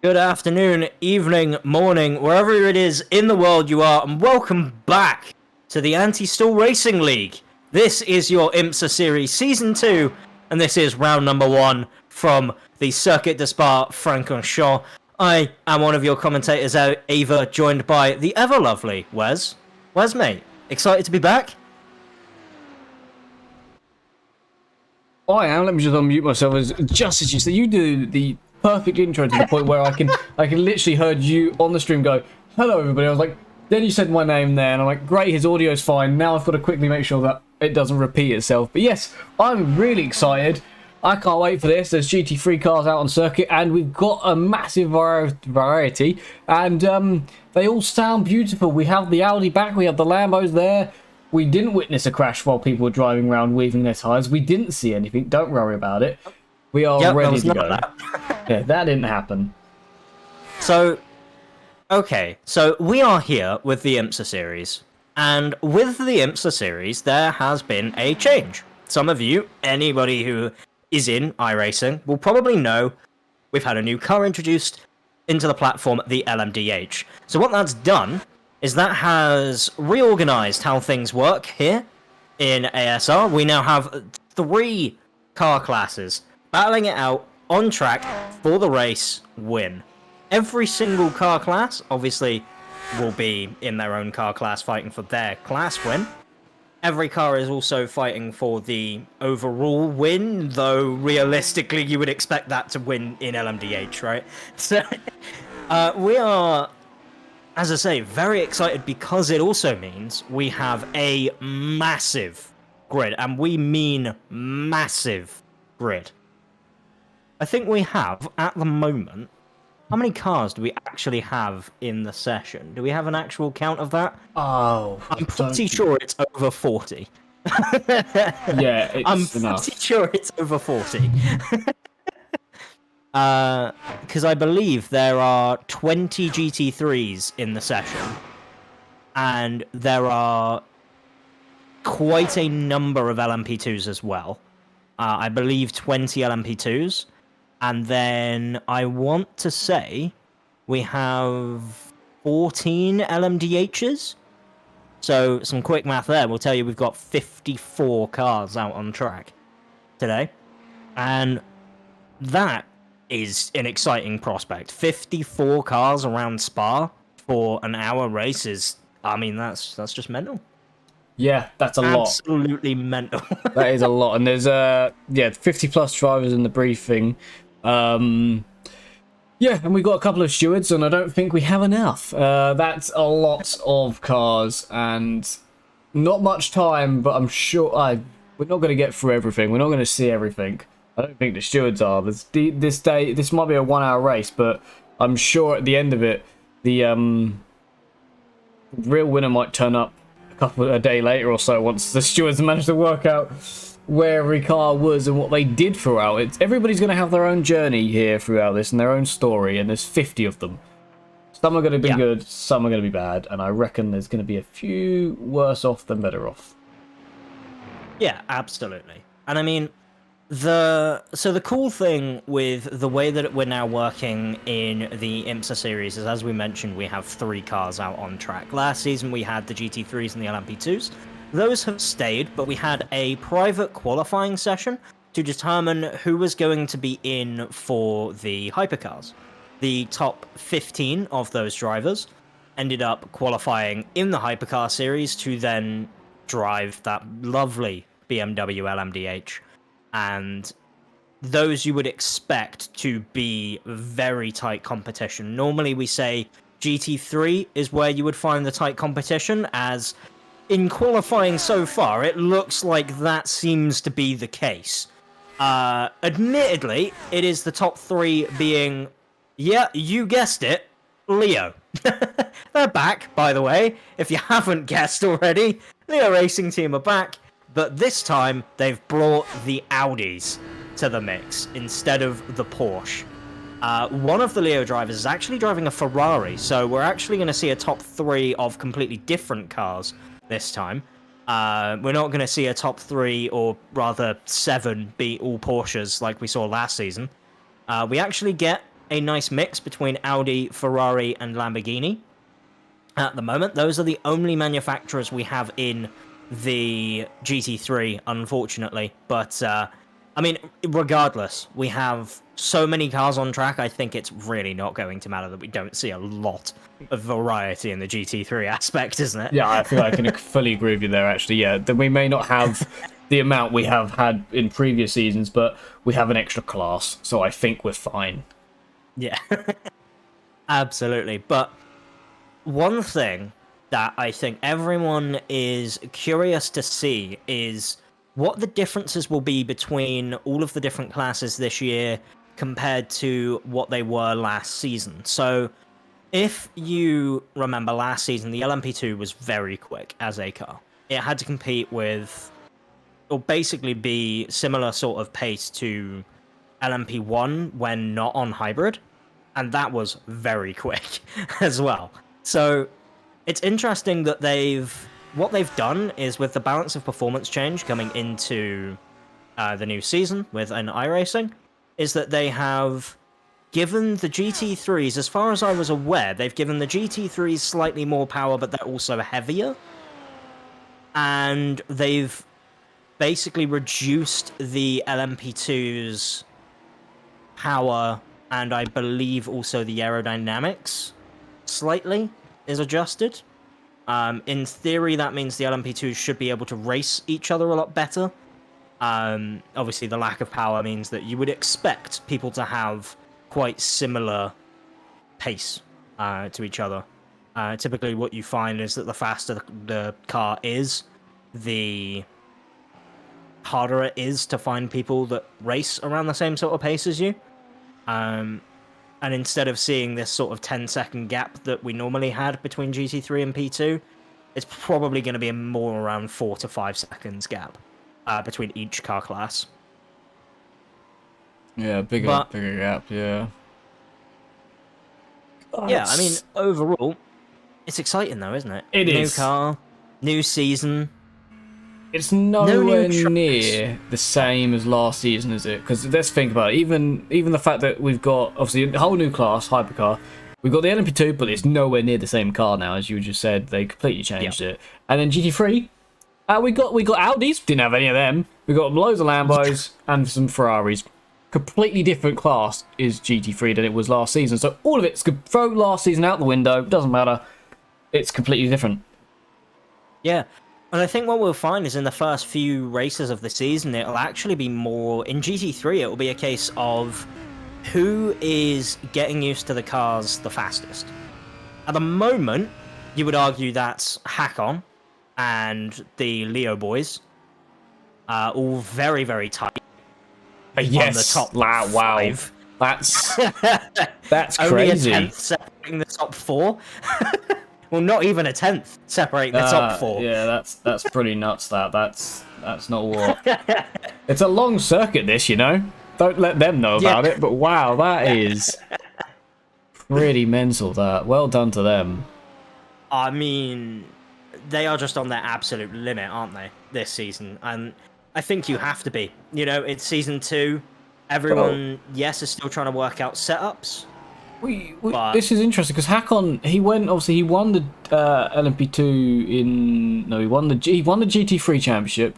Good afternoon, evening, morning, wherever it is in the world you are, and welcome back to the Anti-Stall Racing League. This is your IMSA Series Season 2, and this is round number 1 from the Circuit de Spa-Francorchamps. I am one of your commentators, Ava, joined by the ever-lovely Wes. Wes, mate, excited to be back? I am. Let me just unmute myself. Just as you said, you do the perfect intro to the point where I can literally heard you on the stream go, hello everybody. I was like, then you said my name there, and I'm like, great, his audio's fine. Now I've got to quickly make sure that it doesn't repeat itself. But yes, I'm really excited. I can't wait for this. There's GT3 cars out on circuit, and we've got a massive variety, and they all sound beautiful. We have the Audi back, we have the Lambos there. We didn't witness a crash while people were driving around weaving their tyres. We didn't see anything. Don't worry about it. We are ready to go. Yeah, that didn't happen. So, okay. So, we are here with the IMSA series. And with the IMSA series, there has been a change. Some of you, anybody who is in iRacing, will probably know we've had a new car introduced into the platform, the LMDh. So what that's done is that has reorganized how things work here in ASR. We now have 3 car classes battling it out on track for the race win. Every single car class, obviously, will be in their own car class fighting for their class win. Every car is also fighting for the overall win, though realistically you would expect that to win in LMDh, right? So we are, as I say, very excited because it also means we have a massive grid, and we mean massive grid. I think we have, at the moment, how many cars do we actually have in the session? Do we have an actual count of that? Oh, I'm pretty sure it's over 40. Yeah, it's I'm enough. pretty sure it's over 40. Because I believe there are 20 GT3s in the session, and there are quite a number of LMP2s as well. I believe 20 LMP2s. And then I want to say we have 14 LMDHs. So some quick math there will tell you we've got 54 cars out on track today. And that is an exciting prospect. 54 cars around Spa for an hour race is, I mean, that's just mental. Yeah, that's a lot. Absolutely mental. That is a lot. And there's 50 plus drivers in the briefing. Yeah, and we've got a couple of stewards, and I don't think we have enough. That's a lot of cars, and not much time, but I'm sure we're not going to get through everything. We're not going to see everything. I don't think the stewards are. This might be a 1 hour race, but I'm sure at the end of it, the real winner might turn up a day later or so once the stewards manage to work out where every car was and what they did throughout. Everybody's going to have their own journey here throughout this and their own story, and there's 50 of them. Some are going to be good, some are going to be bad, and I reckon there's going to be a few worse off than better off. Yeah, absolutely. And I mean, the cool thing with the way that we're now working in the IMSA series is, as we mentioned, we have 3 cars out on track. Last season we had the GT3s and the LMP2s. those have stayed, but we had a private qualifying session to determine who was going to be in for the hypercars. The top 15 of those drivers ended up qualifying in the hypercar series to then drive that lovely BMW LMDh. And those you would expect to be very tight competition. Normally we say GT3 is where you would find the tight competition, as in qualifying so far, it looks like that seems to be the case. Admittedly, it is the top 3 being, yeah, you guessed it, Leo. They're back, by the way, if you haven't guessed already. Leo Racing Team are back, but this time they've brought the Audis to the mix instead of the Porsche. One of the Leo drivers is actually driving a Ferrari, so we're actually going to see a top 3 of completely different cars this time. We're not going to see a top 3, or rather 7, be all Porsches like we saw last season. We actually get a nice mix between Audi, Ferrari, and Lamborghini. At the moment, those are the only manufacturers we have in the GT3, unfortunately. But, I mean, regardless, we have so many cars on track, I think it's really not going to matter that we don't see a lot of variety in the GT3 aspect, isn't it? Yeah, I feel like I can fully agree with you there, actually. Yeah, that we may not have the amount we have had in previous seasons, but we have an extra class, so I think we're fine. Yeah, absolutely. But one thing that I think everyone is curious to see is what the differences will be between all of the different classes this year compared to what they were last season. So if you remember last season, the LMP2 was very quick as a car. It had to compete with, or basically be similar sort of pace to LMP1 when not on hybrid, and that was very quick as well. So it's interesting that what they've done is, with the balance of performance change coming into the new season with an iRacing, is that they have given the GT3s, as far as I was aware, they've given the GT3s slightly more power, but they're also heavier. And they've basically reduced the LMP2's power, and I believe also the aerodynamics slightly is adjusted. In theory, that means the LMP2s should be able to race each other a lot better. Obviously, the lack of power means that you would expect people to have quite similar pace to each other. Typically, what you find is that the faster the car is, the harder it is to find people that race around the same sort of pace as you. And instead of seeing this sort of 10-second gap that we normally had between GT3 and P2, it's probably going to be a more around 4 to 5 seconds gap between each car class. Yeah, bigger gap, yeah. Yeah, I mean, overall, it's exciting though, isn't it? It new is. New car, new season. It's nowhere new near the same as last season, is it? Because let's think about it. Even the fact that we've got, obviously, a whole new class, hypercar. We've got the LMP2, but it's nowhere near the same car now, as you just said. They completely changed it. And then GT3, we got Audis. Didn't have any of them. We got loads of Lambos and some Ferraris. Completely different class is GT3 than it was last season. So all of it's throw last season out the window. Doesn't matter. It's completely different. Yeah. And I think what we'll find is in the first few races of the season, it'll actually be more... In GT3, it will be a case of who is getting used to the cars the fastest. At the moment, you would argue that's Hakon and the Leo boys. All very, very tight. Yes. On the top five. That's crazy. Only a 10th separating the top 4. Well, not even a 10th separating the top 4. Yeah, that's pretty nuts. That's not what. It's a long circuit, this, you know. Don't let them know about it. But wow, that is pretty mental. That well done to them. I mean, they are just on their absolute limit, aren't they, this season? And I think you have to be. You know, it's season 2. Everyone, yes, is still trying to work out setups. But- this is interesting because Hakon, he won the LMP2 he won the GT3 championship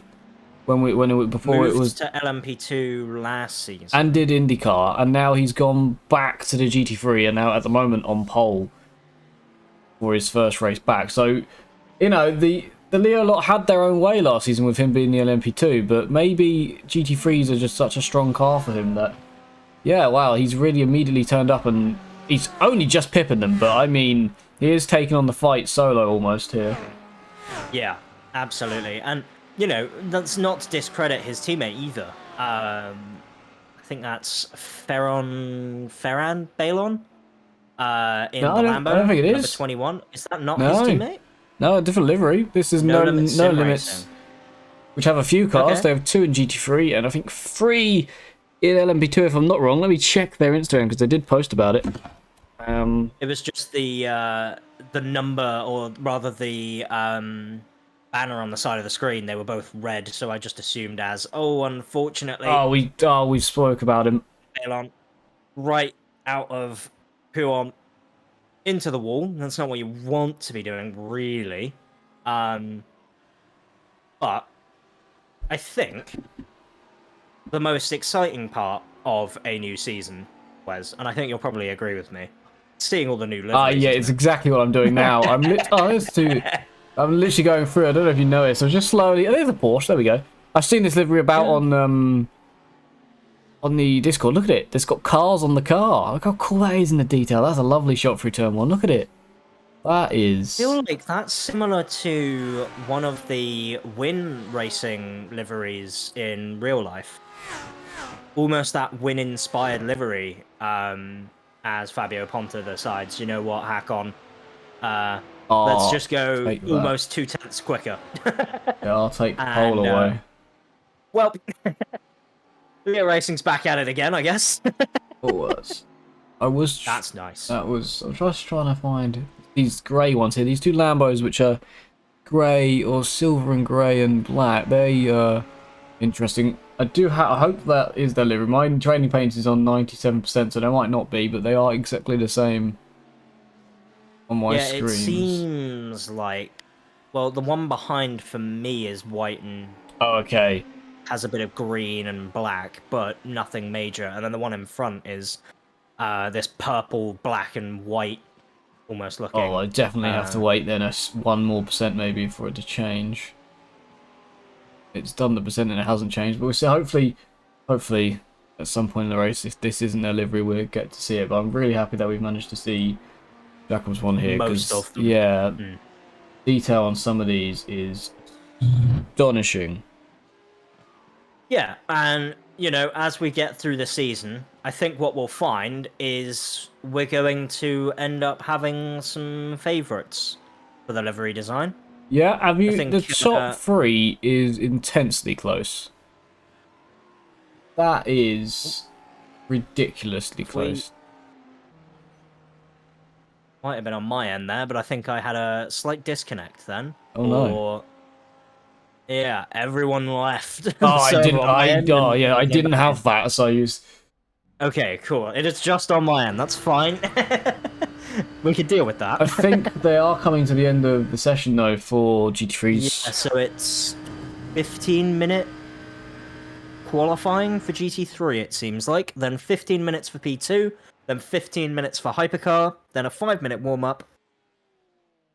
before it was to LMP2 last season. and did IndyCar, and now he's gone back to the GT3 and now at the moment on pole for his first race back. So, the Leo lot had their own way last season with him being the LMP2, but maybe GT3s are just such a strong car for him that, yeah, wow, he's really immediately turned up and he's only just pipping them, but I mean, he is taking on the fight solo almost here. Yeah, absolutely. And, that's not to discredit his teammate either. I think that's Ferran Balon in No, the I Lambo, don't think it number is. 21. Is that not No. his teammate? No, a different livery. This is no limits, sim limits, racing. which have a few cars. Okay. They have 2 in GT3 and I think 3 in LMP2 if I'm not wrong. Let me check their Instagram because they did post about it. It was just the number, or rather the banner on the side of the screen. They were both red, so I just assumed as, unfortunately, we spoke about him. Balon right out of Puon into the wall. That's not what you want to be doing, really. But I think the most exciting part of a new season, Wes, and I think you'll probably agree with me, seeing all the new liveries. Yeah, it's exactly what I'm doing now. I'm literally going through. I don't know if you noticed. I'm just slowly. There's a Porsche. There we go. I've seen this livery about on the Discord. Look at it. It's got cars on the car. Look how cool that is in the detail. That's a lovely shot through turn 1. Look at it. That is. I feel like that's similar to one of the Win Racing liveries in real life. Almost that Win-inspired livery, as Fabio Ponta decides, you know what, Hakon, let's just go almost 2/10 quicker. Yeah, I'll take the pole away. Well, Leo Racing's back at it again, I guess. That's nice. I'm just trying to find these grey ones here. These 2 Lambos, which are grey or silver and grey and black. They interesting. I hope that is their livery. My training paint is on 97%, so they might not be, but they are exactly the same on my screens. It seems like, well, the one behind for me is white and okay, has a bit of green and black, but nothing major. And then the one in front is this purple, black and white, almost looking. Oh, I definitely have to wait then 1% more maybe for it to change. It's done the percent and it hasn't changed, but we'll see. Hopefully, at some point in the race, if this isn't their livery, we'll get to see it. But I'm really happy that we've managed to see Jacob's one here. Most of them. Yeah, detail on some of these is astonishing. Yeah, and, as we get through the season, I think what we'll find is we're going to end up having some favourites for the livery design. Yeah, think, the top 3 is intensely close. That is ridiculously close. Might have been on my end there, but I think I had a slight disconnect then. Oh no. Yeah, everyone left. I didn't have that, so I used. Okay, cool. It is just on my end. That's fine. We could deal with that. I think they are coming to the end of the session though for GT3s. Yeah, so it's 15-minute qualifying for GT3, it seems like. Then 15 minutes for P2. Then 15 minutes for Hypercar. Then a 5-minute warm-up.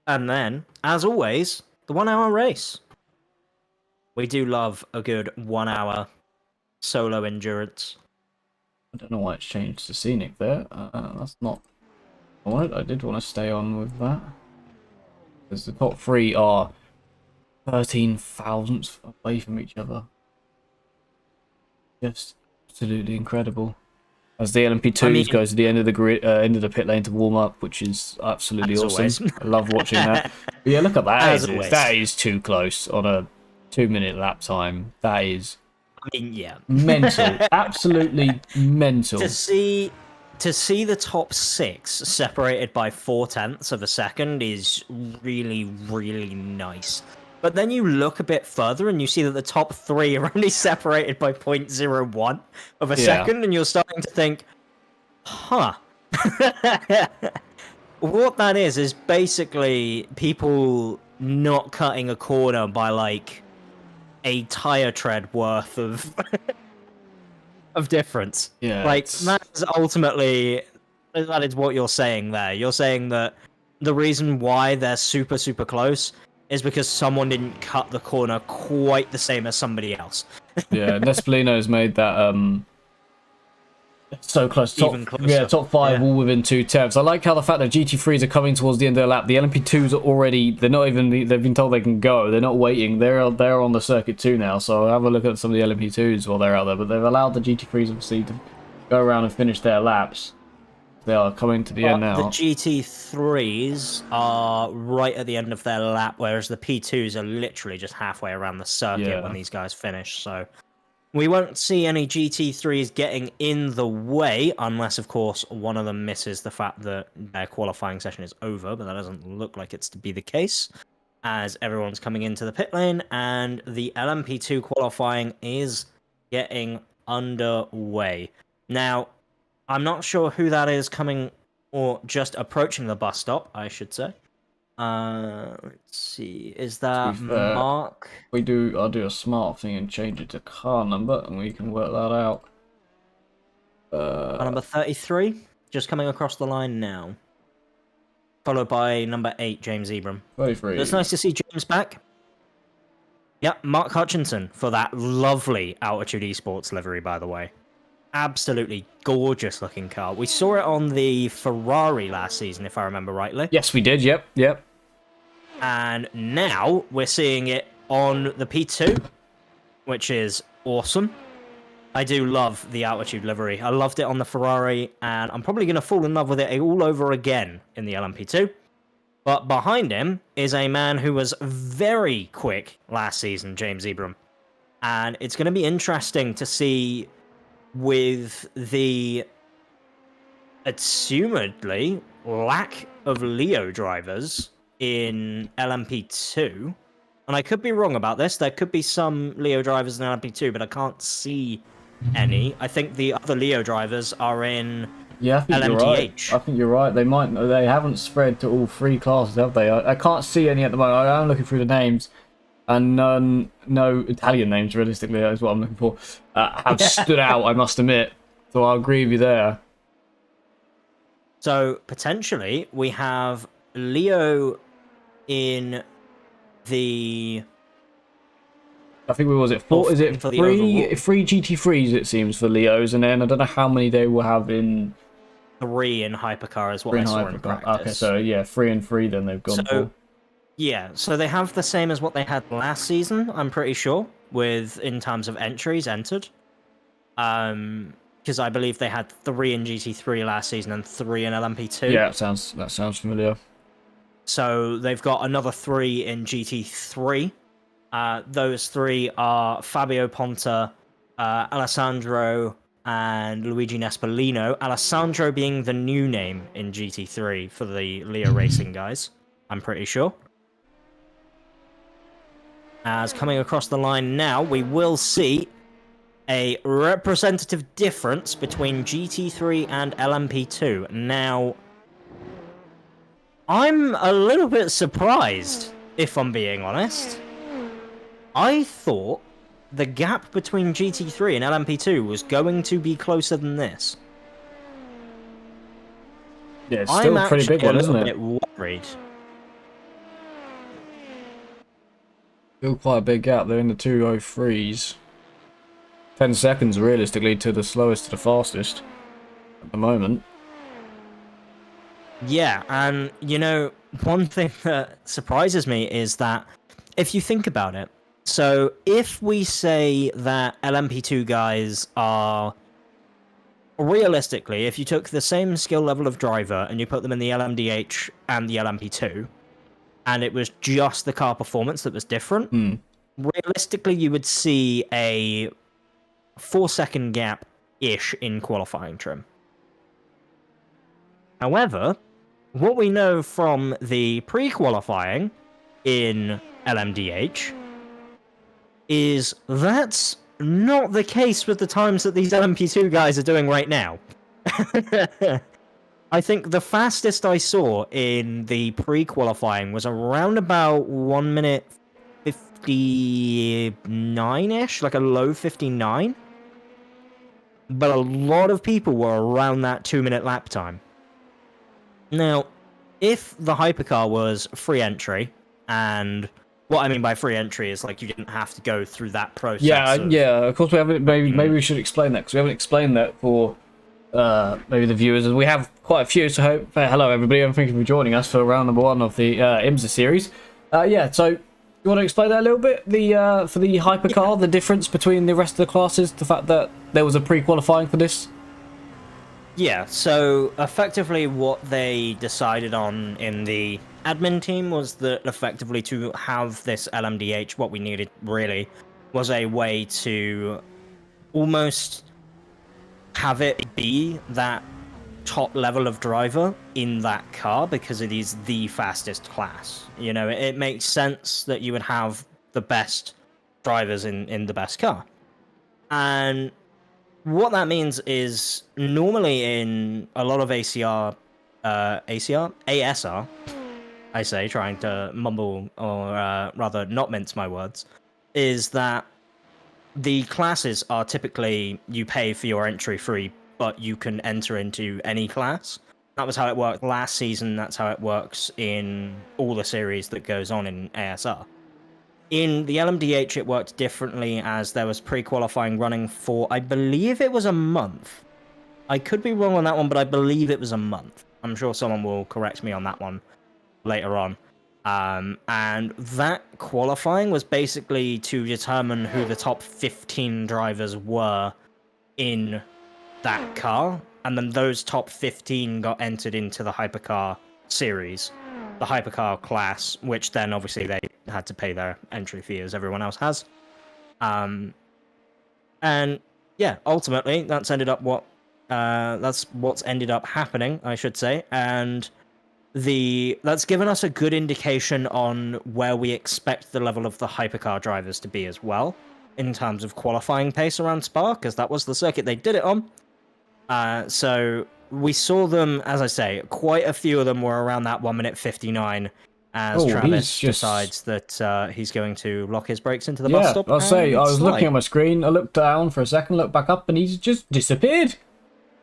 And then, as always, the 1-hour race. We do love a good 1-hour solo endurance. I don't know why it's changed to scenic there. That's not. I did want to stay on with that. Because the top 3 are 13 thousandths away from each other. Just absolutely incredible. As the LMP2s goes to the end of the grid, end of the pit lane to warm up, which is absolutely awesome. I love watching that. But yeah, look at that. That is too close on a 2-minute lap time. That is. Yeah. Mental. Absolutely mental. To see the top 6 separated by 0.4 of a second is really, really nice. But then you look a bit further and you see that the top 3 are only separated by 0.01 of a second, and you're starting to think, huh. What that is basically people not cutting a corner by like a tire tread worth of of difference. Yeah, Like it's- that's ultimately that is what you're saying there. You're saying that the reason why they're super super close is because someone didn't cut the corner quite the same as somebody else. Yeah, Nespolino's made that so close. Top, Even closer. yeah, top 5 Yeah. all within 2 tenths. I like how the fact that GT3s are coming towards the end of their lap. The LMP2s are already. They're not even. They've been told they can go. They're not waiting. They're on the circuit too now. So have a look at some of the LMP2s while they're out there. But they've allowed the GT3s obviously to go around and finish their laps. They are coming to the end now. The GT3s are right at the end of their lap, whereas the P2s are literally just halfway around the circuit when these guys finish. So we won't see any GT3s getting in the way, unless, of course, one of them misses the fact that their qualifying session is over, but that doesn't look like it's to be the case, as everyone's coming into the pit lane, and the LMP2 qualifying is getting underway. Now, I'm not sure who that is coming, or just approaching the bus stop, I should say. Let's see, is that Mark? I'll do a smart thing and change it to car number, and we can work that out. Number 33, just coming across the line now. Followed by number 8, James Ebram. 33. It's nice to see James back. Yep, Mark Hutchinson for that lovely Altitude Esports livery, by the way. Absolutely gorgeous looking car. We saw it on the Ferrari last season, if I remember rightly. Yes, we did. Yep. And now we're seeing it on the P2, which is awesome. I do love the Altitude livery. I loved it on the Ferrari, and I'm probably going to fall in love with it all over again in the LMP2. But behind him is a man who was very quick last season, James Ebram. And it's going to be interesting to see with the assumedly lack of Leo drivers in LMP2, and I could be wrong about this, there could be some Leo drivers in LMP2, but I can't see any. I think the other Leo drivers are in Yeah, I think LMDh. you're right. I think you're right. They haven't spread to all 3 classes, have they? I can't see any at the moment. I'm looking through the names, and no Italian names, realistically, is what I'm looking for, have stood out, I must admit. So I'll agree with you there. So potentially we have Leo in the... I think we was it four? Is it for the three GT3s? It seems for Leos, and then I don't know how many they will have in 3 in Hypercar is what I saw in practice. Okay, so yeah, 3 and 3. Then they've gone for. Yeah, so they have the same as what they had last season, I'm pretty sure, in terms of entries entered. Because I believe they had 3 in GT3 last season and 3 in LMP2. Yeah, that sounds familiar. So they've got another 3 in GT3. Those 3 are Fabio Ponta, Alessandro, and Luigi Nespolino. Alessandro being the new name in GT3 for the Leo Racing guys, I'm pretty sure. As coming across the line now, we will see a representative difference between GT3 and LMP2. Now, I'm a little bit surprised, if I'm being honest. I thought the gap between GT3 and LMP2 was going to be closer than this. Yeah, it's still a pretty big one, isn't it? I'm a little bit worried. Still quite a big gap. They're in the 2:03s. 10 seconds, realistically, to the slowest to the fastest at the moment. Yeah, and, you know, one thing that surprises me is that, if you think about it, so if we say that LMP2 guys are, realistically, if you took the same skill level of driver and you put them in the LMDh and the LMP2, and it was just the car performance that was different, realistically you would see a 4-second gap-ish in qualifying trim. However, what we know from the pre-qualifying in LMDh is that's not the case with the times that these LMP2 guys are doing right now. I think the fastest I saw in the pre-qualifying was around about 1 minute 59-ish, like a low 59. But a lot of people were around that 2-minute lap time. Now, if the hypercar was free entry, and what I mean by free entry is like you didn't have to go through that process. Yeah. Of course, we haven't. Maybe we should explain that because we haven't explained that for maybe the viewers. We have quite a few. So hello everybody, and thank you for joining us for round number 1 of the IMSA series. Yeah. So you want to explain that a little bit? The for the hypercar, the difference between the rest of the classes, the fact that there was a pre-qualifying for this. Yeah, so effectively what they decided on in the admin team was that effectively to have this LMDh, what we needed really was a way to almost have it be that top level of driver in that car because it is the fastest class. You know, it makes sense that you would have the best drivers in the best car. And what that means is normally in a lot of ASR, I say, trying to mumble or rather not mince my words, is that the classes are typically you pay for your entry free, but you can enter into any class. That was how it worked last season. That's how it works in all the series that goes on in ASR. In the LMDh, it worked differently as there was pre-qualifying running for, I believe it was a month. I could be wrong on that one, but I believe it was a month. I'm sure someone will correct me on that one later on. And that qualifying was basically to determine who the top 15 drivers were in that car, and then those top 15 got entered into the hypercar series, the hypercar class, which then obviously they had to pay their entry fee as everyone else has. And yeah, ultimately that's what's ended up happening, I should say, and that's given us a good indication on where we expect the level of the hypercar drivers to be as well, in terms of qualifying pace around Spa, because that was the circuit they did it on. So we saw them, as I say, quite a few of them were around that 1 minute 59 as Travis decides that he's going to lock his brakes into the bus stop. I'll say, I was looking at my screen, I looked down for a second, looked back up, and he's just disappeared.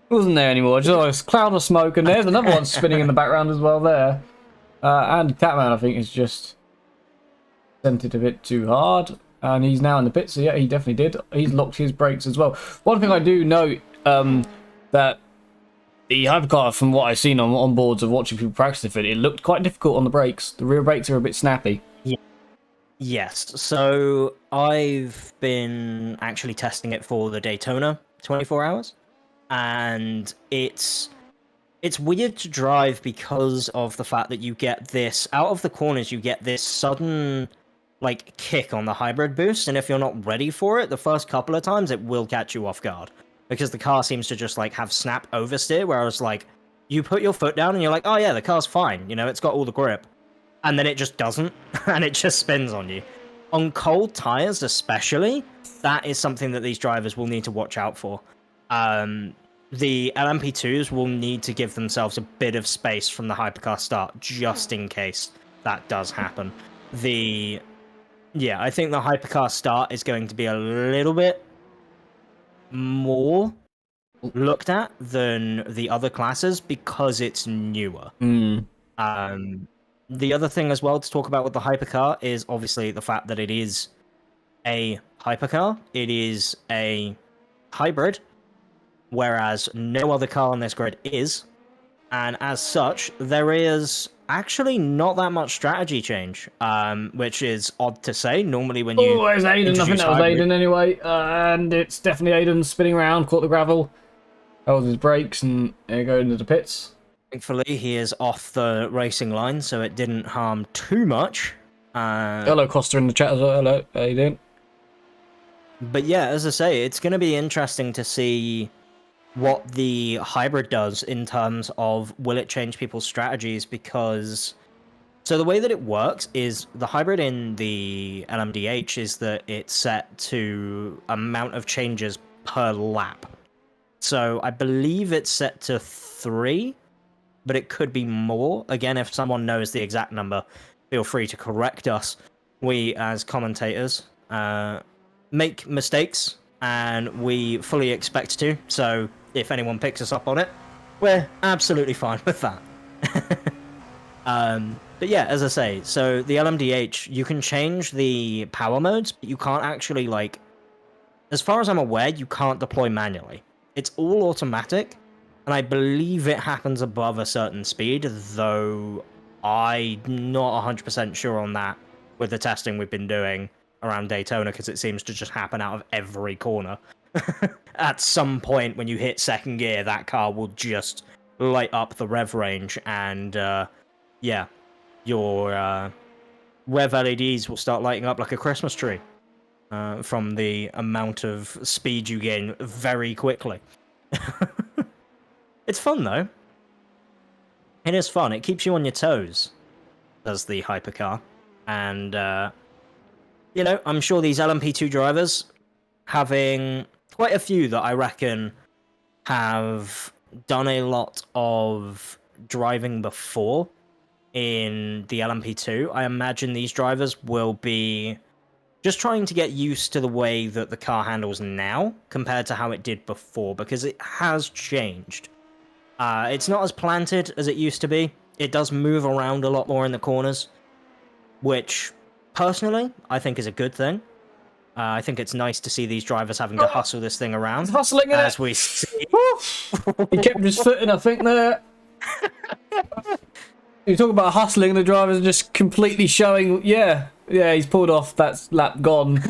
He wasn't there anymore, just a cloud of smoke, and there's another one spinning in the background as well there. And Catman, I think, has just sent it a bit too hard, and he's now in the pit, so yeah, he definitely did. He's locked his brakes as well. One thing I do note, that the hypercar, from what I've seen on boards of watching people practice it looked quite difficult on the brakes. The rear brakes are a bit snappy. Yeah. Yes, so I've been actually testing it for the Daytona 24 hours, and it's weird to drive because of the fact that you get this, out of the corners, you get this sudden like kick on the hybrid boost, and if you're not ready for it, the first couple of times, it will catch you off guard. Because the car seems to just, like, have snap oversteer, whereas, like, you put your foot down and you're like, oh, yeah, the car's fine, you know, it's got all the grip. And then it just doesn't, and it just spins on you. On cold tires, especially, that is something that these drivers will need to watch out for. The LMP2s will need to give themselves a bit of space from the hypercar start, just in case that does happen. Yeah, I think the hypercar start is going to be a little bit more looked at than the other classes because it's newer. The other thing as well to talk about with the hypercar is obviously the fact that it is a hypercar. It is a hybrid, whereas no other car on this grid is. And as such, there is actually not that much strategy change, which is odd to say. Normally when you... Oh, there's Aiden. I think that was Aiden anyway. And it's definitely Aiden spinning around, caught the gravel, held his brakes, and there go into the pits. Thankfully, he is off the racing line, so it didn't harm too much. Hello, Costa in the chat as well. Hello, how you doing? But yeah, as I say, it's going to be interesting to see what the hybrid does in terms of will it change people's strategies, because so the way that it works is the hybrid in the LMDh is that it's set to amount of changes per lap. So I believe it's set to 3, but it could be more. Again, if someone knows the exact number, feel free to correct us. We, as commentators, make mistakes, and we fully expect to. So if anyone picks us up on it, we're absolutely fine with that. But yeah, as I say, so the LMDh, you can change the power modes, but you can't actually, like, as far as I'm aware, you can't deploy manually. It's all automatic, and I believe it happens above a certain speed, though I'm not 100% sure on that with the testing we've been doing around Daytona, because it seems to just happen out of every corner. At some point, when you hit second gear, that car will just light up the rev range, and yeah, your rev LEDs will start lighting up like a Christmas tree from the amount of speed you gain very quickly. It's fun, though. It is fun. It keeps you on your toes, does the hypercar. And, you know, I'm sure these LMP2 drivers, having quite a few that I reckon have done a lot of driving before in the LMP2, I imagine these drivers will be just trying to get used to the way that the car handles now compared to how it did before, because it has changed. It's not as planted as it used to be. It does move around a lot more in the corners, which, personally, I think is a good thing. I think it's nice to see these drivers having to hustle this thing around. He's hustling it! As we see. He kept his foot in, I think, there. You talk about hustling, the drivers are just completely showing, yeah, he's pulled off, that's lap gone.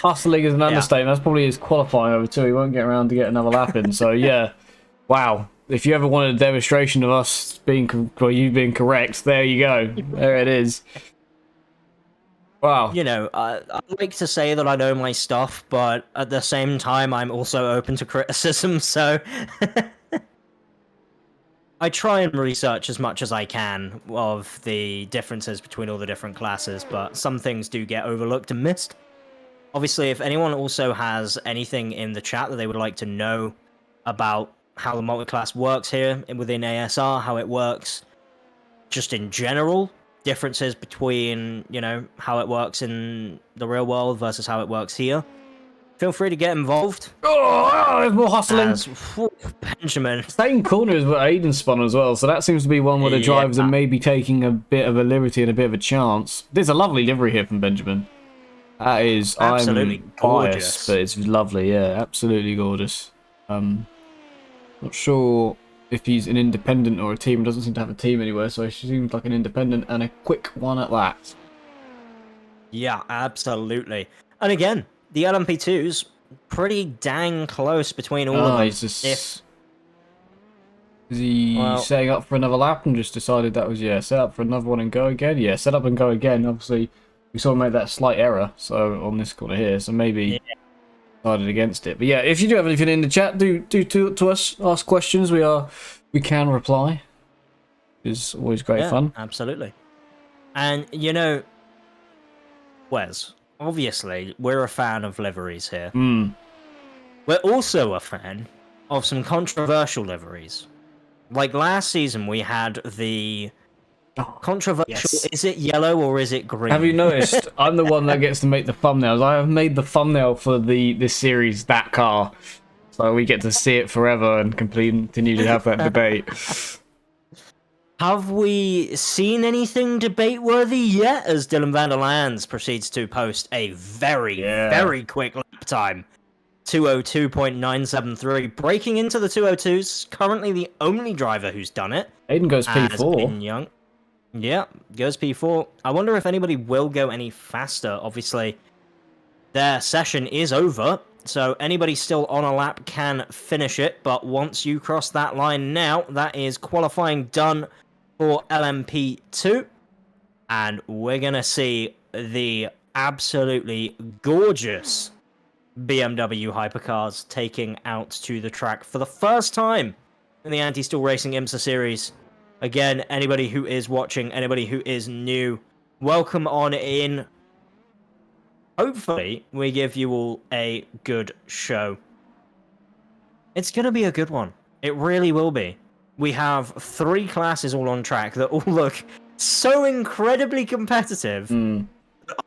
Hustling is an understatement. That's probably his qualifying over too. He won't get around to get another lap in, so yeah. Wow. If you ever wanted a demonstration of us being, well, you being correct, there you go. There it is. Wow. You know, I like to say that I know my stuff, but at the same time, I'm also open to criticism, so I try and research as much as I can of the differences between all the different classes, but some things do get overlooked and missed. Obviously, if anyone also has anything in the chat that they would like to know about how the multi-class works here within ASR, how it works just in general, differences between, you know, how it works in the real world versus how it works here, feel free to get involved. Oh, there's more hustling. Benjamin. Same corner as what Aiden spun as well, so that seems to be one where the drivers are maybe taking a bit of a liberty and a bit of a chance. There's a lovely livery here from Benjamin. That is, absolutely I'm gorgeous. biased, but it's lovely, yeah, absolutely gorgeous. Not sure if he's an independent or a team. He doesn't seem to have a team anywhere, so he seems like an independent and a quick one at that. Yeah, absolutely. And again, the LMP2's pretty dang close between all of them. He's just... Is he setting up for another lap and just decided that was, set up for another one and go again? Yeah, set up and go again. Obviously, we saw him make that slight error so on this corner here, so maybe decided against it. But yeah, if you do have anything in the chat, do to us, ask questions. We can reply. It's always great fun. Absolutely. And, you know, Wes, obviously, we're a fan of liveries here. We're also a fan of some controversial liveries. Like last season, we had the controversial, is it yellow or is it green? Have you noticed, I'm the one that gets to make the thumbnails. I have made the thumbnail for this series, that car. So we get to see it forever and continue to have that debate. Have we seen anything debate-worthy yet, as Dylan van der Lands proceeds to post a very quick lap time? 202.973, breaking into the 202s, currently the only driver who's done it. Aiden goes P4. Young. Yeah, goes P4. I wonder if anybody will go any faster. Obviously, their session is over, so anybody still on a lap can finish it, but once you cross that line now, that is qualifying done for LMP2, and we're gonna see the absolutely gorgeous BMW hypercars taking out to the track for the first time in the Anti-Stall Racing IMSA series. Again, anybody who is watching, anybody who is new, welcome on in. Hopefully, we give you all a good show. It's going to be a good one. It really will be. we have 3 classes all on track that all look so incredibly competitive. I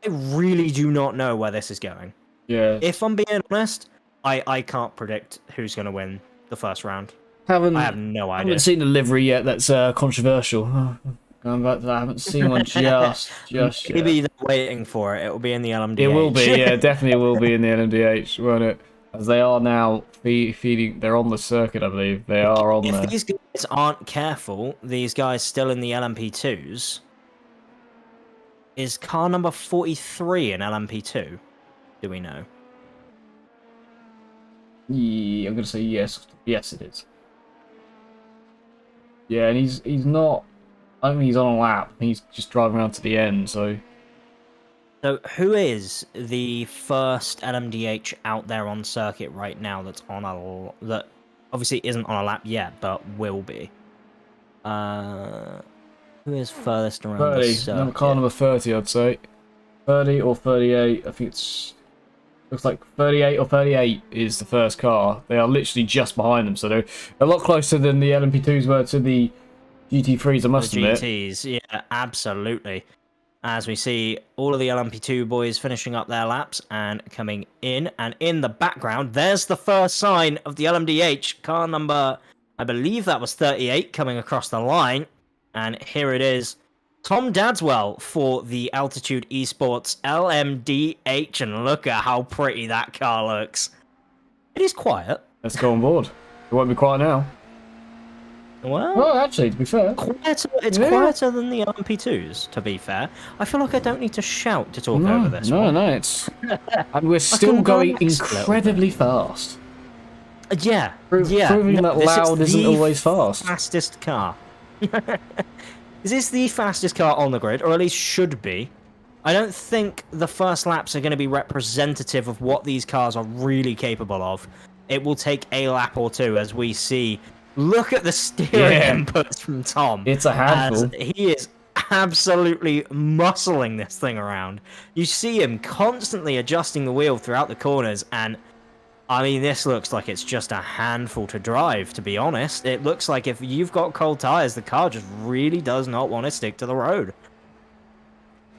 really do not know where this is going. Yeah. If I'm being honest, I can't predict who's going to win the first round. I have no idea. I haven't seen a livery yet that's controversial. Going back to that, I haven't seen one just Maybe yet. they're waiting for it. It will be in the LMDh. It will be, yeah, definitely will be in the LMDh, won't it? As they are now feeding, they're on the circuit, I believe. They are on there. If these guys aren't careful, these guys still in the LMP2s, is car number 43 in LMP2? Do we know? Yeah, I'm going to say yes. Yes, it is. Yeah, and he's not... I don't think he's on a lap. He's just driving around to the end, so... So, who is the first LMDh out there on circuit right now that's on a... that obviously isn't on a lap yet, but will be? Who is furthest around 30. the circuit? Car number 30, I'd say. 30 or 38. I think it's... Looks like 38 or 38 is the first car. They are literally just behind them, so they're a lot closer than the LMP2s were to the GT3s, I must admit. GTs, yeah, absolutely. As we see all of the LMP2 boys finishing up their laps and coming in. And in the background, there's the first sign of the LMDh. Car number, I believe that was 38, coming across the line. And here it is. Tom Dadswell for the Altitude Esports LMDh. And look at how pretty that car looks. It is quiet. Let's go on board. It won't be quiet now. Well, actually, to be fair. Quieter, it's quieter than the LMP2s, to be fair. I feel like I don't need to shout to talk over this one. No, it's... and we're still going incredibly fast. Yeah, Proving that loud isn't always fast. Fastest car. Is this the fastest car on the grid, or at least should be? I don't think the first laps are going to be representative of what these cars are really capable of. It will take a lap or two as we see... Look at the steering inputs from Tom. It's a handful. He is absolutely muscling this thing around. You see him constantly adjusting the wheel throughout the corners, and I mean, this looks like it's just a handful to drive, to be honest. It looks like if you've got cold tires, the car just really does not want to stick to the road.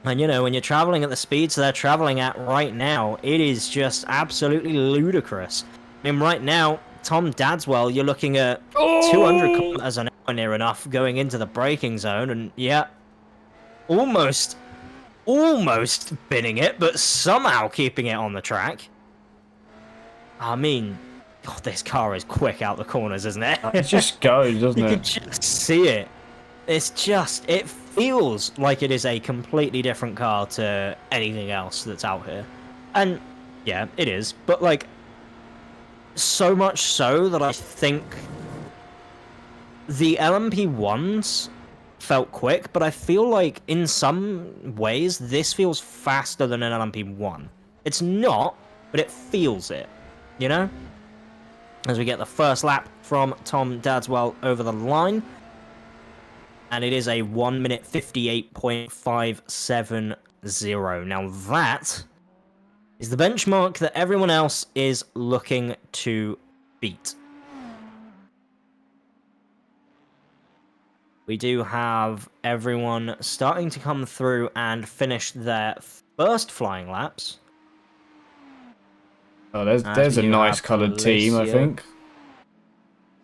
And you know, when you're traveling at the speeds they're traveling at right now, it is just absolutely ludicrous. I mean, right now, Tom Dadswell, you're looking at 200 kilometers an hour near enough going into the braking zone, and yeah, almost binning it, but somehow keeping it on the track. I mean, God, this car is quick out the corners, isn't it? It just goes, doesn't it? You can just see it. It's just, it feels like it is a completely different car to anything else that's out here. And yeah, it is, but like, so much so that I think the LMP1s felt quick, but I feel like in some ways this feels faster than an LMP1. It's not, but it feels it, you know? As we get the first lap from Tom Dadswell over the line. And it is a 1 minute 58.570. Now that is the benchmark that everyone else is looking to beat. We do have everyone starting to come through and finish their first flying laps. Oh, there's a nice coloured team, I think.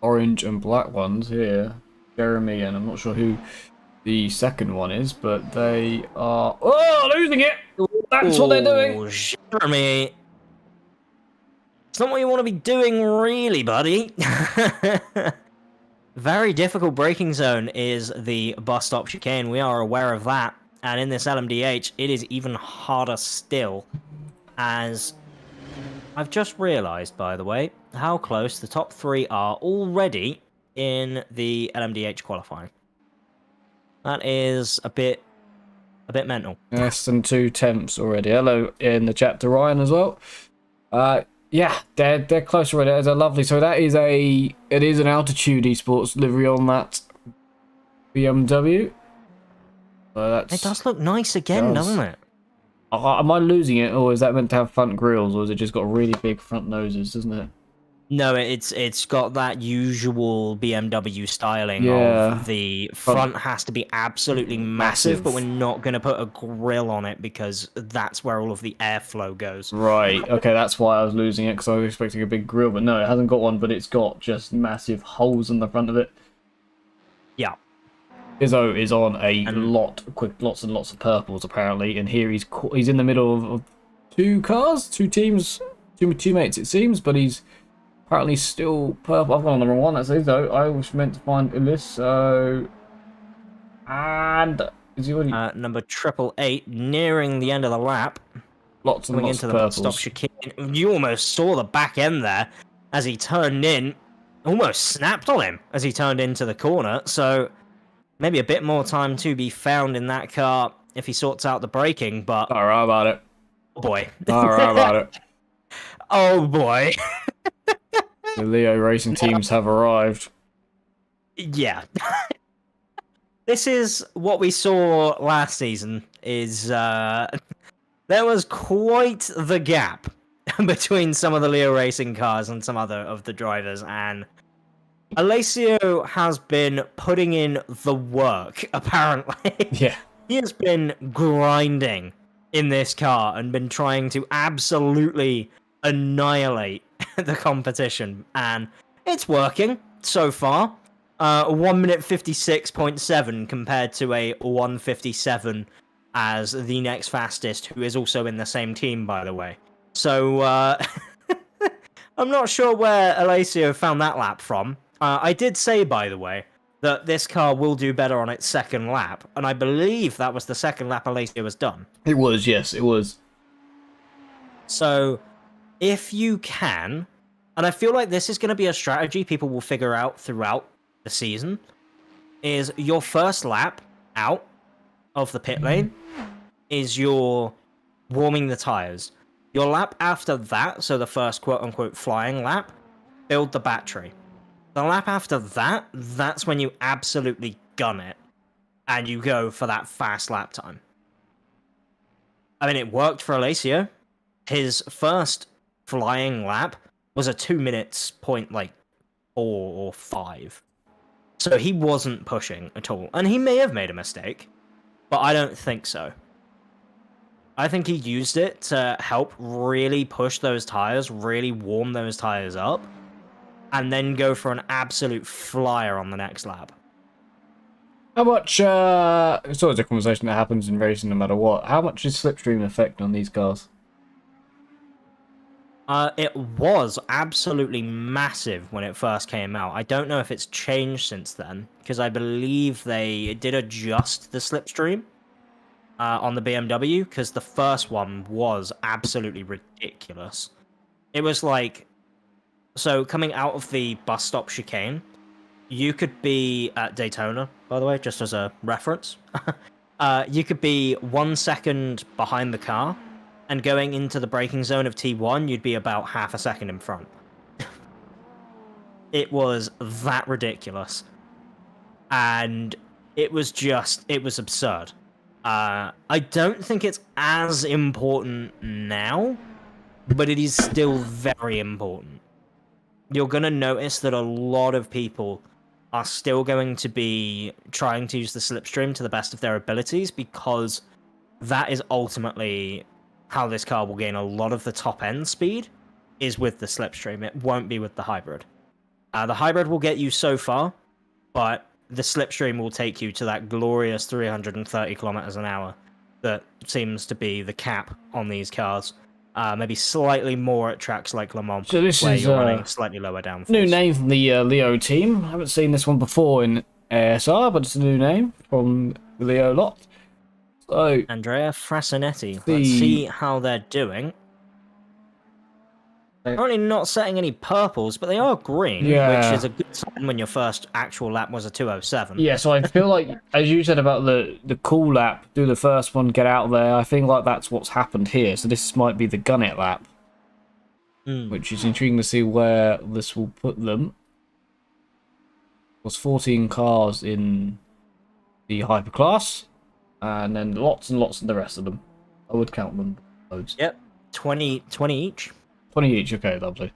Orange and black ones here. Jeremy, and I'm not sure who the second one is, but they are... Oh, losing it! That's what they're doing! Jeremy! It's not what you want to be doing, really, buddy. Very difficult braking zone is the bus stop chicane. We are aware of that. And in this LMDh, it is even harder still. As I've just realised, by the way, how close the top 3 are already in the LMDh qualifying. That is a bit mental. Less than 2 temps already. Hello in the chat to Ryan as well. Yeah, they're close already. It's a lovely. So that is an Altitude Esports livery on that BMW. So It does look nice again, doesn't it? Am I losing it, or is that meant to have front grills, or has it just got really big front noses, doesn't it? No, it's got that usual BMW styling Yeah. of the front has to be absolutely massive, but we're not going to put a grille on it because that's where all of the airflow goes. Right, okay, that's why I was losing it, because I was expecting a big grille, but no, it hasn't got one, but it's got just massive holes in the front of it. Yeah. Izzo is on lots and lots of purples, apparently, and here he's in the middle of two cars, two teams, two teammates, it seems, but he's apparently still purple. I've gone on the wrong one, that's Izzo. I was meant to find Illiso. And is he already... number 888, nearing the end of the lap. Lots and lots of purples. Stop chicane. You almost saw the back end there as he turned in. Almost snapped on him as he turned into the corner. So maybe a bit more time to be found in that car if he sorts out the braking. But all right about it. Oh boy. All right about it. Oh boy. The Leo racing teams have arrived. Yeah. This is what we saw last season. There was quite the gap between some of the Leo racing cars and some other of the drivers, and Alessio has been putting in the work, apparently. Yeah. He has been grinding in this car and been trying to absolutely annihilate the competition, and it's working so far. 1 minute 56.7 compared to a 157 as the next fastest, who is also in the same team, by the way. So, I'm not sure where Alessio found that lap from. I did say, by the way, that this car will do better on its second lap, and I believe that was the second lap Alessio was done. It was, yes, it was. So, if you can, and I feel like this is going to be a strategy people will figure out throughout the season, is your first lap out of the pit lane is your warming the tires. Your lap after that, so the first quote-unquote flying lap, build the battery. The lap after that, that's when you absolutely gun it, and you go for that fast lap time. I mean, it worked for Alessio. His first flying lap was a 2 minutes point, like, 4 or 5. So he wasn't pushing at all. And he may have made a mistake, but I don't think so. I think he used it to help really push those tires, really warm those tires up, and then go for an absolute flyer on the next lap. How much, it's always a conversation that happens in racing no matter what. How much is slipstream affect on these cars? It was absolutely massive when it first came out. I don't know if it's changed since then, because I believe they did adjust the slipstream on the BMW, because the first one was absolutely ridiculous. It was like, so coming out of the bus stop chicane, you could be at Daytona, by the way, just as a reference. You could be 1 second behind the car, and going into the braking zone of T1, you'd be about half a second in front. It was that ridiculous. And it was absurd. I don't think it's as important now, but it is still very important. You're going to notice that a lot of people are still going to be trying to use the slipstream to the best of their abilities, because that is ultimately how this car will gain a lot of the top end speed, is with the slipstream. It won't be with the hybrid. The hybrid will get you so far, but the slipstream will take you to that glorious 330 kilometers an hour that seems to be the cap on these cars. Maybe slightly more at tracks like Le Mans, so this where is you're running slightly lower downforce. New name from the Leo team. I haven't seen this one before in ASR, but it's a new name from the Leo lot. So, Andrea Frasinetti. Let's see how they're doing. Currently not setting any purples, but they are green, which is a good sign when your first actual lap was a 207. Yeah, so I feel like, as you said about the cool lap, do the first one, get out there, I think like that's what's happened here. So this might be the gun it lap, which is intriguing to see where this will put them. There's 14 cars in the hyperclass, and then lots and lots of the rest of them. I would count them loads. Yep, 20 each. 20 each, okay, lovely.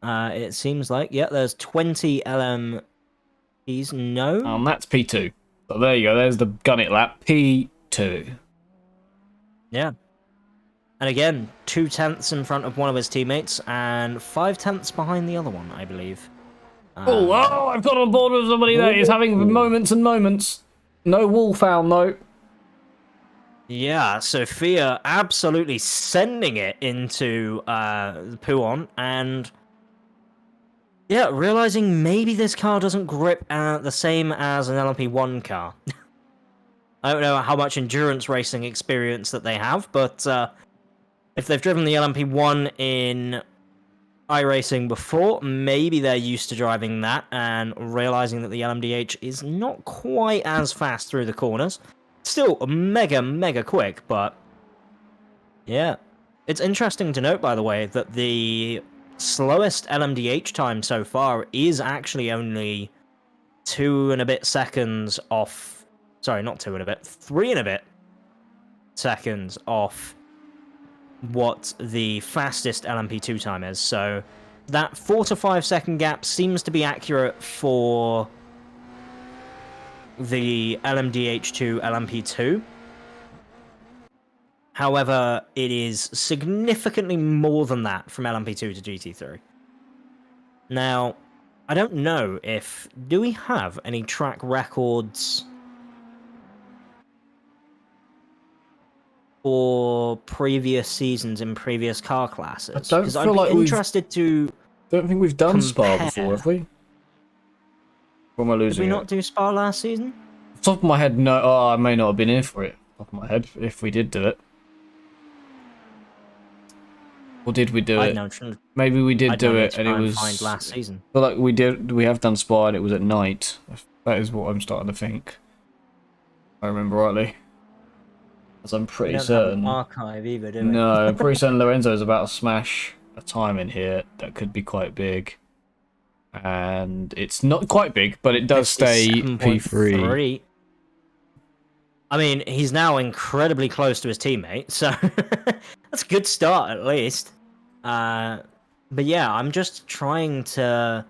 It seems like, yeah, there's 20 LMPs. No. And that's P2. So there you go. There's the gun it lap. P2. Yeah. And again, 2/10 in front of one of his teammates and 5/10 behind the other one, I believe. Oh, I've got on board with somebody that is having moments and moments. No wall found, though. Yeah, Sophia absolutely sending it into Puon, and yeah, realizing maybe this car doesn't grip the same as an LMP1 car. I don't know how much endurance racing experience that they have, but if they've driven the LMP1 in iRacing before, maybe they're used to driving that and realizing that the LMDh is not quite as fast through the corners. Still mega quick, but yeah. It's interesting to note, by the way, that the slowest LMDh time so far is actually only 2 and a bit seconds off. Sorry, not 2 and a bit, 3 and a bit seconds off what the fastest LMP2 time is. So that 4 to 5 second gap seems to be accurate for the LMDh to LMP2. However, it is significantly more than that from LMP2 to GT3. Now, I don't know if... Do we have any track records for previous seasons in previous car classes? I don't Because feel I'd like be interested to... Don't think we've done Spa compare. before, have we? Or am I Did losing we it? not do Spa last season? Top of my head, no. Oh, I may not have been here for it. Top of my head, if we did do it. Or did we do it? Maybe we did do it, and it was find last season. But like we have done Spa, and it was at night. That is what I'm starting to think. If I remember rightly, as I'm pretty certain. Archive either, do we? No, I'm pretty certain Lorenzo is about to smash a time in here that could be quite big, and it's not quite big, but it does stay P3. I mean, he's now incredibly close to his teammate, so that's a good start at least. But yeah, I'm just trying to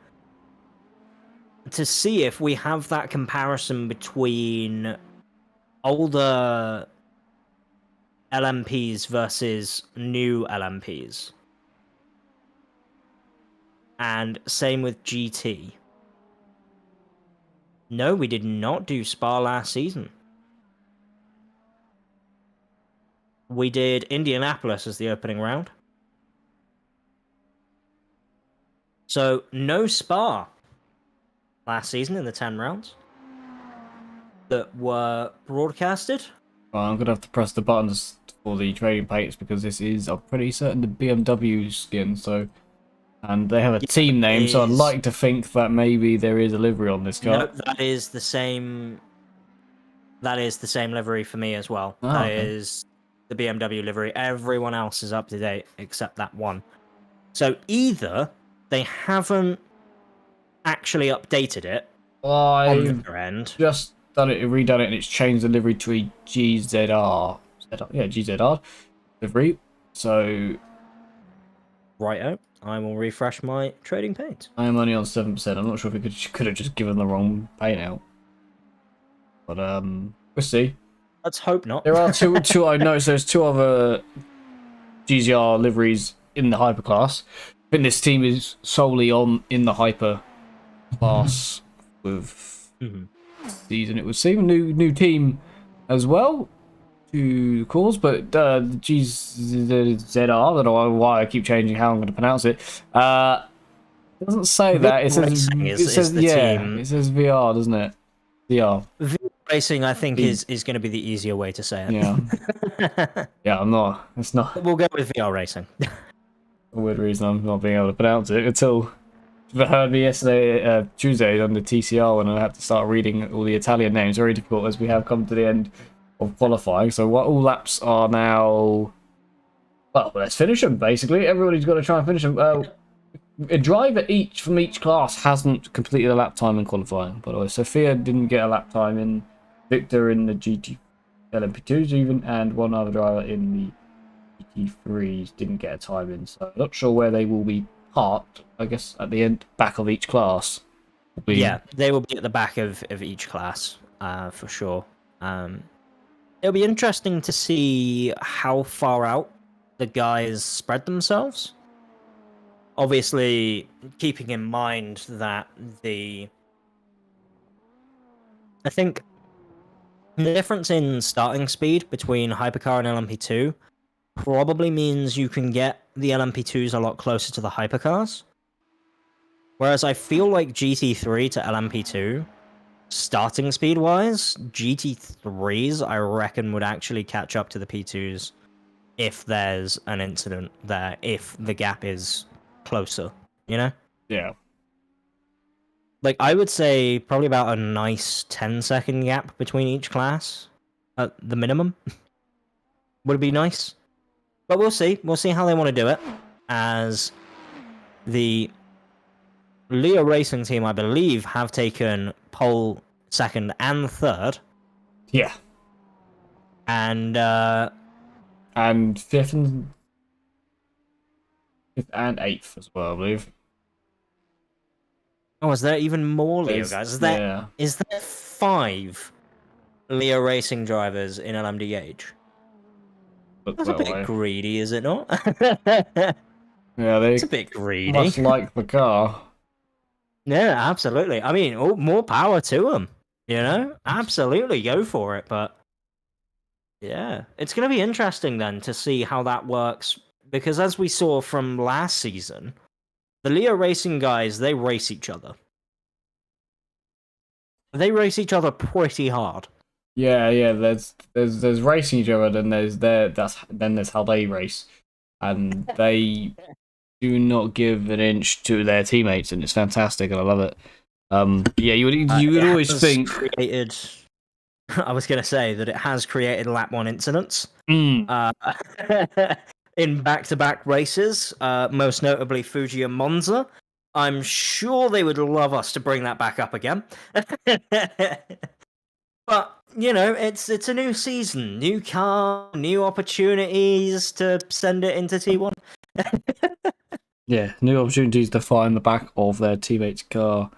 see if we have that comparison between older LMPs versus new LMPs. And same with GT. No, we did not do Spa last season. We did Indianapolis as the opening round. So, no Spa last season in the 10 rounds that were broadcasted. Well, I'm going to have to press the buttons for the trading paints because this is, I'm pretty certain, the BMW skin, so... And they have a team name, so I'd like to think that maybe there is a livery on this car. Nope, that is the same... That is the same livery for me as well. Oh, that okay. is the BMW livery. Everyone else is up to date except that one. So either they haven't actually updated it on their end. Just done it, redone it, and it's changed the livery to a GZR. Yeah, GZR livery. So, Righto, I will refresh my trading paint. I am only on 7%. I'm not sure if we could have just given the wrong paint out. But we'll see. Let's hope not. There are two. I noticed there's 2 other GZR liveries in the hyper class. I think this team is solely in the hyper class with season. It would seem a new team as well to the cause, but the GZR, I don't know why I keep changing how I'm going to pronounce it. Doesn't say that. It says it says VR, doesn't it? VR. Racing, I think, is going to be the easier way to say it. Yeah. Yeah, I'm not. It's not. We'll go with VR Racing. A weird reason I'm not being able to pronounce it until you heard me yesterday, Tuesday, on the TCR when I had to start reading all the Italian names. Very difficult as we have come to the end of qualifying. So what all laps are now... Well, let's finish them, basically. Everybody's got to try and finish them. A driver from each class hasn't completed a lap time in qualifying, by the way. Sophia didn't get a lap time in Victor in the GT LMP2s even, and one other driver in the GT3s didn't get a time in. So I'm not sure where they will be part, I guess, at the end back of each class. Yeah, they will be at the back of each class, for sure. It'll be interesting to see how far out the guys spread themselves. Obviously, keeping in mind that I think the difference in starting speed between Hypercar and LMP2 probably means you can get the LMP2s a lot closer to the Hypercars. Whereas I feel like GT3 to LMP2, starting speed-wise, GT3s, I reckon, would actually catch up to the P2s if there's an incident there, if the gap is closer, you know? Yeah. Like, I would say probably about a nice 10-second gap between each class, at the minimum. Would be nice. But we'll see. We'll see how they want to do it, as the Leo Racing team, I believe, have taken pole, second, and third. Yeah. And fifth and eighth as well, I believe. oh, is there even more Leo guys? Is there 5 Leo Racing drivers in LMDh? That's a bit greedy, is it not? Yeah, it's a bit greedy. Must like the car. Yeah, absolutely. I mean, more power to them. You know, absolutely go for it. But yeah, it's going to be interesting then to see how that works, because as we saw from last season, the Leo Racing guys, they race each other. They race each other pretty hard. Yeah. There's racing each other, then there's how they race, and they do not give an inch to their teammates, and it's fantastic, and I love it. Yeah, you would always think. I was going to say that it has created lap 1 incidents. Mm. In back-to-back races, most notably Fuji and Monza. I'm sure they would love us to bring that back up again. But, you know, it's a new season, new car, new opportunities to send it into T1. Yeah, new opportunities to find the back of their teammate's car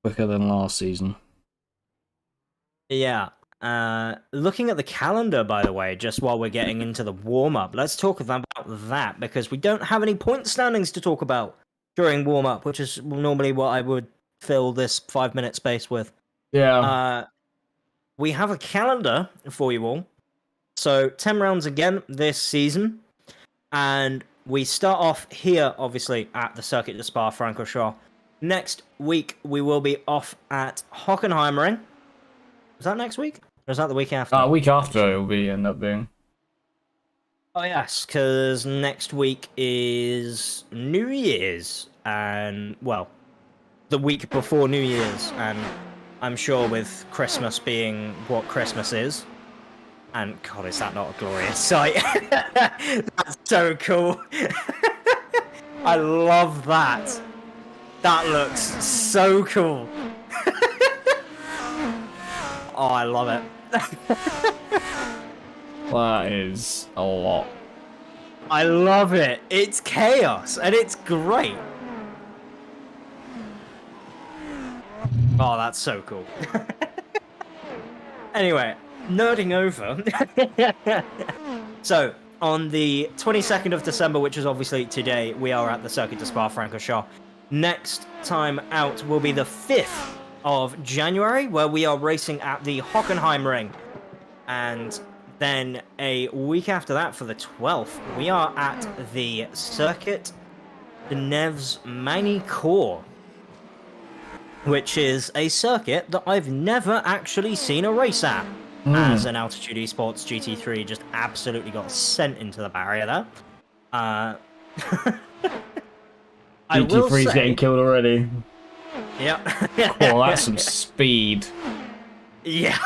quicker than last season. Yeah. Looking at the calendar, by the way, just while we're getting into the warm-up, let's talk about that, because we don't have any point standings to talk about during warm-up, which is normally what I would fill this 5-minute space with. Yeah. We have a calendar for you all. So 10 rounds again this season. And we start off here, obviously, at the Circuit de Spa-Francorchamps. Next week, we will be off at Hockenheimring. Is that next week? Or is that the week after? A week after it will end up being. Oh, yes, because next week is New Year's. And, well, the week before New Year's. And I'm sure with Christmas being what Christmas is. And, God, is that not a glorious sight? That's so cool. I love that. That looks so cool. Oh, I love it. That is a lot. I love it. It's chaos, and it's great. Oh, that's so cool. Anyway, nerding over. So, on the 22nd of December, which is obviously today, we are at the Circuit de Spa-Francorchamps. Next time out will be the 5th of January, where we are racing at the Hockenheimring. And then a week after that, for the 12th, we are at the Circuit de Neves-Magny-Cours, which is a circuit that I've never actually seen a race at. As an Altitude Esports GT3 just absolutely got sent into the barrier there. GT3's getting killed already. Yep. Oh, that's some speed. Yeah.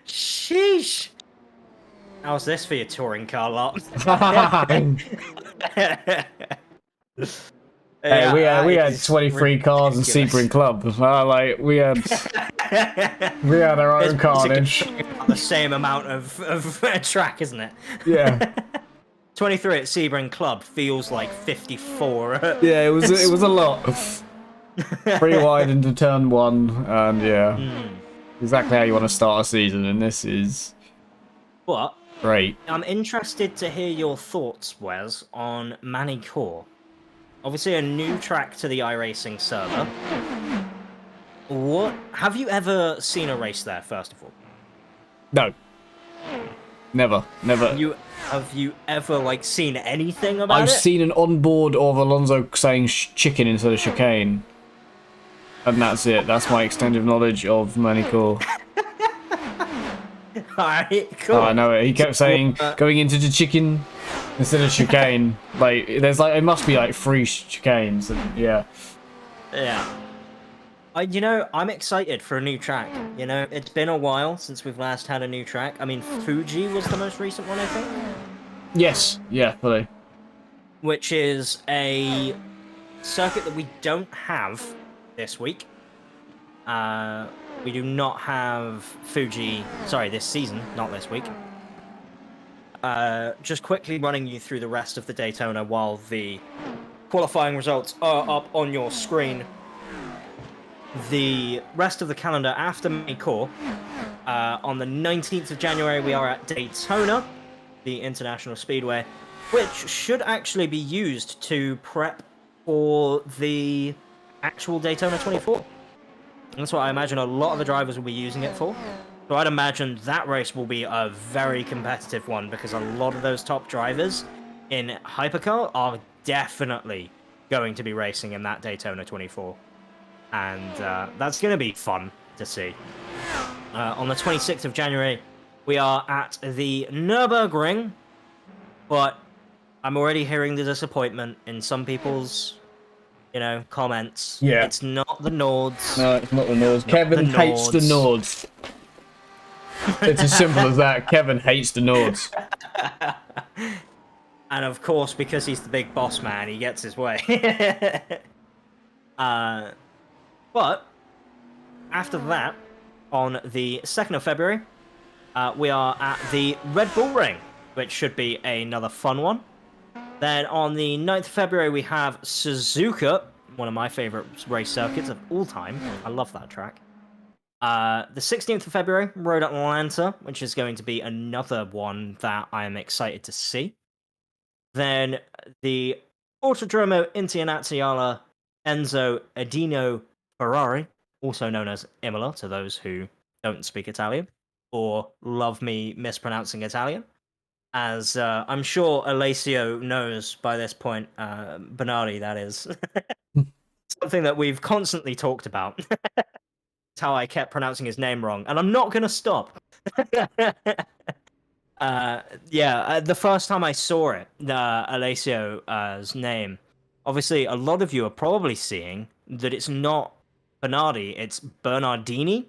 Sheesh. How's this for your touring car lot? Hey, we had 23 cars in Sebring Club. Like we had our own carnage. The same amount of track, isn't it? Yeah. 23 at Sebring Club feels like 54. Yeah, it was a lot. 3 wide into turn 1, and yeah, exactly how you want to start a season, and this is But great. I'm interested to hear your thoughts, Wes, on Manicourt. Obviously, a new track to the iRacing server. What have you ever seen a race there? First of all, No, never. have you ever like seen anything about I've it? seen an onboard of Alonso saying chicken instead of chicane, and that's it. That's my extended knowledge of Manicourt. Alright, cool. Oh, I know it. He kept saying going into the chicken instead of chicane. Like there's like it must be like 3 chicanes, and yeah. Yeah. You know, I'm excited for a new track. You know, it's been a while since we've last had a new track. I mean, Fuji was the most recent one, I think. Yes. Yeah. Fully. Which is a circuit that we don't have this week. We do not have Fuji, sorry, this season, not this week. Just quickly running you through the rest of the Daytona while the qualifying results are up on your screen. The rest of the calendar after Manicourt, on the 19th of January, we are at Daytona, the International Speedway, which should actually be used to prep for the actual Daytona 24. That's what I imagine a lot of the drivers will be using it for. So I'd imagine that race will be a very competitive one because a lot of those top drivers in Hypercar are definitely going to be racing in that Daytona 24. And that's going to be fun to see. On the 26th of January, we are at the Nürburgring, but I'm already hearing the disappointment in some people's, you know, comments. Yeah. It's not the Nords. No, it's not the Nords. Kevin hates the Nords. It's as simple as that. Kevin hates the Nords. And of course, because he's the big boss man, he gets his way. But after that, on the 2nd of February, we are at the Red Bull Ring, which should be another fun one. Then on the 9th of February, we have Suzuka, one of my favorite race circuits of all time. I love that track. The 16th of February, Road Atlanta, which is going to be another one that I am excited to see. Then the Autodromo Internazionale Enzo Edino Ferrari, also known as Imola to those who don't speak Italian or love me mispronouncing Italian. As I'm sure Alessio knows by this point, Bernardi, that is. Something that we've constantly talked about. It's how I kept pronouncing his name wrong, and I'm not going to stop. The first time I saw it, Alessio's name, obviously a lot of you are probably seeing that it's not Bernardi, it's Bernardini.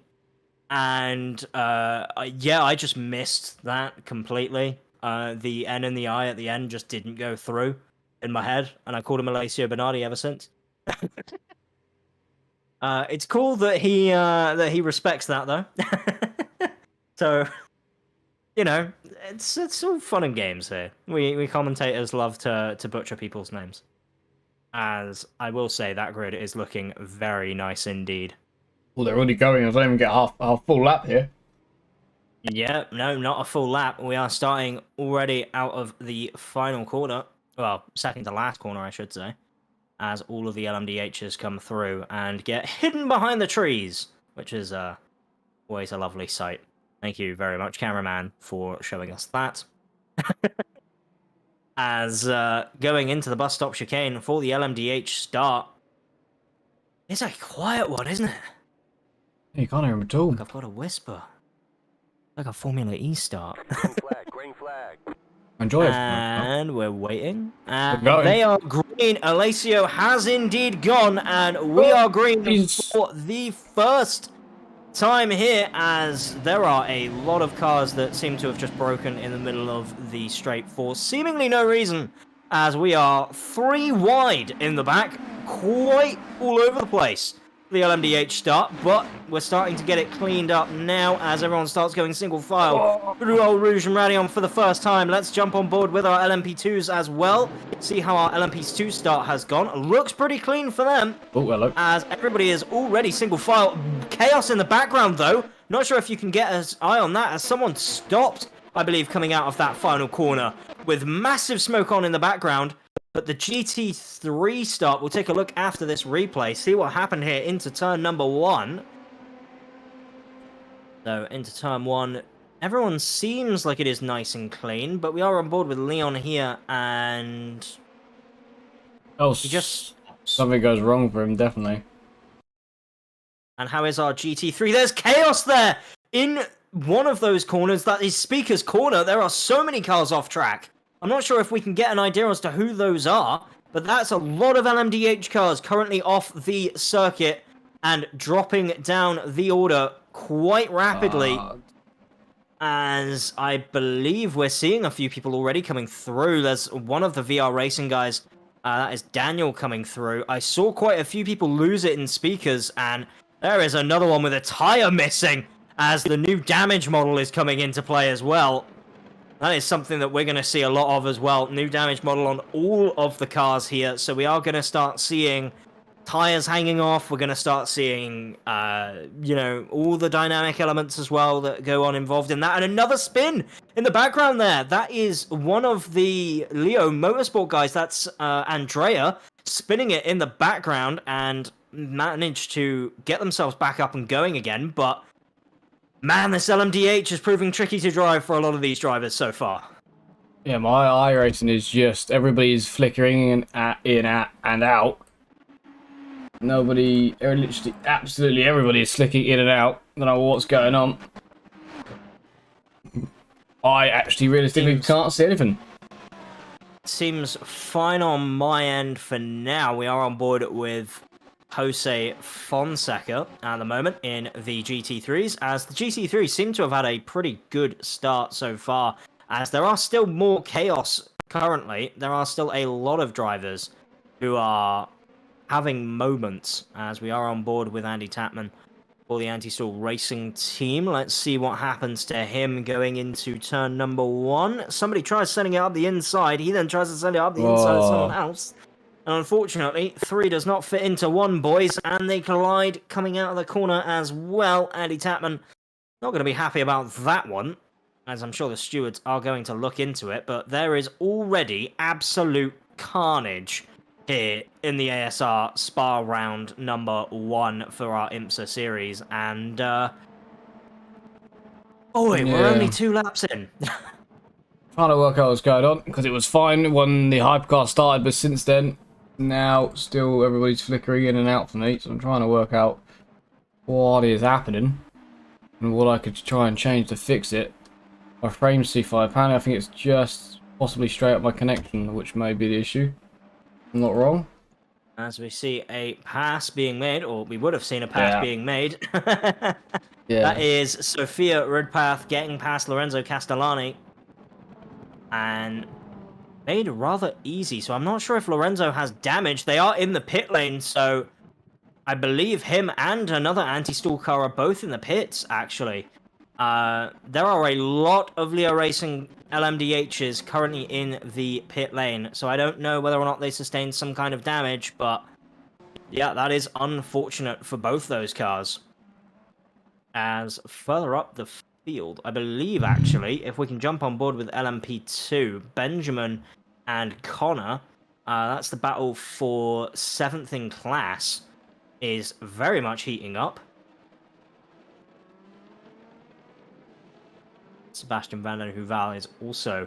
And I just missed that completely. The N and the I at the end just didn't go through in my head, and I called him Alessio Bernardi ever since. It's cool that he respects that though. So, you know, it's all fun and games here. We commentators love to butcher people's names. As I will say, that grid is looking very nice indeed. Well, they're already going. I don't even get half full lap here. Yeah, no, not a full lap. We are starting already out of the final corner. Well, second to last corner, I should say. As all of the LMDHs come through and get hidden behind the trees, which is always a lovely sight. Thank you very much, cameraman, for showing us that. As going into the bus stop chicane for the LMDH start. It's a quiet one, isn't it? You can't hear him at all. Look, I've got a whisper. Like a Formula E start. Green flag. Enjoy it. And we're waiting. Going. They are green. Alessio has indeed gone, and we are green He's- for the first time here, as there are a lot of cars that seem to have just broken in the middle of the straight for seemingly no reason, as we are 3 wide in the back, quite all over the place. the LMDh start, but we're starting to get it cleaned up now as everyone starts going single file through Old Rouge and Radion for the first time. Let's jump on board with our LMP2s as well. See how our LMP2 start has gone. Looks pretty clean for them. Oh, hello. As everybody is already single file. Chaos in the background, though. Not sure if you can get an eye on that, as someone stopped, I believe, coming out of that final corner with massive smoke on in the background. But the GT3 start, we'll take a look after this replay, see what happened here into turn number 1. So, into turn 1, everyone seems like it is nice and clean, but we are on board with Leon here, and... Oh, he just... something goes wrong for him, definitely. And how is our GT3? There's chaos there! In one of those corners, that is Speaker's Corner, there are so many cars off track. I'm not sure if we can get an idea as to who those are, but that's a lot of LMDh cars currently off the circuit and dropping down the order quite rapidly. As I believe we're seeing a few people already coming through. There's one of the VR racing guys, that is Daniel, coming through. I saw quite a few people lose it in speakers, and there is another one with a tire missing as the new damage model is coming into play as well. That is something that we're going to see a lot of as well. New damage model on all of the cars here. So we are going to start seeing tires hanging off. We're going to start seeing, you know, all the dynamic elements as well that go on involved in that. And another spin in the background there. That is one of the Leo Motorsport guys. That's Andrea spinning it in the background and managed to get themselves back up and going again. But man, this LMDh is proving tricky to drive for a lot of these drivers so far. Yeah, my iRacing is just everybody's flickering in and out. Nobody, literally, absolutely everybody is flicking in and out. Don't know what's going on. I actually realistically can't see anything. Seems fine on my end for now. We are on board with Jose Fonseca at the moment in the GT3s, as the GT3s seem to have had a pretty good start so far, as there are still more chaos currently. There are still a lot of drivers who are having moments, as we are on board with Andy Tapman for the Anti-Stall Racing team. Let's see what happens to him going into turn number 1. Somebody tries sending it up the inside. He then tries to send it up the inside of someone else. And unfortunately, 3 does not fit into 1, boys, and they collide coming out of the corner as well. Andy Tapman not going to be happy about that one, as I'm sure the stewards are going to look into it, but there is already absolute carnage here in the ASR Spa round number 1 for our IMSA series, and we're only 2 laps in. Trying to work out what's going on, because it was fine when the hypercar started, but since then, now still everybody's flickering in and out for me, so I'm trying to work out what is happening and what I could try and change to fix it. My frames see fine. Apparently I think it's just possibly straight up my connection, which may be the issue. I'm not wrong. As we see a pass being made, or we would have seen a pass being made. That is Sophia Rudpath getting past Lorenzo Castellani. And made rather easy, so I'm not sure if Lorenzo has damage. They are in the pit lane, so I believe him and another anti-stall car are both in the pits, actually. There are a lot of Leo Racing LMDHs currently in the pit lane, so I don't know whether or not they sustained some kind of damage, but yeah, that is unfortunate for both those cars. As further up the field, I believe, actually, if we can jump on board with LMP2, Benjamin and Connor, that's the battle for 7th in class, is very much heating up. Sebastian van den Heuvel is also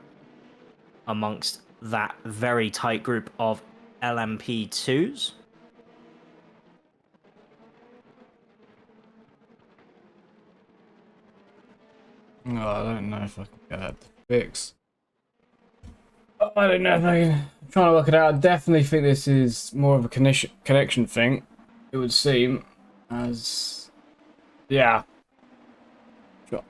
amongst that very tight group of LMP2s. Oh, I don't know if I can get that to fix. Oh, I don't know if I can. I'm trying to work it out. I definitely think this is more of a connection thing, it would seem. As. Yeah. Sure.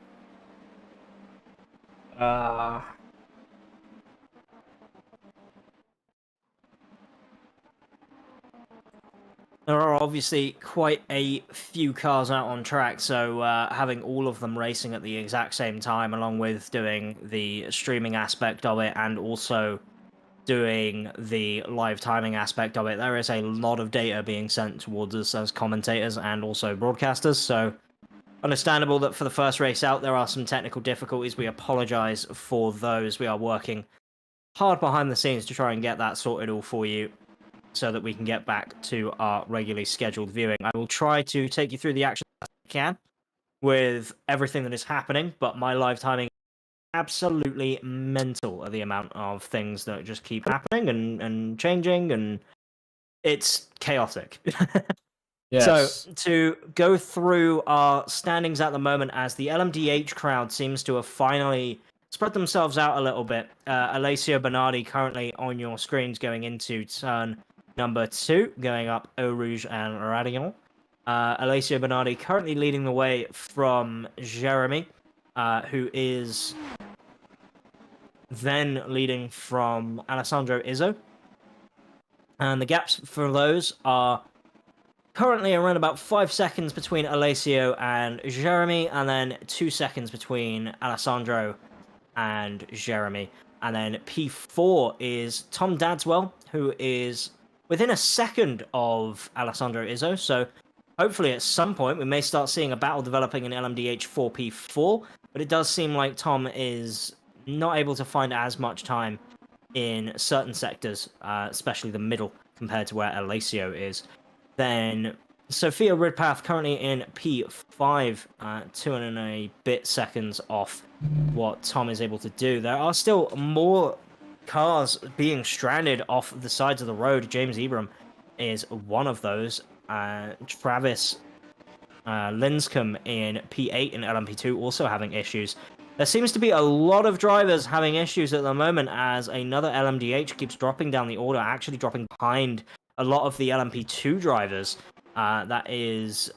There are obviously quite a few cars out on track, so having all of them racing at the exact same time, along with doing the streaming aspect of it and also doing the live timing aspect of it, there is a lot of data being sent towards us as commentators and also broadcasters, so understandable that for the first race out there are some technical difficulties. We apologize for those. We are working hard behind the scenes to try and get that sorted all for you so that we can get back to our regularly scheduled viewing. I will try to take you through the action as I can with everything that is happening, but my live timing is absolutely mental at the amount of things that just keep happening and changing, and it's chaotic. Yes. So, to go through our standings at the moment, as the LMDh crowd seems to have finally spread themselves out a little bit. Alessio Bernardi currently on your screens going into turn number 2, going up Eau Rouge and Radion. Alessio Bernardi currently leading the way from Jeremy, who is then leading from Alessandro Izzo. And the gaps for those are currently around about 5 seconds between Alessio and Jeremy, and then 2 seconds between Alessandro and Jeremy. And then P4 is Tom Dadswell, who is within a second of Alessandro Izzo. So hopefully at some point we may start seeing a battle developing in LMDh 4P4, but it does seem like Tom is not able to find as much time in certain sectors, especially the middle, compared to where Alessio is. Then Sophia Ridpath currently in P5, 2 and a bit seconds off what Tom is able to do. There are still more cars being stranded off the sides of the road. James Ebram is one of those. Travis Linscombe in P8 and LMP2 also having issues. There seems to be a lot of drivers having issues at the moment as another LMDh keeps dropping down the order, actually dropping behind a lot of the LMP2 drivers. That is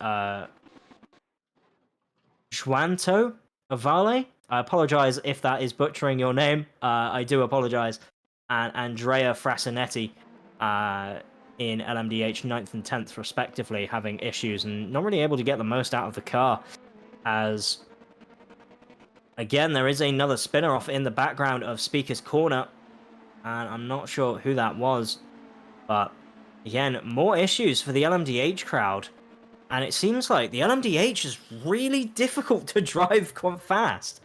Juanto Avale. I apologize if that is butchering your name. I do apologize. And Andrea Frasinetti in LMDh 9th and 10th respectively, having issues and not really able to get the most out of the car. As, again, there is another spinner off in the background of Speaker's Corner. And I'm not sure who that was. But, again, more issues for the LMDh crowd. And it seems like the LMDh is really difficult to drive quite fast.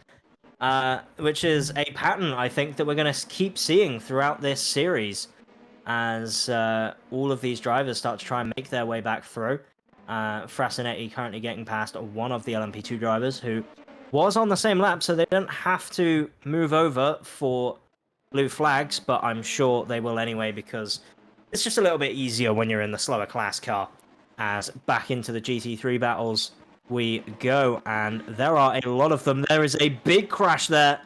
Which is a pattern, I think, that we're going to keep seeing throughout this series. As all of these drivers start to try and make their way back through. Frasinetti currently getting past one of the LMP2 drivers who was on the same lap, so they don't have to move over for blue flags, but I'm sure they will anyway because it's just a little bit easier when you're in the slower class car. As back into the GT3 battles we go, and there are a lot of them. There is a big crash there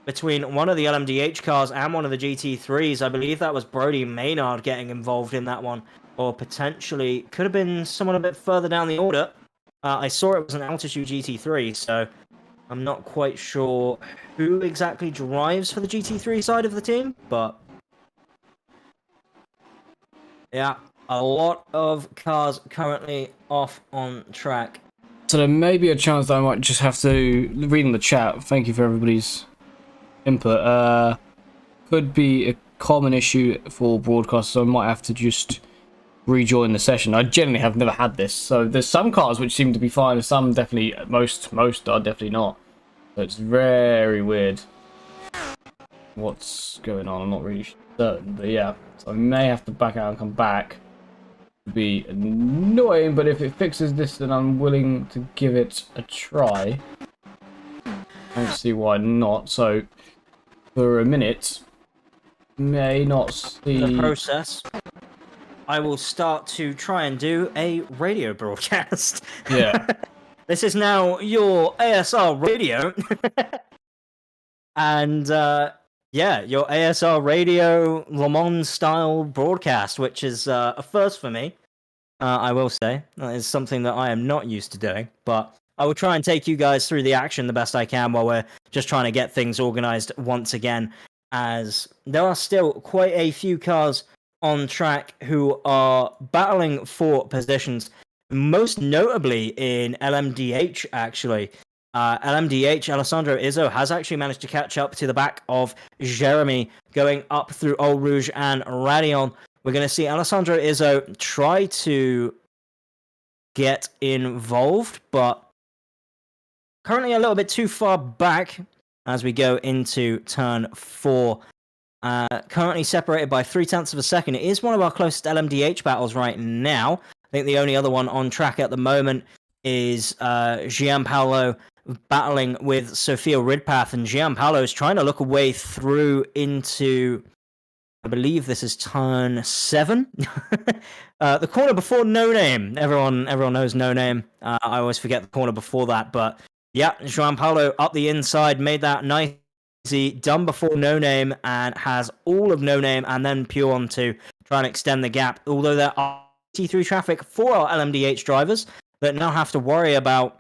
between one of the LMDh cars and one of the GT3s. I believe that was Brody Maynard getting involved in that one, or potentially could have been someone a bit further down the order. I saw it was an Altitude GT3, so I'm not quite sure who exactly drives for the GT3 side of the team, but yeah, a lot of cars currently off on track. So there may be a chance that I might just have to read in the chat. Thank you for everybody's input. Could be a common issue for broadcasters, so I might have to just rejoin the session. I generally have never had this, so there's some cars which seem to be fine, and some definitely, most are definitely not. So it's very weird what's going on. I'm not really certain, but yeah. So I may have to back out and come back. It'd be annoying, but if it fixes this, then I'm willing to give it a try. I don't see why not. So for a minute, may not see the process. I will start to try and do a radio broadcast. Yeah. This is now your ASR radio. And yeah, your ASR radio Le Mans style broadcast, which is a first for me. I will say that is something that I am not used to doing, but I will try and take you guys through the action the best I can while we're just trying to get things organized once again, as there are still quite a few cars on track who are battling for positions, most notably in LMDh, actually. LMDh, Alessandro Izzo, has actually managed to catch up to the back of Jeremy, going up through Eau Rouge and Radion. We're going to see Alessandro Izzo try to get involved, but currently a little bit too far back as we go into turn 4. Currently separated by 0.3 of a second. It is one of our closest LMDh battles right now. I think the only other one on track at the moment is Gianpaolo battling with Sophia Ridpath, and Gianpaolo is trying to look a way through into, I believe this is turn 7. The corner before No Name. Everyone knows No Name. I always forget the corner before that, but yeah, Gianpaolo up the inside, made that nice easy, done before No Name, and has all of No Name and then Puon to try and extend the gap. Although there are T3 traffic for our LMDh drivers that now have to worry about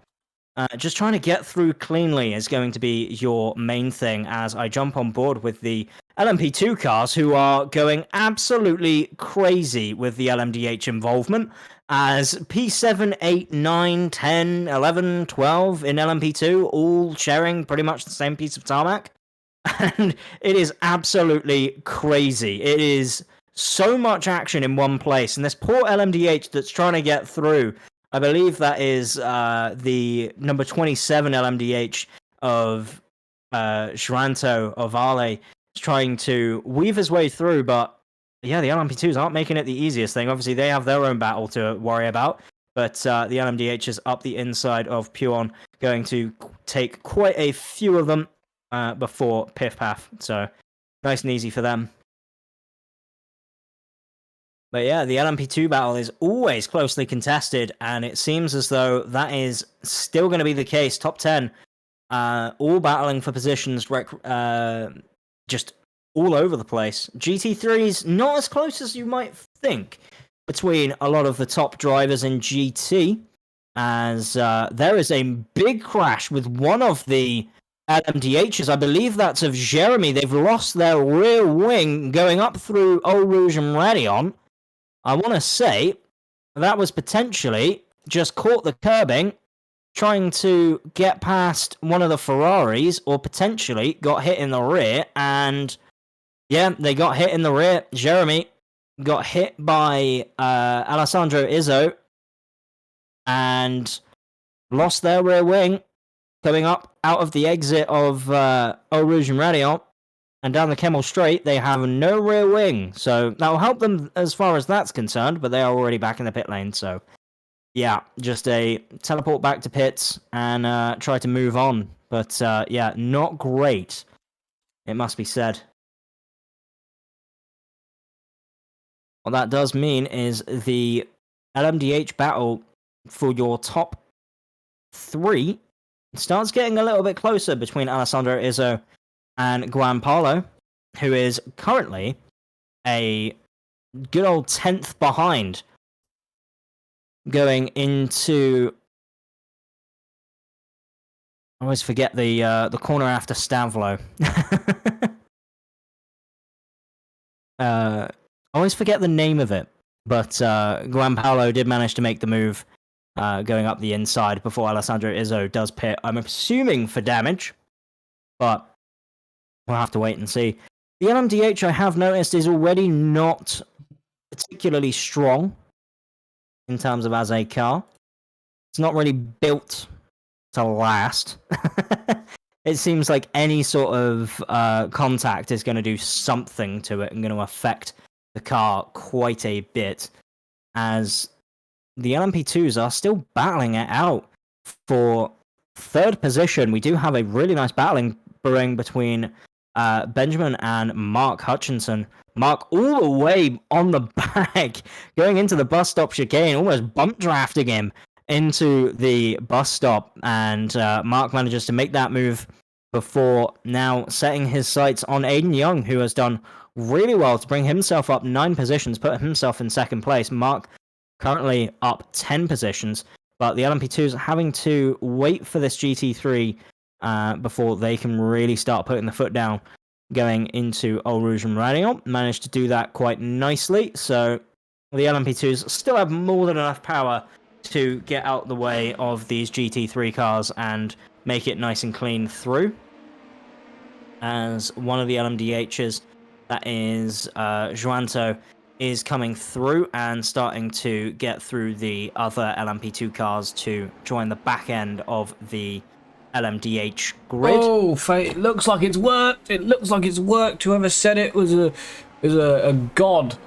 just trying to get through cleanly is going to be your main thing, as I jump on board with the LMP2 cars, who are going absolutely crazy with the LMDh involvement, as P7, 8, 9, 10, 11, 12 in LMP2, all sharing pretty much the same piece of tarmac. And it is absolutely crazy. It is so much action in one place, and this poor LMDh that's trying to get through, I believe that is the number 27 LMDh of Shranto of Vale, is trying to weave his way through, but yeah, the LMP2s aren't making it the easiest thing. Obviously, they have their own battle to worry about, but the LMDH is up the inside of Puon, going to take quite a few of them before Piff Paff, so nice and easy for them. But yeah, the LMP2 battle is always closely contested, and it seems as though that is still going to be the case. Top 10, all battling for positions just all over the place. GT3's not as close as you might think between a lot of the top drivers in GT, as there is a big crash with one of the LMDHs. I believe that's of Jeremy. They've lost their rear wing going up through Eau Rouge and Radion. I want to say that was potentially just caught the curbing, trying to get past one of the Ferraris, or potentially got hit in the rear. And yeah, they got hit in the rear. Jeremy got hit by Alessandro Izzo and lost their rear wing coming up out of the exit of Eau Rouge and Radion. And down the Kemmel Straight, they have no rear wing. So that will help them as far as that's concerned, but they are already back in the pit lane. So yeah, just a teleport back to pits and try to move on. But yeah, not great, it must be said. What that does mean is the LMDH battle for your top 3 starts getting a little bit closer between Alessandro Izzo and Gianpaolo, who is currently a good old 10th behind, going into, I always forget the corner after Stavlo. I always forget the name of it, but Gianpaolo did manage to make the move going up the inside before Alessandro Izzo does pit. I'm assuming for damage, but we'll have to wait and see. The LMDH, I have noticed, is already not particularly strong in terms of as a car. It's not really built to last. It seems like any sort of contact is going to do something to it and going to affect the car quite a bit, as the LMP2s are still battling it out for 3rd position. We do have a really nice battling brewing between Benjamin and Mark Hutchinson. Mark all the way on the back, going into the bus stop chicane, almost bump drafting him into the bus stop, and Mark manages to make that move before now setting his sights on Aiden Young, who has done really well to bring himself up 9 positions, put himself in 2nd place. Mark currently up 10 positions, but the LMP2s having to wait for this GT3 before they can really start putting the foot down. going into Eau Rouge and Radiant. Managed to do that quite nicely. So the LMP2s still have more than enough power to get out the way of these GT3 cars and make it nice and clean through. As one of the LMDHs, that is Joanto, is coming through and starting to get through the other LMP2 cars to join the back end of the LMDH grid. Oh, it looks like it's worked. It looks like it's worked. Whoever said it was a god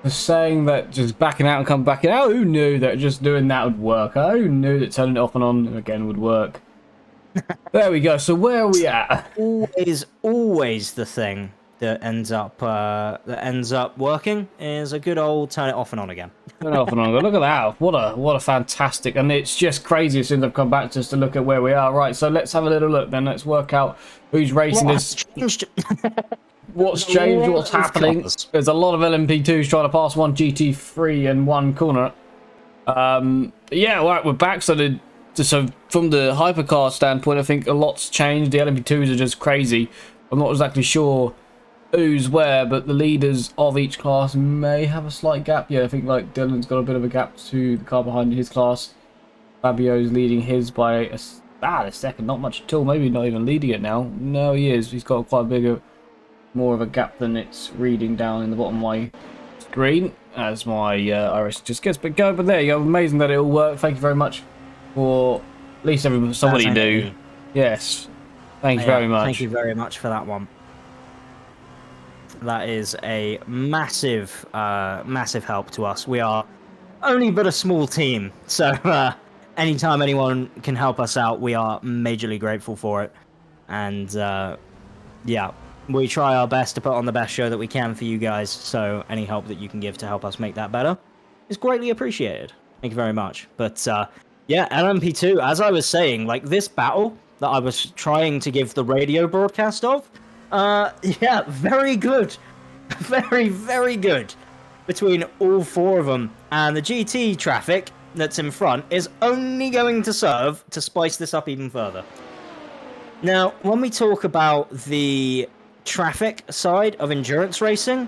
for saying that just backing out and coming back in. Oh, who knew that just doing that would work? Oh, who knew that turning it off and on again would work? There we go. So where are we at? Always the thing that ends up working is a good old turn it off and on again. Turn it off and on. Look at that! What a fantastic! And it's just crazy as soon as I've come back just to look at where we are. Right. So let's have a little look. Then let's work out who's racing this. What's changed? What's happening? There's a lot of LMP2s trying to pass one GT3 and one corner. Yeah, right, we're back. So from the hypercar standpoint, I think a lot's changed. The LMP2s are just crazy. I'm not exactly sure who's where, but the leaders of each class may have a slight gap. Yeah, I think like Dylan's got a bit of a gap to the car behind his class. Fabio's leading his by a second, not much at all. Maybe not even leading it now. No, he is. He's got quite more of a gap than it's reading down in the bottom of my screen as my iris just gets a bit going. But there you go. Amazing that it all worked. Thank you very much for at least somebody do. Yes. Thanks very much. Thank you very much for that one. That is a massive, massive help to us. We are only but a small team, so anytime anyone can help us out, we are majorly grateful for it. And yeah, we try our best to put on the best show that we can for you guys, so any help that you can give to help us make that better is greatly appreciated. Thank you very much. But yeah, LMP2, as I was saying, like this battle that I was trying to give the radio broadcast of, yeah, very good. Very, very good between all four of them. And the GT traffic that's in front is only going to serve to spice this up even further. Now, when we talk about the traffic side of endurance racing,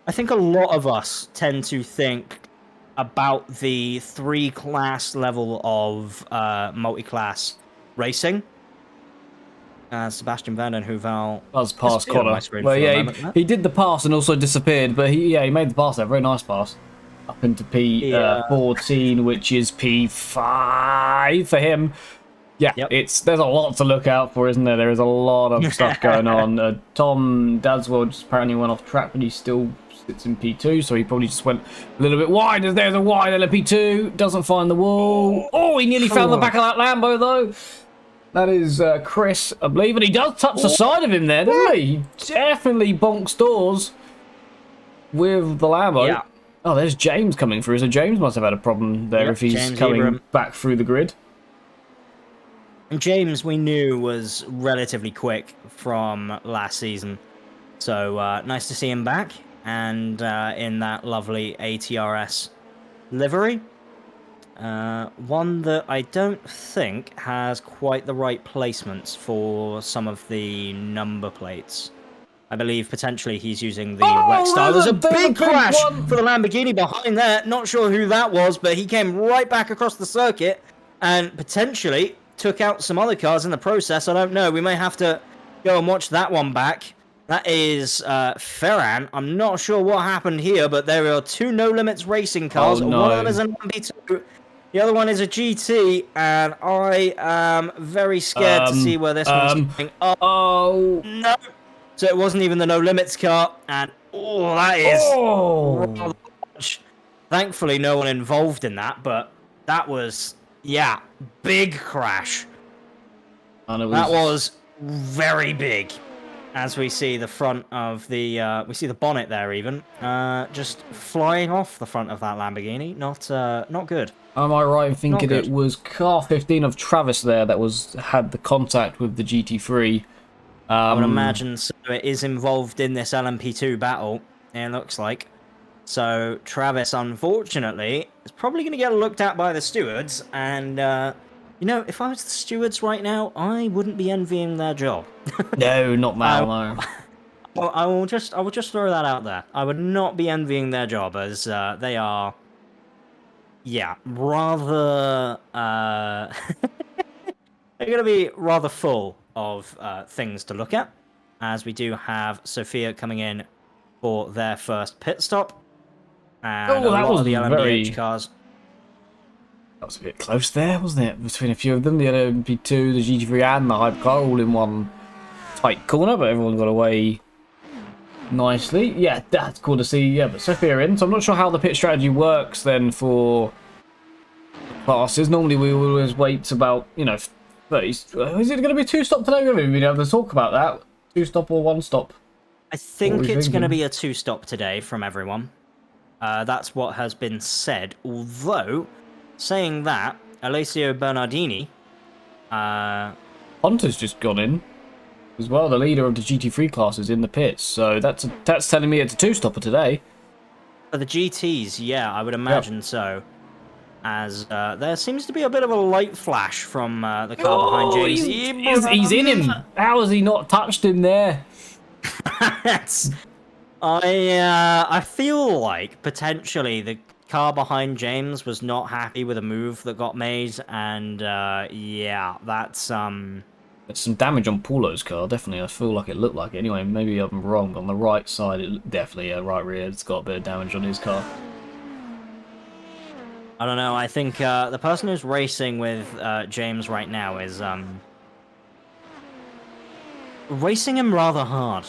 I think a lot of us tend to think about the 3-class level of multi-class racing. Sebastian Van den Hoovel does pass Connor. Well, yeah, he did the pass and also disappeared, but he made the pass there. Very nice pass. Up into P14, which is P5 for him. Yeah, there's a lot to look out for, isn't there? There is a lot of stuff going on. Tom Dadswell just apparently went off track, but he still sits in P2, so he probably just went a little bit wide. There's a wide LMP2, doesn't find the wall. Oh, he nearly found the back of that Lambo, though. That is Chris, I believe, and he does touch the side of him there, doesn't he? He definitely bonks doors with the Lambo. Yeah. Oh, there's James coming through, so James must have had a problem there if he's James coming back through the grid. And James, we knew, was relatively quick from last season, so nice to see him back, and in that lovely ATRS livery. One that I don't think has quite the right placements for some of the number plates. I believe potentially he's using the wet style. There's a big crash for the Lamborghini behind there. Not sure who that was, but he came right back across the circuit and potentially took out some other cars in the process. I don't know. We may have to go and watch that one back. That is Ferran. I'm not sure what happened here, but there are two No Limits racing cars. Oh, no. One of them is an LMP2. The other one is a GT, and I am very scared to see where this one's going. Oh, no. So it wasn't even the No Limits car, and that is... Thankfully, no one involved in that, but that was, big crash. And that was very big. As we see the front of the, we see the bonnet there even, just flying off the front of that Lamborghini. Not good. Am I right in thinking it was car 15 of Travis there that had the contact with the GT3? I would imagine so. It is involved in this LMP2 battle, it looks like. So Travis, unfortunately, is probably going to get looked at by the stewards. And, you know, if I was the stewards right now, I wouldn't be envying their job. No, not Mal, no. I will just throw that out there. I would not be envying their job, as they are, yeah, rather they're going to be rather full of things to look at, as we do have Sophia coming in for their first pit stop, and Oh, a that lot was of the LMDh very... cars. That was a bit close there, wasn't it? Between a few of them, the LMP2, the GT3 and the hypercar all in one tight corner, but everyone got away nicely. Yeah, that's cool to see. Yeah, but Sophia in, so I'm not sure how the pit strategy works then for classes. Normally we always wait about, you know, 30... Is it going to be 2-stop today? We're going to have to talk about that. 2-stop or 1-stop? I think it's going to be a 2-stop today from everyone. That's what has been said, although, saying that, Alessio Bernardini... Hunter's just gone in as well. The leader of the GT3 class is in the pits, so that's telling me it's a 2-stopper today. For the GTs, yeah, I would imagine so. As there seems to be a bit of a light flash from the car behind James. He's in him. How has he not touched him there? I feel like potentially the car behind James was not happy with a move that got made, and yeah, that's There's some damage on Paulo's car, definitely. I feel like it looked like it. Anyway, maybe I'm wrong. On the right side, it definitely, right rear, it's got a bit of damage on his car. I don't know. I think the person who's racing with James right now is racing him rather hard.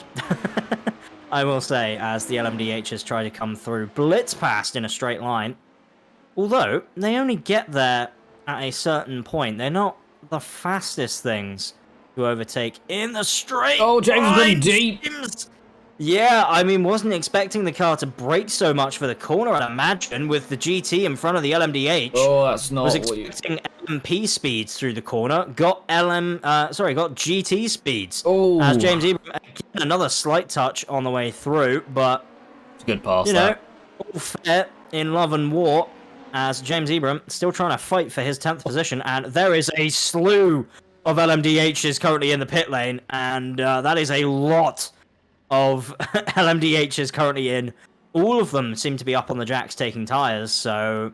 I will say, as the LMDHs try to come through, blitz past in a straight line. Although they only get there at a certain point, they're not the fastest things to overtake in the straight. Oh, James is going deep. James. Yeah, I mean, wasn't expecting the car to brake so much for the corner, I'd imagine, with the GT in front of the LMDH. Oh, that's not was expecting LMP speeds through the corner. Got got GT speeds. Oh. As James Ebram, again, another slight touch on the way through, but It's a good pass, you know, all fair in love and war, as James Ebram still trying to fight for his 10th position, and there is a slew of LMDHs currently in the pit lane, and that is a lot of LMDHs currently in. All of them seem to be up on the jacks taking tyres, so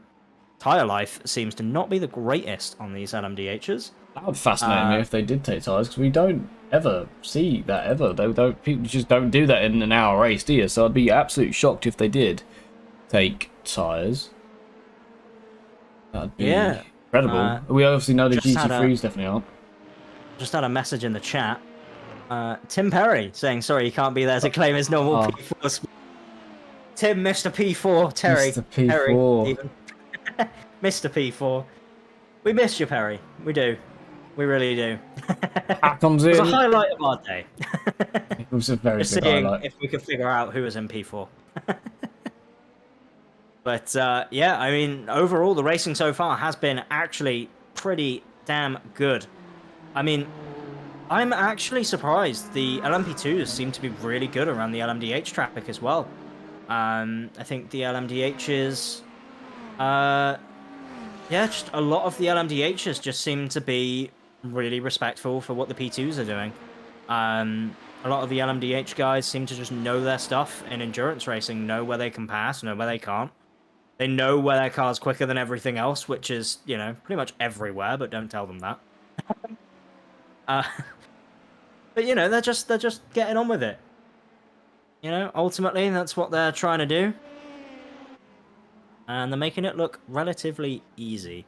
tyre life seems to not be the greatest on these LMDHs. That would fascinate me if they did take tyres, because we don't ever see that ever. People just don't do that in an hour race, do you? So I'd be absolutely shocked if they did take tyres. That'd be incredible. We obviously know the GT3s definitely aren't. Just had a message in the chat. Tim Perry saying sorry he can't be there to claim his normal P4. Tim, Mr. P4, Terry. Mr. P4. Terry, even. Mr. P4. We miss you, Perry. We do. We really do. That comes in. It was a highlight of our day. It was a very Just good seeing highlight. if we could figure out who was in P4. But yeah, I mean, overall, the racing so far has been actually pretty damn good. I mean, I'm actually surprised. The LMP2s seem to be really good around the LMDH traffic as well. I think the LMDHs... yeah, just a lot of the LMDHs just seem to be really respectful for what the P2s are doing. A lot of the LMDH guys seem to just know their stuff in endurance racing, know where they can pass, know where they can't. They know where their car's quicker than everything else, which is, you know, pretty much everywhere, but don't tell them that. But, you know, they're just getting on with it. You know, ultimately, that's what they're trying to do. And they're making it look relatively easy.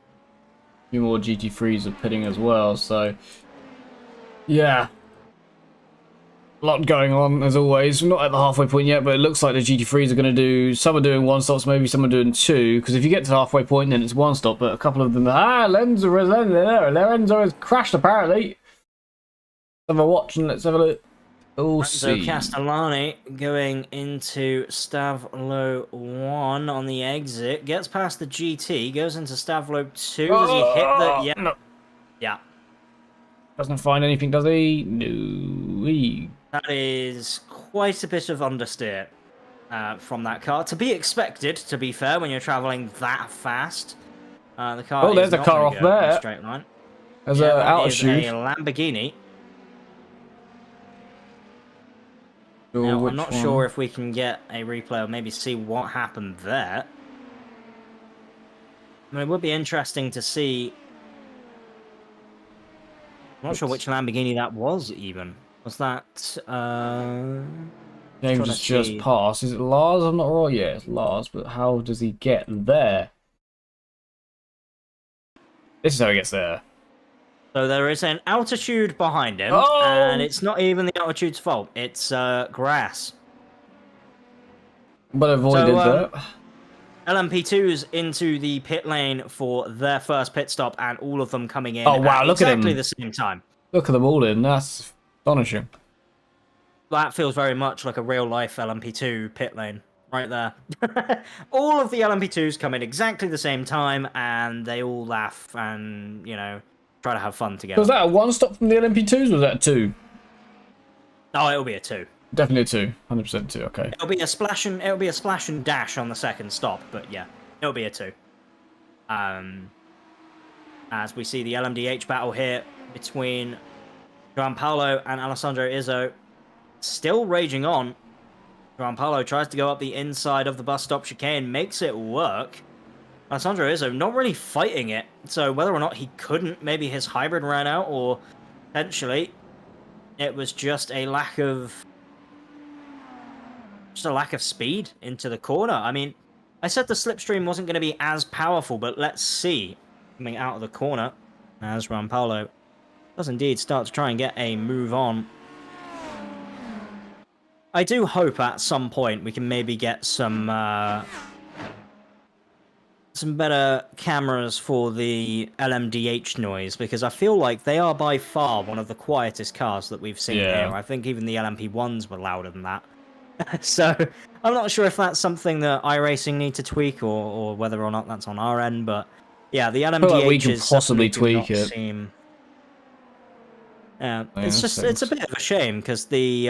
A few more GT3s are pitting as well, so... Yeah. A lot going on, as always. We're not at the halfway point yet, but it looks like the GT3s are going to do... Some are doing 1-stops, maybe some are doing 2, because if you get to the halfway point, then it's 1-stop, but a couple of them... Lorenzo has crashed, apparently. Let's have a watch and let's have a look. Oh, So Castellani going into Stavlo 1 on the exit. Gets past the GT, goes into Stavlo 2. Does he hit the... Yeah. No. Yeah. Doesn't find anything, does he? No. That is quite a bit of understeer from that car. To be expected, to be fair, when you're travelling that fast. The car there's a car off there. In a straight line. There's an outer shoot. A Lamborghini. Now, I'm not sure if we can get a replay or maybe see what happened there. I mean, it would be interesting to see. I'm not sure which Lamborghini that was, even. Was that, James has just passed. Is it Lars? I'm not right. Yeah, it's Lars, but how does he get there? This is how he gets there. So there is an altitude behind him, oh! and it's not even the altitude's fault. It's grass. But avoided that. LMP2's into the pit lane for their first pit stop, and all of them coming in look at exactly the same time. Look at them all in. That's astonishing. That feels very much like a real-life LMP2 pit lane. Right there. All of the LMP2s come in exactly the same time, and they all laugh and, you know, try to have fun together. Was that a one stop from the LMP2s, or was that a 2? Oh, it'll be a 2. Definitely a 2. 100% 2, okay. It'll be a splash and dash on the second stop, but yeah, it'll be a 2. As we see the LMDh battle here between João Paulo and Alessandro Izzo still raging on. João Paulo tries to go up the inside of the bus stop chicane, makes it work. Alessandro Izzo not really fighting it, so whether or not he couldn't, maybe his hybrid ran out, or potentially it was just a lack of speed into the corner. I mean, I said the slipstream wasn't going to be as powerful, but let's see. Coming out of the corner as João Paulo does indeed start to try and get a move on. I do hope at some point we can maybe get some better cameras for the LMDh noise, because I feel like they are by far one of the quietest cars that we've seen here. I think even the LMP1s were louder than that. So I'm not sure if that's something that iRacing need to tweak, or whether or not that's on our end, but yeah, the LMDh like we can possibly tweak it. It's a bit of a shame, because the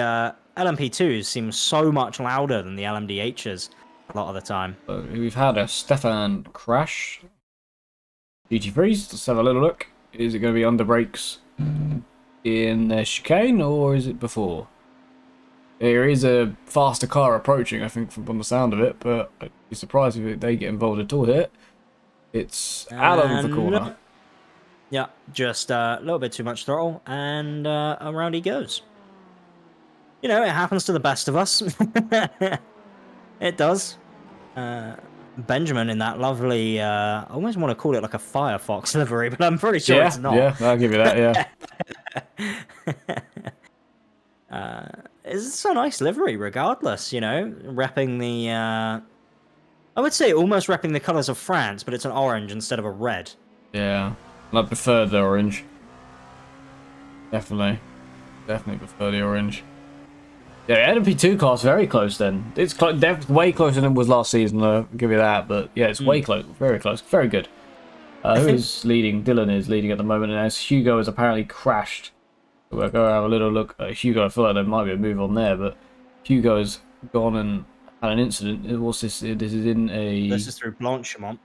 LMP2s seem so much louder than the LMDHs a lot of the time. We've had a Stefan crash. GT3s, let's have a little look. Is it going to be under brakes in the chicane, or is it before? There is a faster car approaching, I think, from the sound of it, but I'd be surprised if they get involved at all here. It's out of the corner. Yeah, just a little bit too much throttle, and around he goes. You know, it happens to the best of us. It does. Benjamin in that lovely, I almost want to call it like a Firefox livery, but I'm pretty sure it's not. Yeah, I'll give you that, yeah. It's a nice livery regardless, you know, repping the, I would say almost repping the colours of France, but it's an orange instead of a red. Yeah, I prefer the orange. Definitely prefer the orange. Yeah, LMP2 car's very close then. It's way closer than it was last season, I'll give you that, but yeah, it's way close, very close, very good. Who is leading? Dylan is leading at the moment, and as Hugo has apparently crashed. We'll go have a little look at Hugo. I feel like there might be a move on there, but Hugo has gone and had an incident. What's this? This is in a... This is through Blanchemont.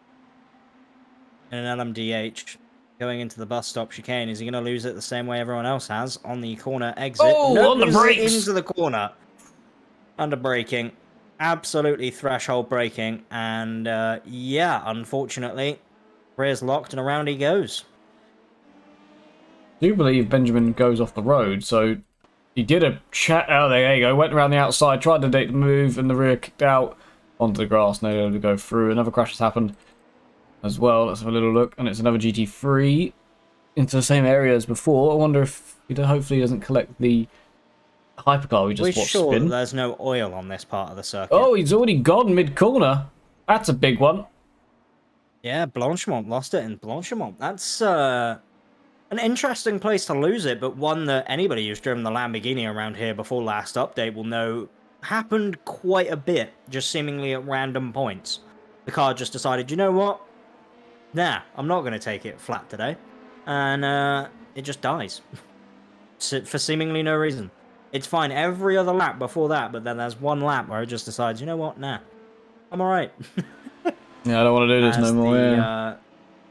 In an LMDh. Going into the bus stop chicane. Is he going to lose it the same way everyone else has? On the corner exit. Oh, on the brakes! Into the corner. Under braking. Absolutely threshold braking. And, yeah, unfortunately, rear's locked and around he goes. I do believe Benjamin goes off the road, so he did a chat. Oh, there you go. Went around the outside, tried to take the move, and the rear kicked out onto the grass. Now able to go through. Another crash has happened as well. Let's have a little look, and it's another GT3 into the same area as before. I wonder if he hopefully doesn't collect the hypercar we just watched sure spin. There's no oil on this part of the circuit. Oh, he's already gone mid-corner. That's a big one. Yeah, Blanchemont lost it in Blanchemont. That's an interesting place to lose it, but one that anybody who's driven the Lamborghini around here before last update will know happened quite a bit, just seemingly at random points. The car just decided, you know what? Nah, I'm not going to take it flat today. And it just dies. For seemingly no reason. It's fine every other lap before that, but then there's one lap where it just decides, you know what? Nah, I'm alright. Yeah, I don't want to do this no more, yeah.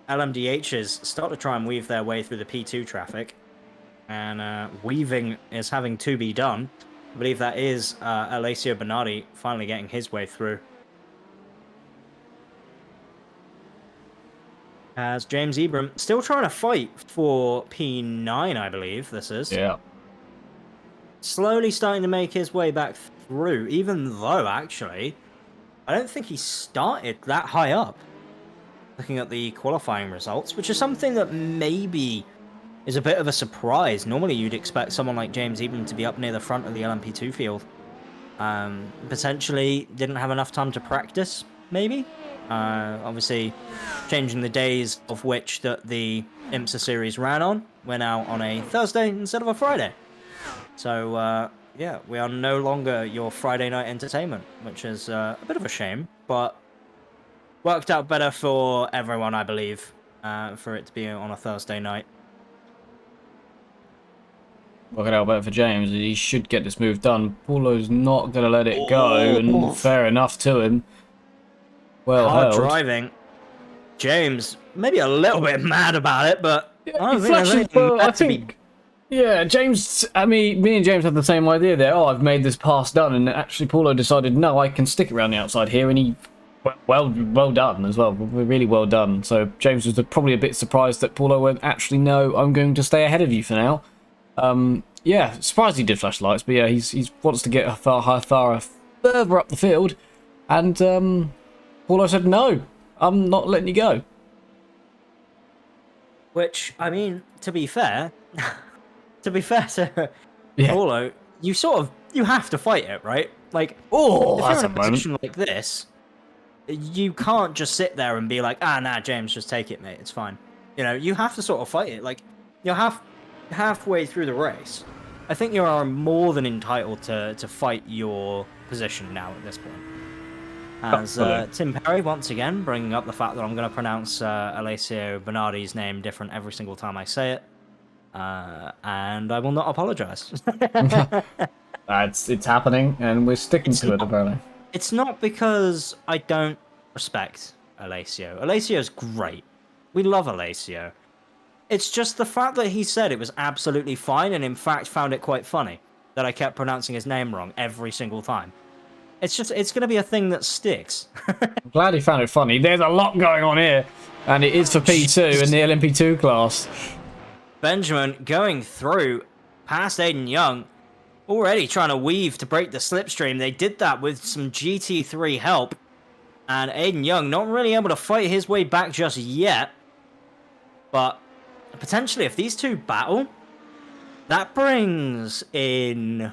LMDHs start to try and weave their way through the P2 traffic. And weaving is having to be done. I believe that is Alessio Bernardi finally getting his way through. As James Ebram still trying to fight for P9, I believe this is. Yeah. Slowly starting to make his way back through, even though, actually, I don't think he started that high up. Looking at the qualifying results, which is something that maybe is a bit of a surprise. Normally, you'd expect someone like James Ebram to be up near the front of the LMP2 field. Potentially didn't have enough time to practice, maybe? Obviously, changing the days of which that the IMSA series ran on. We're now on a Thursday instead of a Friday. So, yeah, we are no longer your Friday night entertainment, which is a bit of a shame, but worked out better for everyone, I believe, for it to be on a Thursday night. Working out better for James. He should get this move done. Paulo's not going to let it go, and fair enough to him. Well Hard held. driving. James, maybe a little bit mad about it, but Yeah, I don't think there's anything mad to be. Yeah, James, I mean, me and James had the same idea there. Oh, I've made this pass done, and actually Paulo decided, no, I can stick it around the outside here, and he, well done as well, really well done. So James was probably a bit surprised that Paulo went, actually, no, I'm going to stay ahead of you for now. Yeah, surprised he did flash lights, but yeah, he wants to get far further up the field, and Paulo said, no, I'm not letting you go. Which, I mean, to be fair, to Yeah. Paulo, you have to fight it, right? Like, Oh, if that's you're a in a position like this, you can't just sit there and be like, nah, James, just take it, mate, it's fine. You know, you have to sort of fight it. Like, you're halfway through the race. I think you are more than entitled to fight your position now at this point. As Tim Perry, once again, bringing up the fact that I'm going to pronounce Alessio Bernardi's name different every single time I say it. And I will not apologize. It's happening, and we're sticking to it, apparently. It's not because I don't respect Alessio. Alessio's great. We love Alessio. It's just the fact that he said it was absolutely fine, and in fact found it quite funny that I kept pronouncing his name wrong every single time. It's going to be a thing that sticks. I'm glad he found it funny. There's a lot going on here, and it is for P2 in the LMP2 class. Benjamin going through past Aiden Young, already trying to weave to break the slipstream. They did that with some GT3 help, and Aiden Young not really able to fight his way back just yet. But potentially, if these two battle, that brings in...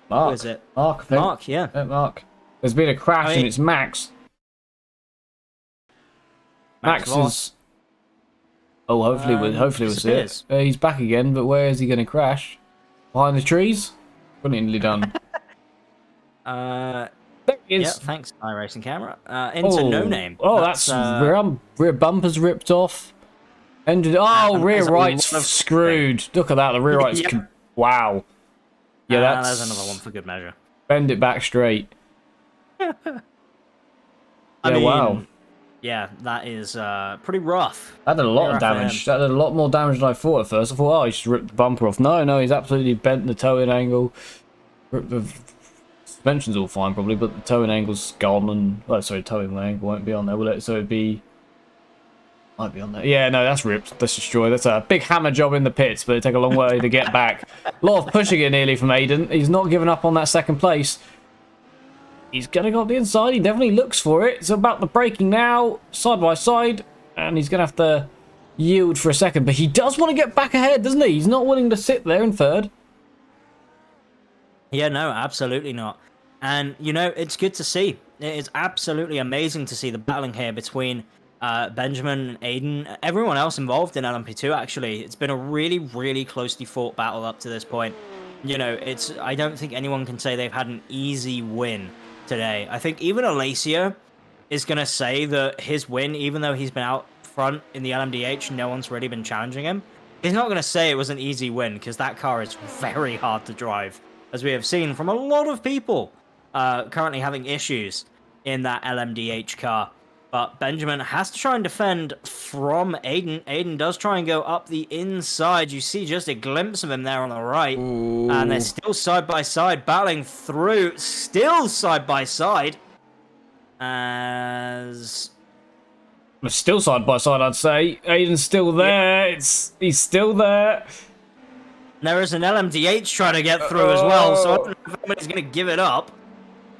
Mark. Who is it? Mark, I think. Mark, yeah. Mark. There's been a crash, and it's Max. Max is... Oh, hopefully we'll see it. He's back again, but where is he going to crash? Behind the trees? Brilliantly done. There he is. Yeah, thanks, iRacing camera. Into No Name. Oh, that's rear bumper's ripped off. Engine. Oh, rear right's screwed. Look at that. The rear right's. Yep. Wow. Yeah, there's another one for good measure. Bend it back straight. I mean, wow. Yeah, that is pretty rough. That did a lot of damage. That did a lot more damage than I thought at first. I thought, oh, he just ripped the bumper off. No, he's absolutely bent the toe-in angle. The suspension's all fine, probably, but the toe-in angle's gone. And toe-in angle won't be on there, will it? So it'd be... Might be on there. Yeah, no, that's ripped. That's destroyed. That's a big hammer job in the pits, but it'd take a long way to get back. A lot of pushing it nearly from Aiden. He's not giving up on that second place. He's going to go up the inside. He definitely looks for it. It's about the braking now, side by side, and he's going to have to yield for a second. But he does want to get back ahead, doesn't he? He's not willing to sit there in third. Yeah, no, absolutely not. And, you know, it's good to see. It is absolutely amazing to see the battling here between Benjamin and Aiden. Everyone else involved in LMP2, actually. It's been a really, really closely fought battle up to this point. You know, I don't think anyone can say they've had an easy win today. I think even Alessio is going to say that his win, even though he's been out front in the LMDh, no one's really been challenging him. He's not going to say it was an easy win, because that car is very hard to drive, as we have seen from a lot of people currently having issues in that LMDh car. But Benjamin has to try and defend from Aiden. Aiden does try and go up the inside. You see just a glimpse of him there on the right. Ooh. And they're still side by side, battling through. Still side by side. As... We're still side by side, I'd say. Aiden's still there. Yeah. He's still there. There is an LMDh trying to get through as well, so I don't know if anybody's going to give it up.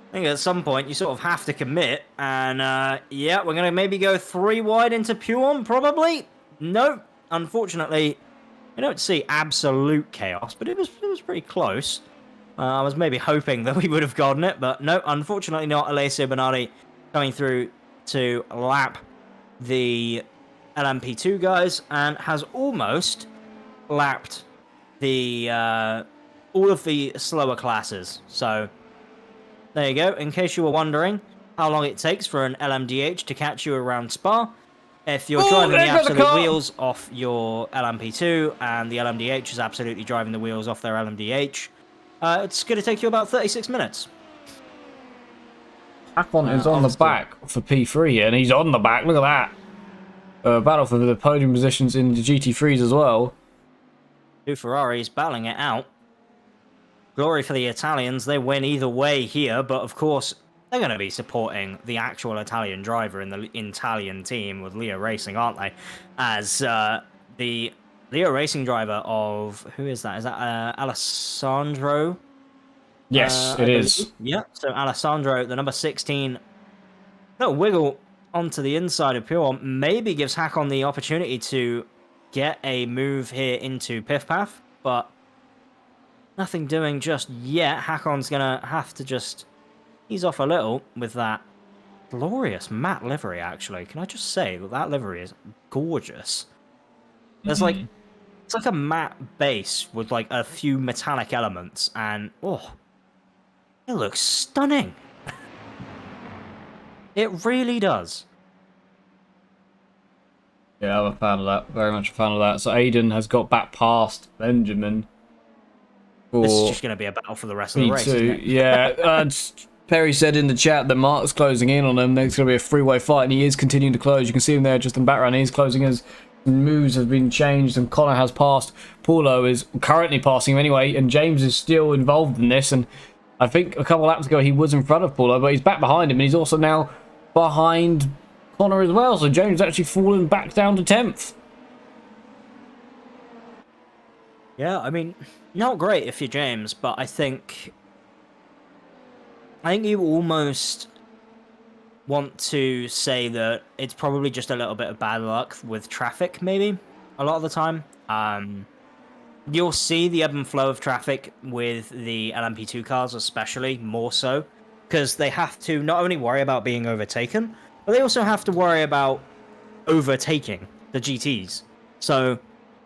I think at some point you sort of have to commit, and yeah, we're going to maybe go 3 wide into Puon, probably? No, unfortunately, I don't see absolute chaos, but it was pretty close. I was maybe hoping that we would have gotten it, but no, unfortunately not. Alessio Bernardi coming through to lap the LMP2 guys, and has almost lapped the all of the slower classes. So there you go. In case you were wondering how long it takes for an LMDh to catch you around Spa, if you're driving the absolute wheels off your LMP2 and the LMDh is absolutely driving the wheels off their LMDh, it's going to take you about 36 minutes. Hakon is on the back for P3, and he's on the back. Look at that. Battle for the podium positions in the GT3s as well. 2 Ferraris battling it out. Glory for the Italians. They win either way here, but of course they're going to be supporting the actual Italian driver in the Italian team with Leo Racing, aren't they? As the Leo Racing driver of... Who is that? Is that Alessandro? Yes, it is. Yeah, so Alessandro, the number 16, little wiggle onto the inside of Pure, maybe gives Hakon the opportunity to get a move here into Piff Path, but nothing doing just yet. Hakon's gonna have to just ease off a little with that glorious matte livery, actually. Can I just say that that livery is gorgeous? There's like, it's like a matte base with like a few metallic elements, and oh, it looks stunning. It really does. Yeah, I'm a fan of that. Very much a fan of that. So Aiden has got back past Benjamin. This is just going to be a battle for the rest of the race, isn't it? Yeah. Perry said in the chat that Mark's closing in on him. There's going to be a three-way fight, and he is continuing to close. You can see him there just in the background. He's closing as moves have been changed, and Connor has passed. Paulo is currently passing him anyway, and James is still involved in this. And I think a couple of laps ago he was in front of Paulo, but he's back behind him, and he's also now behind Connor as well. So James actually fallen back down to 10th. Yeah, I mean, not great if you're James, but I think you almost want to say that it's probably just a little bit of bad luck with traffic, maybe, a lot of the time. You'll see the ebb and flow of traffic with the LMP2 cars, especially, more so, because they have to not only worry about being overtaken, but they also have to worry about overtaking the GTs. So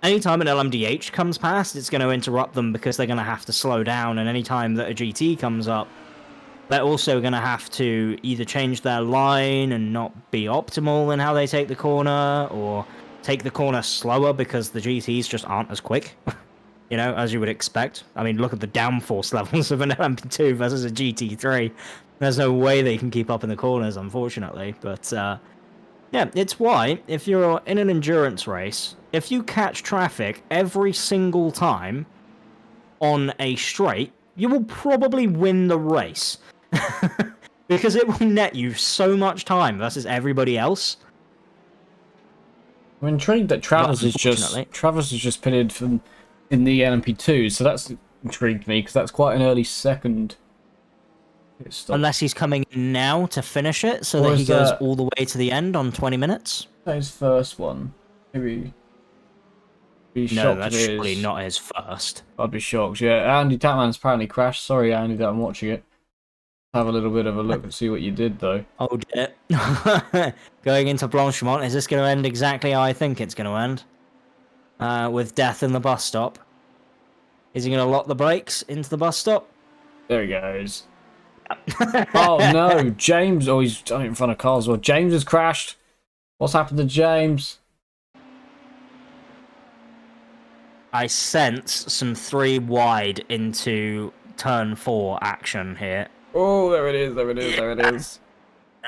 anytime an LMDh comes past, it's going to interrupt them because they're going to have to slow down, and anytime that a GT comes up, they're also going to have to either change their line and not be optimal in how they take the corner, or take the corner slower because the GTs just aren't as quick, you know, as you would expect. I mean, look at the downforce levels of an LMP2 versus a GT3. There's no way they can keep up in the corners, unfortunately. But, yeah, it's why, if you're in an endurance race, if you catch traffic every single time on a straight, you will probably win the race. Because it will net you so much time versus everybody else. I'm intrigued that Travis is just pitted from in the LMP2, so that's intrigued me because that's quite an early second. Unless he's coming in now to finish it, so that he goes all the way to the end on 20 minutes. That's his first one. Maybe. No, that's surely not his first. I'd be shocked. Yeah, Andy Tatman's apparently crashed. Sorry, Andy, that I'm watching it. Have a little bit of a look and see what you did, though. Oh dear. Going into Blanchimont, is this going to end exactly how I think it's going to end? With death in the bus stop. Is he going to lock the brakes into the bus stop? There he goes. Oh no, James. Oh, he's done it in front of cars. Well, James has crashed. What's happened to James? I sense some 3 wide into turn 4 action here. Oh, there it is, there it is, there it is.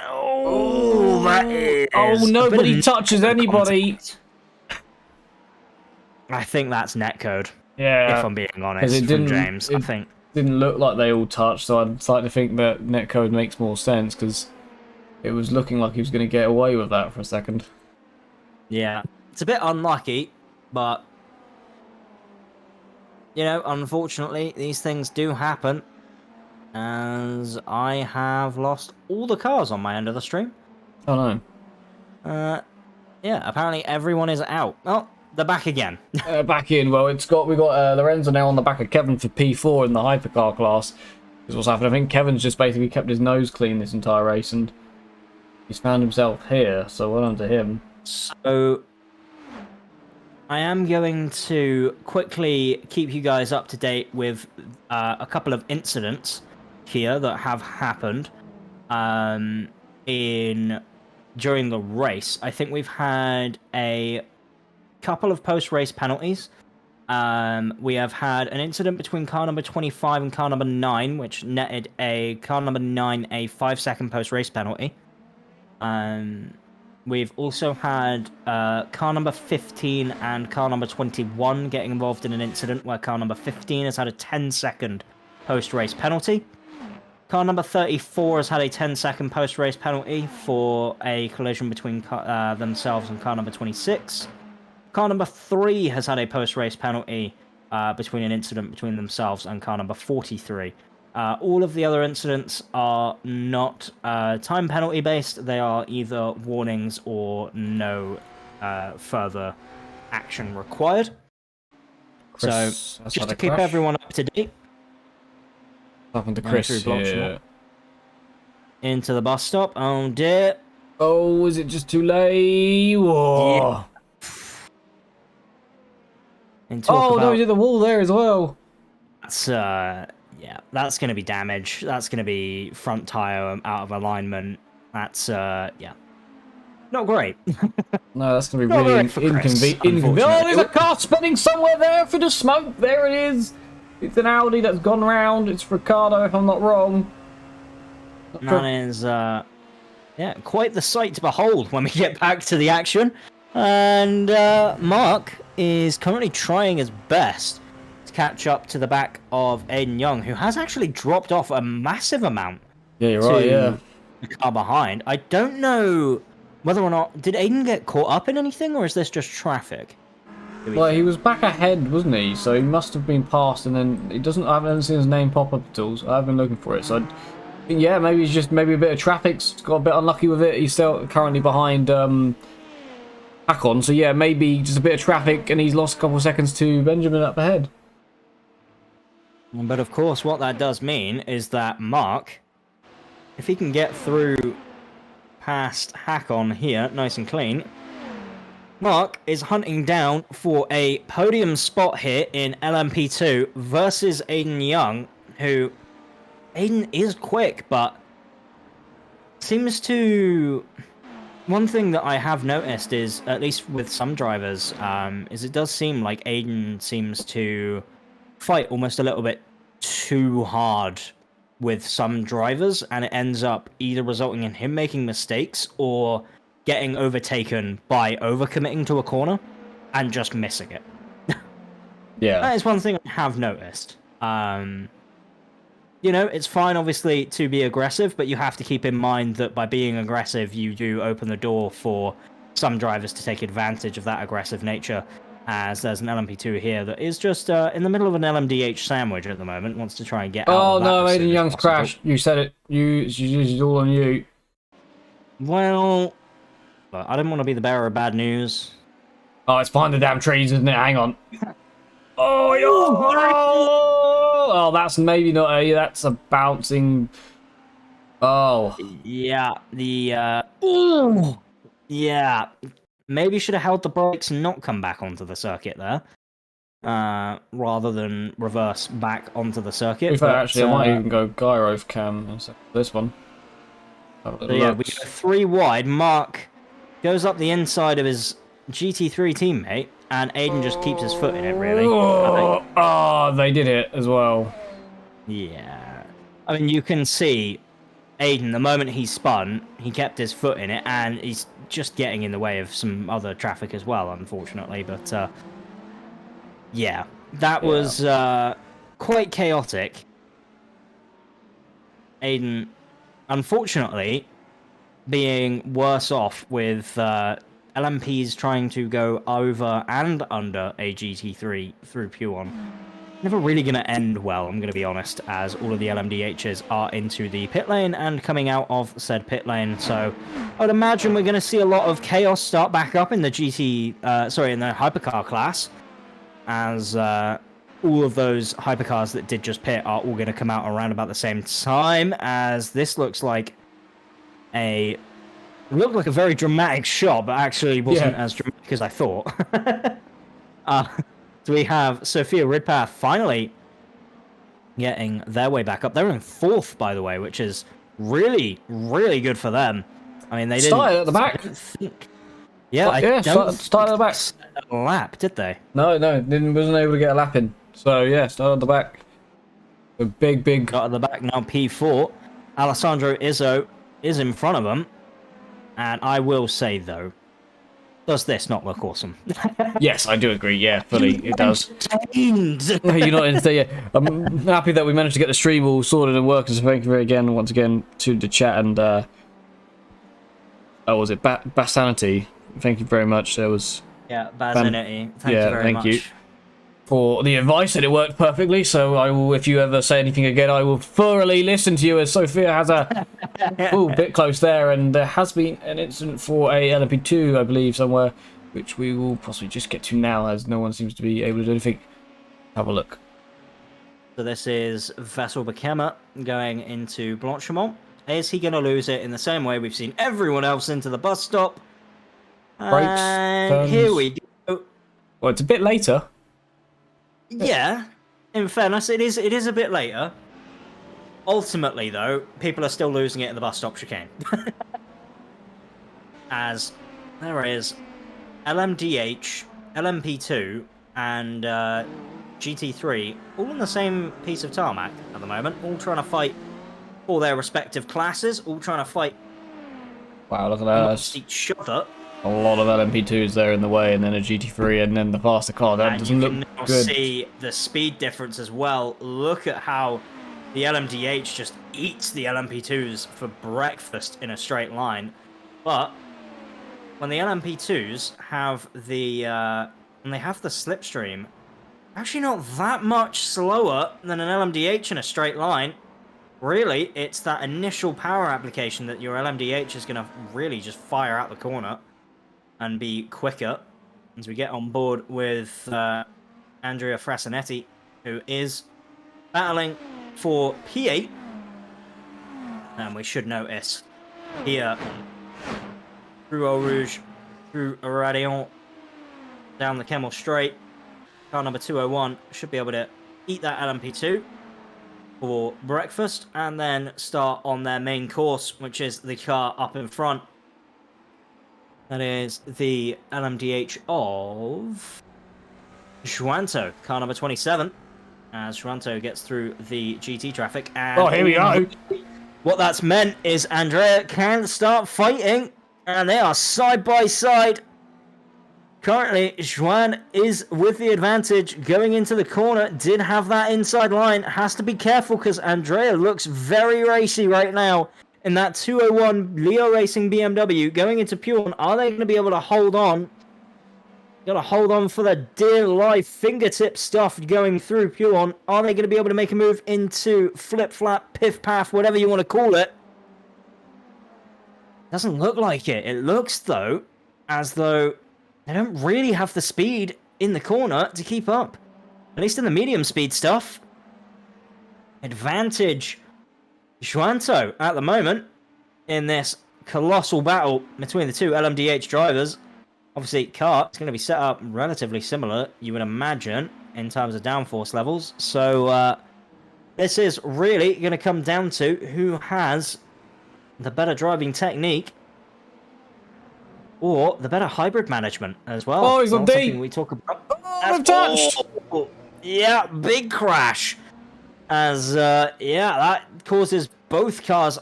Oh, that is Oh, a bit nobody of touches anybody. contact. I think that's netcode. Yeah, If I'm being because honest, from James, I think. didn't look like they all touched, so I'd like to think that netcode makes more sense because it was looking like he was going to get away with that for a second. Yeah, it's a bit unlucky, but you know, unfortunately, these things do happen. As I have lost all the cars on my end of the stream. Oh no. Yeah, apparently everyone is out. Oh, they're back again. Back in. Well, we got Lorenzo now on the back of Kevin for P4 in the hypercar class. Is what's happened. I think Kevin's just basically kept his nose clean this entire race, and he's found himself here. So well done to him. So I am going to quickly keep you guys up to date with a couple of incidents here that have happened during the race. I think we've had a couple of post-race penalties. We have had an incident between car number 25 and car number 9, which netted car number 9 a 5-second post-race penalty. We've also had car number 15 and car number 21 getting involved in an incident where car number 15 has had a 10-second post-race penalty. Car number 34 has had a 10-second post-race penalty for a collision between themselves and car number 26. Car number 3 has had a post-race penalty between an incident between themselves and car number 43. All of the other incidents are not time penalty based. They are either warnings or no further action required. Chris, so, just to keep everyone up to date. Happened to Chris here. Into the bus stop. Oh dear. Oh, is it just too late? Whoa. Yeah. No, he's at the wall there as well. That's yeah, that's going to be damage. That's going to be front tire out of alignment. That's yeah, not great. No, that's going to be really inconvenient. Oh, there's a car spinning somewhere there for the smoke. There it is. It's an Audi that's gone round. It's Ricardo, if I'm not wrong. That is, yeah, quite the sight to behold when we get back to the action. And Mark is currently trying his best to catch up to the back of Aiden Young, who has actually dropped off a massive amount. Yeah, you're right, yeah. The car behind. I don't know whether or not... Did Aiden get caught up in anything, or is this just traffic? Well, he was back ahead, wasn't he? So he must have been passed, and then it doesn't. I haven't seen his name pop up at all. So I've been looking for it. So yeah, maybe he's just a bit of traffic's got a bit unlucky with it. He's still currently behind Hakon. So yeah, maybe just a bit of traffic, and he's lost a couple of seconds to Benjamin up ahead. But of course, what that does mean is that Mark, if he can get through past Hakon here, nice and clean. Mark is hunting down for a podium spot here in LMP2 versus Aiden Young, who... Aiden is quick, but seems to... One thing that I have noticed is, at least with some drivers, is it does seem like Aiden seems to fight almost a little bit too hard with some drivers, and it ends up either resulting in him making mistakes or getting overtaken by overcommitting to a corner and just missing it. Yeah. That is one thing I have noticed. You know, it's fine, obviously, to be aggressive, but you have to keep in mind that by being aggressive, you do open the door for some drivers to take advantage of that aggressive nature, as there's an LMP2 here that is just in the middle of an LMDh sandwich at the moment, wants to try and get out of that. Oh no, Aiden Young's crashed. You said it. It's all on you. Well... I didn't want to be the bearer of bad news. Oh, it's behind the damn trees, isn't it? Hang on. Oh, that's maybe not a... That's a bouncing... Oh. Yeah, Ooh! Yeah. Maybe should have held the brakes and not come back onto the circuit there. Rather than reverse back onto the circuit. In fact, actually, I might even go gyro cam. This one. So yeah, we go 3 wide. Mark goes up the inside of his GT3 teammate, and Aiden just keeps his foot in it, really. Oh, they did it as well. Yeah. I mean, you can see Aiden, the moment he spun, he kept his foot in it, and he's just getting in the way of some other traffic as well, unfortunately. But yeah, that was quite chaotic. Aiden, unfortunately, being worse off with LMPs trying to go over and under a GT3 through P1. Never really going to end well, I'm going to be honest, as all of the LMDHs are into the pit lane and coming out of said pit lane. So I'd imagine we're going to see a lot of chaos start back up in the in the hypercar class, as all of those hypercars that did just pit are all going to come out around about the same time, as this looks like a very dramatic shot, but actually wasn't as dramatic as I thought. So we have Sophia Ridpath finally getting their way back up. They're in 4th, by the way, which is really, really good for them. I mean, they didn't started at the back. Started at the back. A lap, did they? No, wasn't able to get a lap in. So yeah, started at the back. A big. Got at the back now. P4. Alessandro Izzo is in front of them, and I will say though, does this not look awesome? Yes, I do agree. Yeah, fully, it does. No, you're not in there. Yeah, I'm happy that we managed to get the stream all sorted and working. So thank you once again to the chat and was it Basanity? Thank you very much. There was Basanity. Thank you very much for the advice, and it worked perfectly. So I will, if you ever say anything again, I will thoroughly listen to you. As Sophia has a bit close there, and there has been an incident for a LMP2, I believe, somewhere, which we will possibly just get to now, as no one seems to be able to do anything. Have a look. So this is Vessel Bakema going into Blanchimont. Is he going to lose it in the same way we've seen everyone else into the bus stop? Brakes, and here we go. Well, it's a bit later. Yeah, in fairness, it is a bit later. Ultimately, though, people are still losing it in the bus stop chicane. As there is LMDh, LMP2, and GT3 all in the same piece of tarmac at the moment, all trying to fight for their respective classes, all trying to fight. Wow, look at that. Each other. A lot of LMP2s there in the way, and then a GT3, and then the faster car. That doesn't look good. You can see the speed difference as well. Look at how the LMDh just eats the LMP2s for breakfast in a straight line. But when the LMP2s have the slipstream, actually not that much slower than an LMDh in a straight line. Really, it's that initial power application that your LMDh is going to really just fire out the corner and be quicker as we get on board with Andrea Frasinetti, who is battling for P8. And we should notice here, through Eau Rouge, through Radion, down the Kemmel Straight, car number 201 should be able to eat that LMP2 for breakfast and then start on their main course, which is the car up in front. That is the LMDh of Juanto, car number 27, as Juanto gets through the GT traffic. And here we go. What that's meant is Andrea can start fighting, and they are side by side. Currently, Juan is with the advantage going into the corner. Did have that inside line. Has to be careful because Andrea looks very racy right now. In that 201 Leo Racing BMW going into Pure, are they going to be able to hold on? Got to hold on for their dear life fingertip stuff going through Pure. Are they going to be able to make a move into Flip Flap, Piff Paff, whatever you want to call it? Doesn't look like it. It looks, though, as though they don't really have the speed in the corner to keep up. At least in the medium speed stuff. Advantage Juanto at the moment in this colossal battle between the two LMDh drivers. Obviously, car is going to be set up relatively similar, you would imagine, in terms of downforce levels. So this is really going to come down to who has the better driving technique or the better hybrid management as well. Oh, he's on D. Something we talk about. Oh, I've touched. Yeah, big crash. As, yeah, that causes both cars.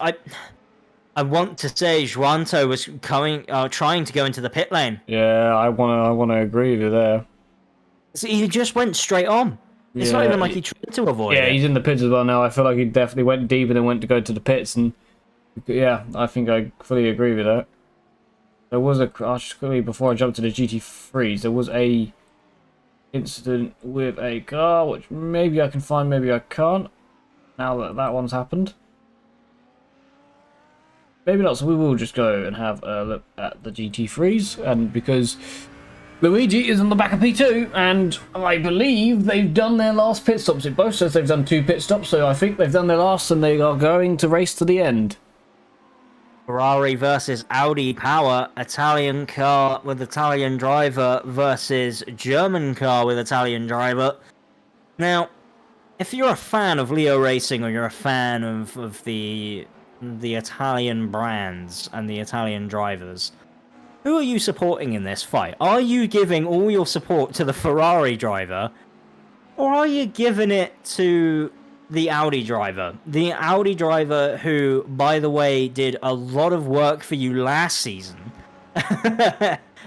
I want to say Juanto was trying to go into the pit lane. Yeah, I wanna agree with you there. So he just went straight on. It's not even like he tried to avoid Yeah, it. he's in the pits as well now. I feel like he definitely went deep and then went to go to the pits, and yeah, I think I fully agree with that. There was before I jumped to the GT3s, there was a incident with a car, which maybe I can find, maybe I can't. Now that that one's happened. Maybe not, so we will just go and have a look at the GT3s, and because Luigi is on the back of P2, and I believe they've done their last pit stops. It both says they've done 2 pit stops, so I think they've done their last, and they are going to race to the end. Ferrari versus Audi power, Italian car with Italian driver versus German car with Italian driver. Now, if you're a fan of Leo Racing or you're a fan of the Italian brands and the Italian drivers, who are you supporting in this fight? Are you giving all your support to the Ferrari driver, or are you giving it to the Audi driver? The Audi driver who, by the way, did a lot of work for you last season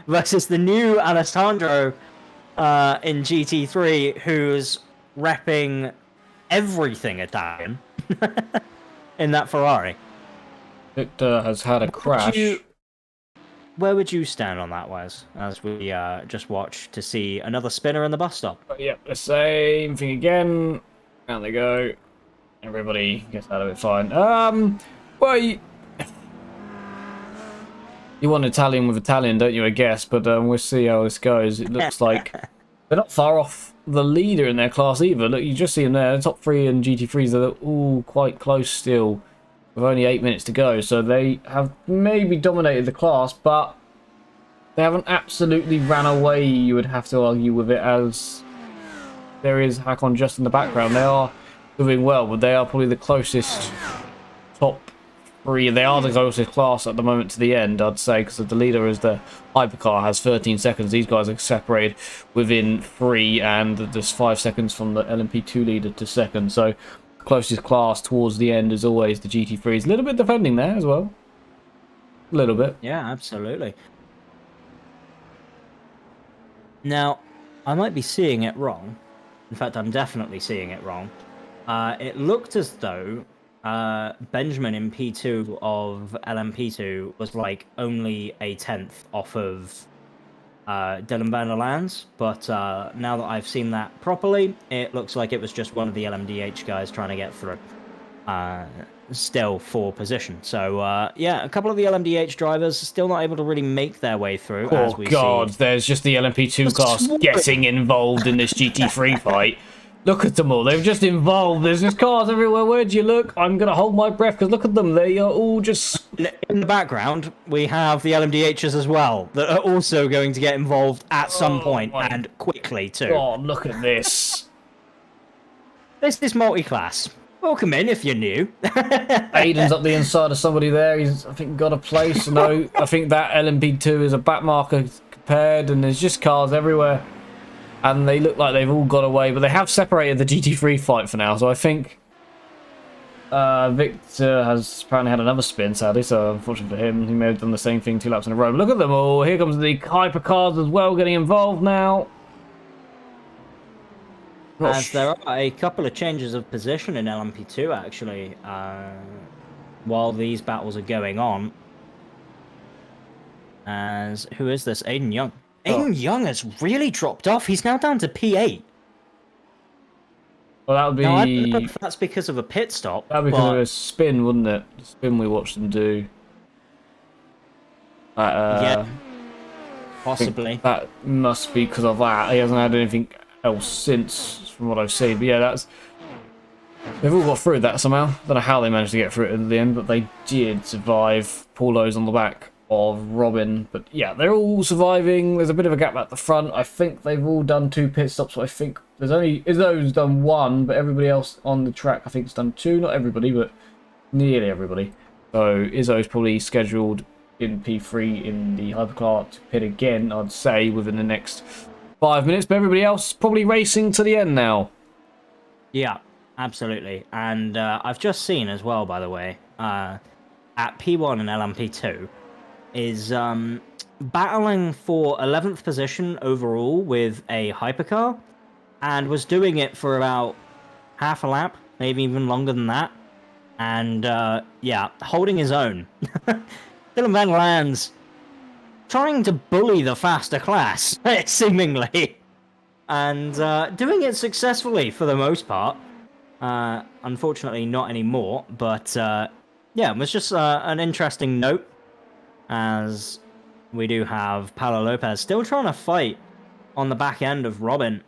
versus the new Alessandro in GT3 who's repping everything Italian in that Ferrari. Victor has had a crash. Where would you stand on that, Wes, as we just watch to see another spinner in the bus stop? Yep, the same thing again. Down they go. Everybody gets out of it fine. Well, you want Italian with Italian, don't you, I guess? But we'll see how this goes. It looks like they're not far off the leader in their class either. Look, you just see them there. The top 3 and GT3s are all quite close still, with only 8 minutes to go. So they have maybe dominated the class, but they haven't absolutely ran away, you would have to argue, with it, as there is Hakon just in the background. They are doing well, but they are probably the closest top 3. They are the closest class at the moment to the end, I'd say, because the leader is the hypercar, has 13 seconds. These guys are separated within 3, and just 5 seconds from the LMP2 leader to second. So closest class towards the end is always the GT3s. A little bit defending there as well. A little bit. Yeah, absolutely. Now, I might be seeing it wrong. In fact, I'm definitely seeing it wrong. It looked as though Benjamin in P2 of LMP2 was like only a 10th off of Dylan van der Lands, but now that I've seen that properly, it looks like it was just one of the LMDh guys trying to get through. Still for position. So, yeah, a couple of the LMDh drivers still not able to really make their way through. Oh, as we God, see. there's just the LMP2 class getting involved in this GT3 fight. Look at them all. They've just involved. There's just cars everywhere. Where'd you look? I'm going to hold my breath because look at them. They are all just... In the background, we have the LMDHs as well that are also going to get involved at some point, and quickly too. God, look at this. This is multi-class. Welcome in if you're new. Aiden's up the inside of somebody there. He's, I think, got a place. No, I think that LMP2 is a back marker compared, and there's just cars everywhere. And they look like they've all got away, but they have separated the GT3 fight for now. So I think Victor has apparently had another spin, sadly. So unfortunately for him, he may have done the same thing 2 laps in a row. But look at them all. Here comes the hypercars as well, getting involved now. As there are a couple of changes of position in LMP2, actually, while these battles are going on. As, who is this? Aiden Young. Aiden Young has really dropped off. He's now down to P8. Well, that would be... Now, I don't know if that's because of a pit stop. That would be because of a spin, wouldn't it? The spin we watched them do. Yeah. Possibly. That must be because of that. He hasn't had anything else since, from what I've seen. But yeah, that's... They've all got through that somehow. Don't know how they managed to get through it at the end, but they did survive. Paulo's on the back of Robin, but yeah, they're all surviving. There's a bit of a gap at the front. I think they've all done 2 pit stops, so I think there's only Izzo's done 1, but everybody else on the track I think has done 2. Not everybody, but nearly everybody. So Izzo's probably scheduled in P3 in the hypercar to pit again, I'd say, within the next 5 minutes, but everybody else probably racing to the end now. Yeah. absolutely. And I've just seen as well, by the way, at P1 and LMP2 is battling for 11th position overall with a hypercar, and was doing it for about half a lap, maybe even longer than that. And yeah, holding his own. Dylan Van Lands trying to bully the faster class, seemingly, and doing it successfully for the most part. Unfortunately, not anymore, but yeah, it was just an interesting note, as we do have Paulo Lopez still trying to fight on the back end of Robin.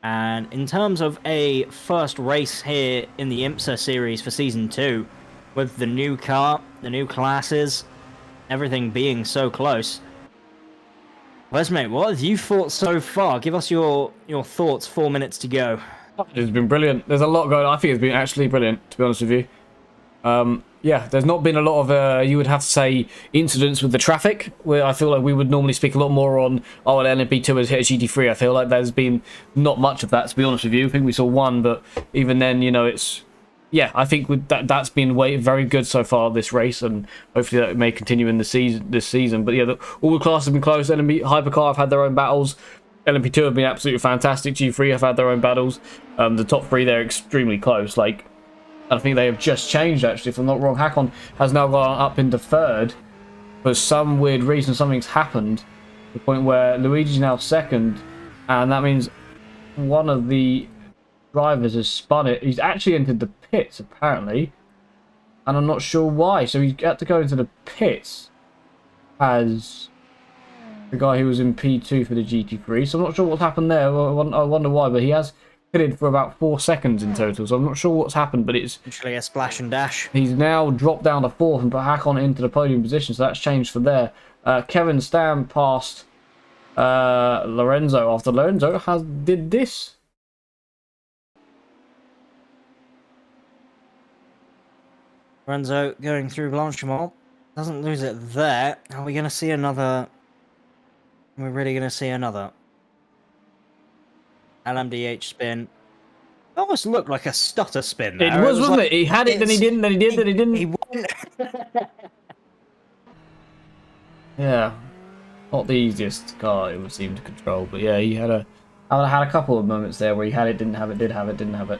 And in terms of a first race here in the IMSA series for Season 2, with the new car, the new classes, everything being so close, Wes, mate, what have you thought so far? Give us your thoughts, 4 minutes to go. It's been brilliant. There's a lot going on. I think it's been actually brilliant, to be honest with you. Yeah, there's not been a lot of, you would have to say, incidents with the traffic, where I feel like we would normally speak a lot more on, oh, well, LMP2 has hit a GT3. I feel like there's been not much of that, to be honest with you. I think we saw one, but even then, you know, it's... Yeah, I think with that's been very good so far this race, and hopefully that may continue in this season. But yeah, all the classes have been close. LMP Hypercar have had their own battles. LMP2 have been absolutely fantastic. G3 have had their own battles. The top three, they're extremely close. Like, I think they have just changed, actually, if I'm not wrong. Hakon has now gone up into third. For some weird reason, something's happened. To the point where Luigi's now second. And that means one of the drivers has spun it. He's actually entered the pits, apparently. And I'm not sure why. So he had to go into the pits as the guy who was in P2 for the GT3. So I'm not sure what's happened there. I wonder why, but he has pitted for about 4 seconds in total, so I'm not sure what's happened, but it's... Literally a splash and dash. He's now dropped down to 4th and put Hakon into the podium position, so that's changed for there. Kevin Stam passed Lorenzo after Lorenzo did this. Lorenzo going through Blanchimont. Doesn't lose it there. Are we going to see another... We're really going to see another LMDh spin. It almost looked like a stutter spin there. It was, wasn't like, it? He had it, then he didn't, then he did, then he didn't. He went. Yeah. Not the easiest car, it would seem, to control. But yeah, he had a couple of moments there where he had it, didn't have it, did have it, didn't have it.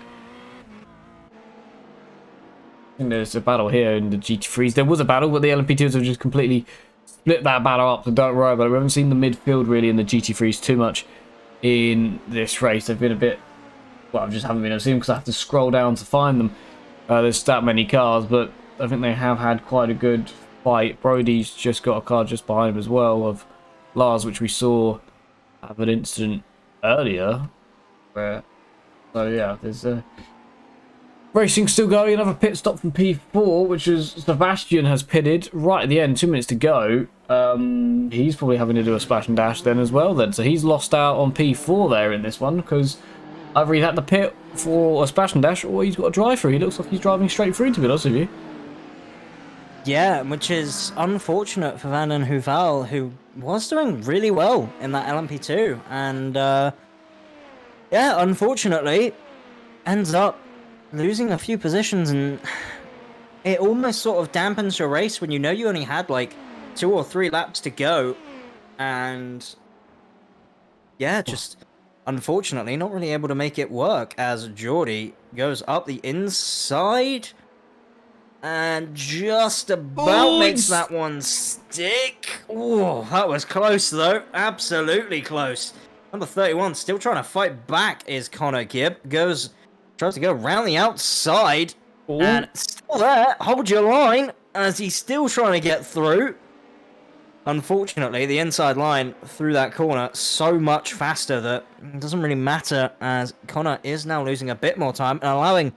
I think there's a battle here in the GT3s. There was a battle, but the LMP2s have just completely split that battle up, so don't worry about it. We haven't seen the midfield really in the GT3s too much in this race. They've been a bit... Well, I just haven't been able to see them because I have to scroll down to find them. There's that many cars, but I think they have had quite a good fight. Brody's just got a car just behind him as well of Lars, which we saw have an incident earlier. Where, so yeah, there's racing still going. Another pit stop from P4, which is Sebastian has pitted right at the end, 2 minutes to go. He's probably having to do a splash and dash then as well then. So he's lost out on P4 there in this one because either he had to pit for a splash and dash or he's got a drive through. He looks like he's driving straight through, to be honest with you. Yeah, which is unfortunate for Van den Heuvel, who was doing really well in that LMP2. And yeah, unfortunately, ends up losing a few positions, and it almost sort of dampens your race when you know you only had like 2 or 3 laps to go, and yeah, just unfortunately not really able to make it work as Geordie goes up the inside and just about makes that one stick. Oh, that was close though, absolutely close. Number 31 still trying to fight back is Connor Gibb. Tries to go around the outside. Ooh. And still there. Hold your line as he's still trying to get through. Unfortunately, the inside line through that corner so much faster that it doesn't really matter, as Connor is now losing a bit more time and allowing...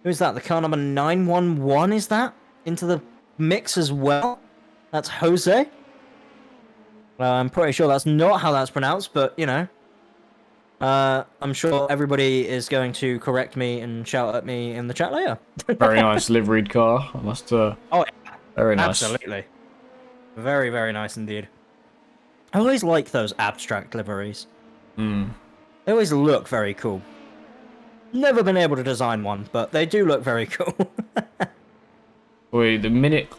Who's that? The car number 911 is that? Into the mix as well? That's Jose. Well, I'm pretty sure that's not how that's pronounced, but, you know. I'm sure everybody is going to correct me and shout at me in the chat later. Very nice liveried car. I must. Oh, yeah. Very nice. Absolutely. Very, very nice indeed. I always like those abstract liveries. They always look very cool. Never been able to design one, but they do look very cool. Wait, the minute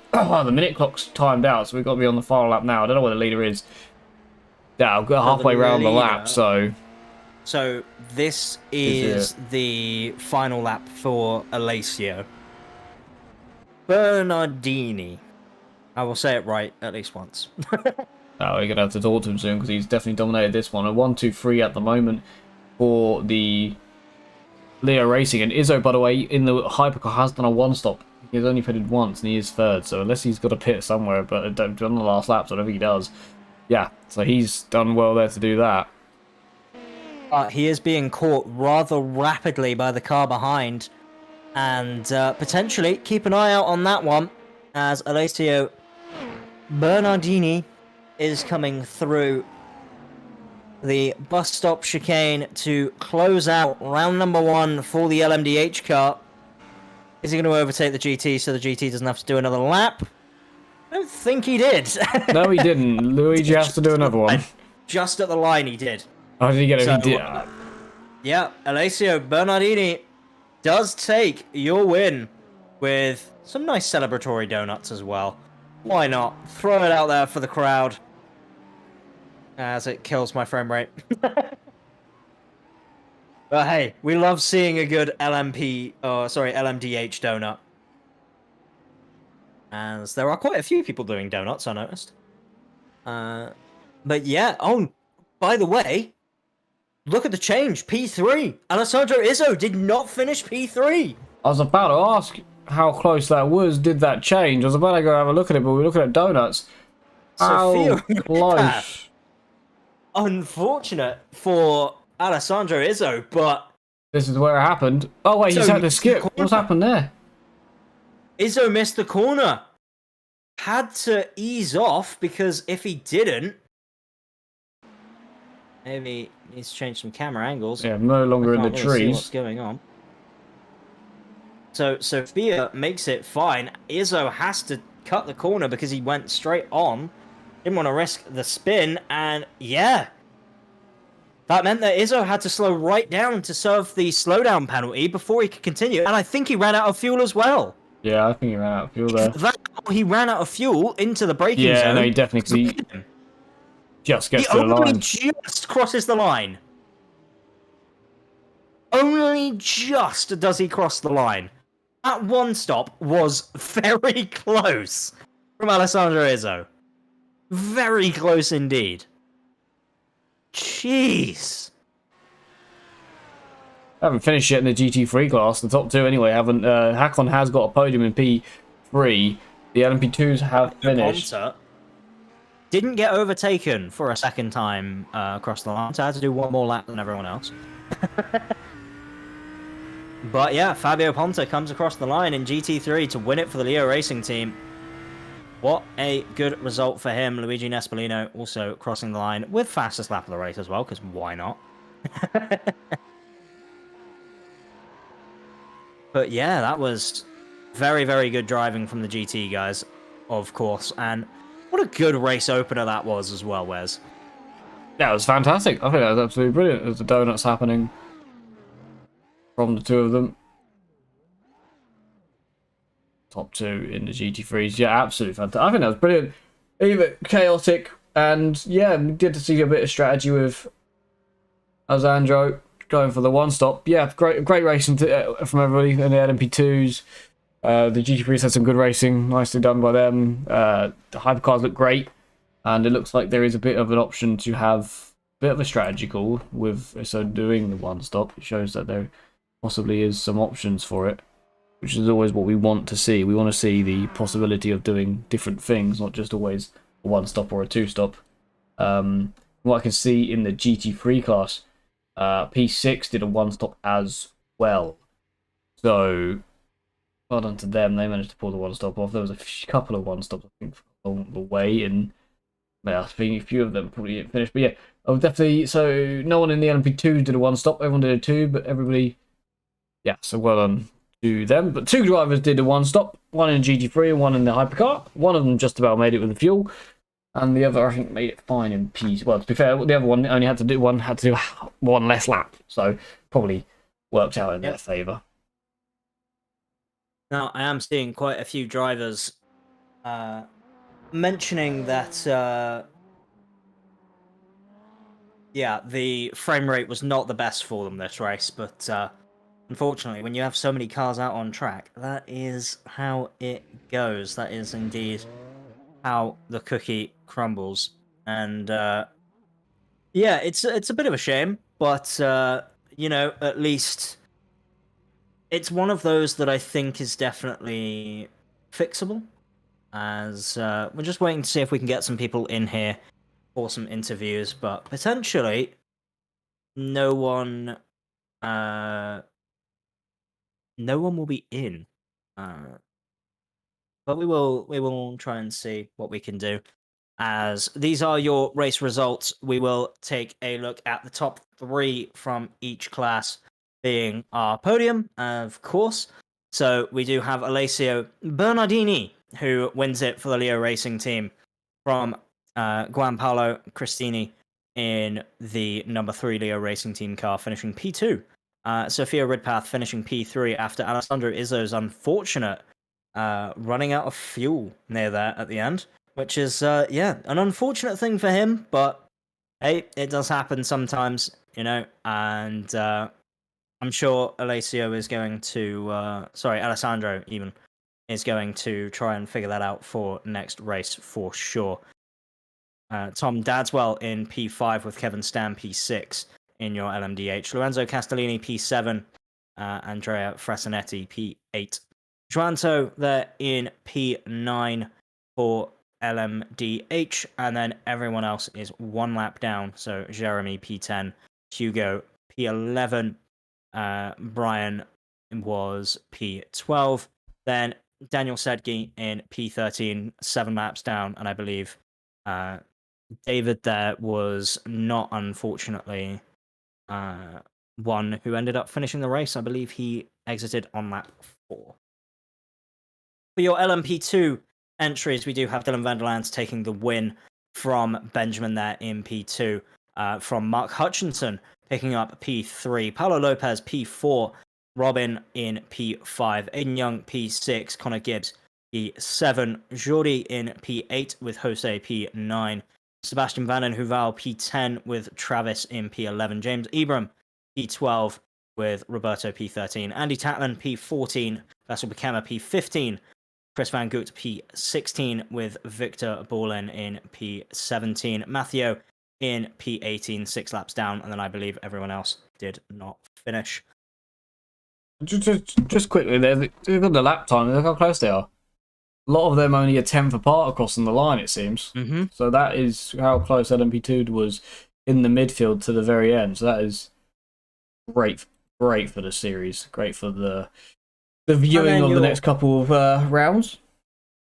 clock's timed out, so we've got to be on the final lap now. I don't know where the leader is. Yeah, I've got halfway around the lap, so... So, this is the final lap for Alessio Bernardini. I will say it right at least once. Oh, we're going to have to talk to him soon, because he's definitely dominated this one. A 1-2-3 at the moment for the Leo Racing. And Izzo, by the way, in the hypercar has done a one-stop. He's only pitted once, and he is third. So unless he's got a pit somewhere, but done the last lap, so I don't think he does. Yeah, so he's done well there to do that. He is being caught rather rapidly by the car behind. And potentially keep an eye out on that one, as Alessio Bernardini is coming through the bus stop chicane to close out round number 1 for the LMDh car. Is he going to overtake the GT so the GT doesn't have to do another lap? I don't think he did. No, he didn't. Luigi has to do another one. Just at the line he did. Oh, did he get it? So, He did. Yeah, Alessio Bernardini does take your win with some nice celebratory donuts as well. Why not? Throw it out there for the crowd as it kills my frame rate. But hey, we love seeing a good LMDh donut. As there are quite a few people doing donuts, I noticed. But yeah, oh, by the way, look at the change, P3. Alessandro Izzo did not finish P3. I was about to ask how close that was. Did that change? I was about to go have a look at it, but we were looking at donuts. How close? Unfortunate for Alessandro Izzo, but... This is where it happened. Oh wait, he's had to skip. What's happened there? Izzo missed the corner. Had to ease off, because if he didn't... Maybe he needs to change some camera angles. Yeah, no longer in the See trees. what's going on. So Sophia makes it fine. Izzo has to cut the corner because he went straight on. Didn't want to risk the spin, and yeah. That meant that Izzo had to slow right down to serve the slowdown penalty before he could continue, and I think he ran out of fuel as well. Yeah, I think he ran out of fuel there. He ran out of fuel into the braking zone. Yeah, no, he definitely just gets to the line. He only just crosses the line. Only just does he cross the line. That one stop was very close from Alessandro Izzo. Very close indeed. Jeez. I haven't finished yet in the GT3 class. The top two anyway haven't. Hakon has got a podium in P3. The LMP2s have finished. Ponta didn't get overtaken for a second time across the line, so I had to do one more lap than everyone else. But yeah, Fabio Ponta comes across the line in GT3 to win it for the Leo Racing team. What a good result for him. Luigi Nespolino also crossing the line with fastest lap of the race as well, because why not? But yeah, that was very, very good driving from the GT guys, of course. And what a good race opener that was as well, Wes. Yeah, it was fantastic. I think that was absolutely brilliant. There's the donuts happening from the two of them. Top two in the GT3s. Yeah, absolutely fantastic. I think that was brilliant. Even chaotic. And yeah, we did see a bit of strategy with Alessandro going for the one stop. Yeah, great racing from everybody in the LMP2s. The GT3s had some good racing. Nicely done by them. The hypercars look great. And it looks like there is a bit of an option to have a bit of a strategy call with doing the one stop. It shows that there possibly is some options for it, which is always what we want to see. We want to see the possibility of doing different things, not just always a one stop or a two stop. What I can see in the GT3 class, P6 did a one stop as well. So, well done to them. They managed to pull the one stop off. There was a couple of one stops, I think, along the way, and I think a few of them probably didn't finish. But yeah, definitely. So, no one in the LMP2 did a one stop. Everyone did a two, but everybody, yeah, so well done to them. But two drivers did a one stop, one in GT3 and one in the hypercar. One of them just about made it with the fuel, and the other, I think, made it fine in P. Well, to be fair, the other one only had to do one less lap, so probably worked out in their favour. Now, I am seeing quite a few drivers mentioning that, yeah, the frame rate was not the best for them this race, but unfortunately, when you have so many cars out on track, that is how it goes. That is indeed how the cookie crumbles. And yeah, it's a bit of a shame, but you know, at least it's one of those that I think is definitely fixable. As we're just waiting to see if we can get some people in here for some interviews, but potentially no one no one will be in. But we will try and see what we can do. As these are your race results, we will take a look at the top 3 from each class, being our podium, of course. So we do have Alessio Bernardini, who wins it for the Leo Racing team, from Gianpaolo Cristini in the number 3 Leo Racing team car, finishing P2. Sophia Ridpath finishing P3 after Alessandro Izzo's unfortunate running out of fuel near there at the end, which is, yeah, an unfortunate thing for him, but hey, it does happen sometimes, you know, and I'm sure Alessio is going to, sorry, Alessandro even, is going to try and figure that out for next race for sure. Tom Dadswell in P5 with Kevin Stam P6 in your LMDh. Lorenzo Castellini P7, Andrea Frasinetti P8. Joanto there in P9 for LMDh, and then everyone else is 1 lap down. So Jeremy P10, Hugo P11, Brian was P12, then Daniel Sedge in P13, 7 laps down, and I believe David there was not, unfortunately, one who ended up finishing the race. I believe he exited on lap 4. For your LMP2 entries, we do have Dylan van der Lans taking the win from Benjamin there in P2, from Mark Hutchinson picking up P3, Paulo Lopez P4, Robin in P5, Aiden Young P6, Connor Gibbs P7, Jordi in P8 with Jose P9, Sebastian Van den Heuvel P10 with Travis in P11, James Ibram P12 with Roberto P13, Andy Tatman P14, Vassal Bukema P15, Chris Van Goot P16 with Victor Borlin in P17, Matteo in P18, 6 laps down, and then I believe everyone else did not finish. Just quickly, they've got the lap time. Look how close they are. A lot of them only a tenth apart crossing the line, it seems. Mm-hmm. So that is how close LMP2 was in the midfield to the very end. So that is great for the series. Great for the viewing of the next couple of rounds.